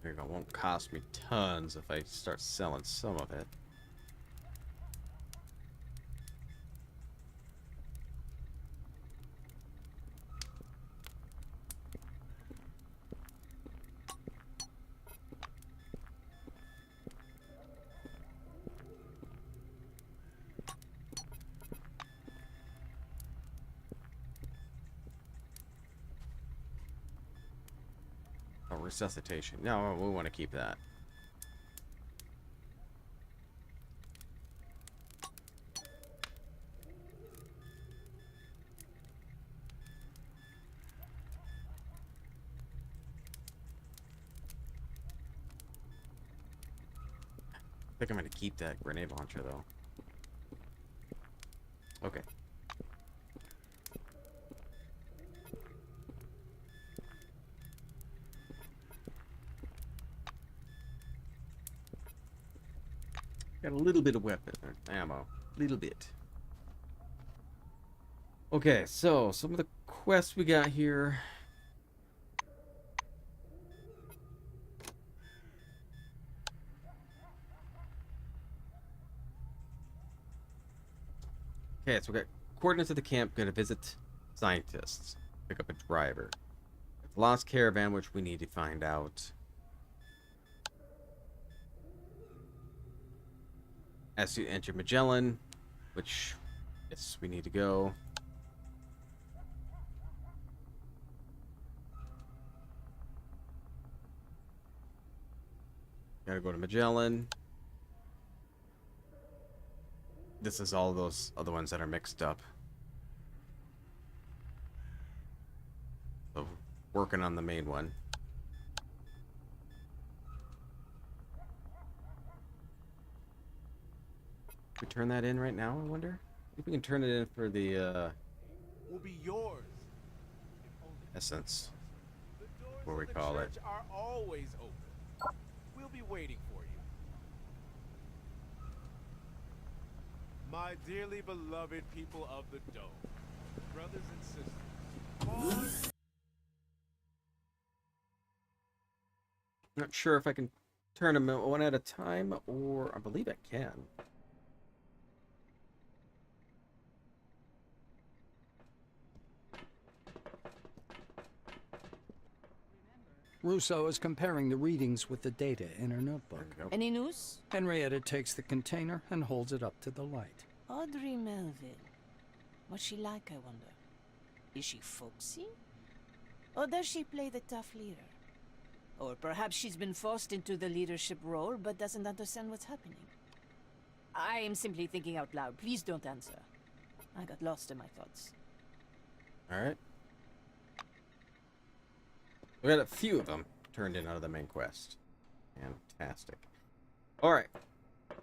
There you go. Won't cost me tons if I start selling some of it. Oh, resuscitation. No, we want to keep that. I think I'm going to keep that grenade launcher, though. Okay. Got a little bit of weapon ammo. Little bit. Okay, so some of the quests we got here. Okay, so we got coordinates of the camp. Going to visit scientists. Pick up a driver. Lost caravan, which we need to find out. Ask you to enter Magellan, which, yes, we need to go. Gotta go to Magellan. This is all those other ones that are mixed up. So, working on the main one. Can we turn that in right now, I wonder? If we can turn it in for the Will be yours. essence. The doors What of we the call it. church are always open. We'll be waiting for you. My dearly beloved people of the Dome, brothers and sisters. Not sure if I can turn them one at a time, or I believe I can. Russo is comparing the readings with the data in her notebook. Any news? Henrietta takes the container and holds it up to the light. Audrey Melville. What's she like, I wonder? Is she folksy? Or does she play the tough leader? Or perhaps she's been forced into the leadership role but doesn't understand what's happening. I am simply thinking out loud. Please don't answer. I got lost in my thoughts. Alright. We got a few of them turned in out of the main quest. Fantastic. Alright.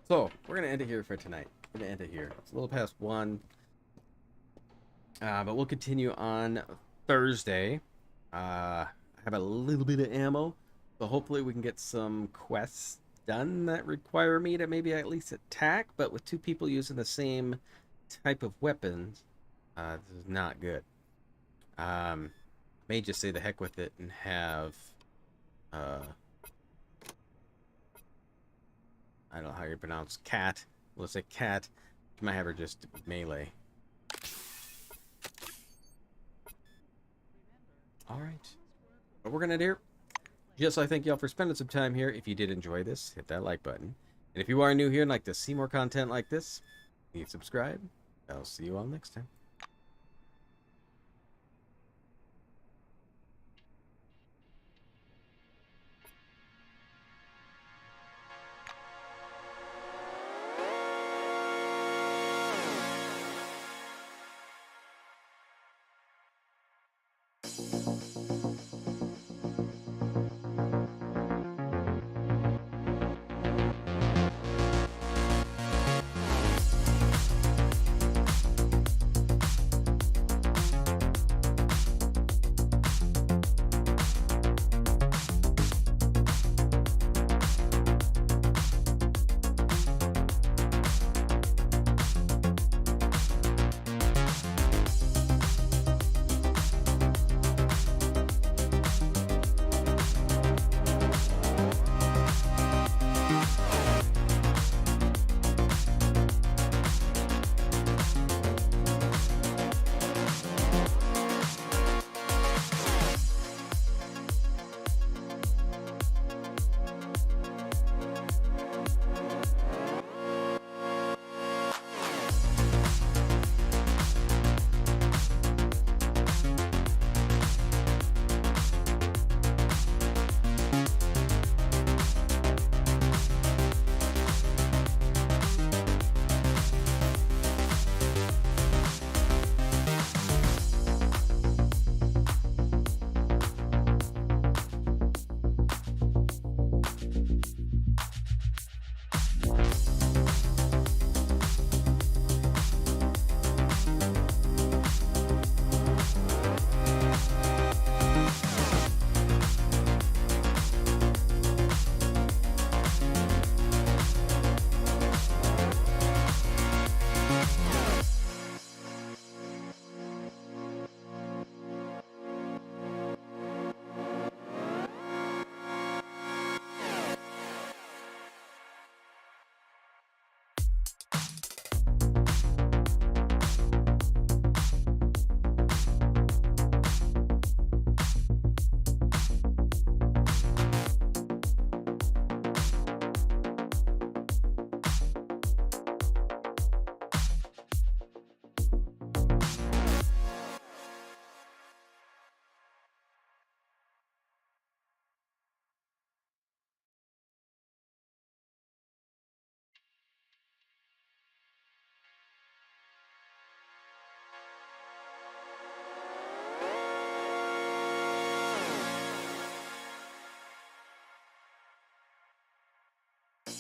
So, we're going to end it here for tonight. We're going to end it here. It's a little past 1. But we'll continue on Thursday. I have a little bit of ammo. So hopefully we can get some quests done that require me to maybe at least attack. But with 2 people using the same type of weapons, this is not good. May just say the heck with it and have I don't know how you pronounce cat. Let's say cat. You might have her just melee. Alright. But we're gonna do. Just so I thank y'all for spending some time here. If you did enjoy this, hit that like button. And if you are new here and like to see more content like this, please subscribe. I'll see you all next time.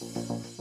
Bye.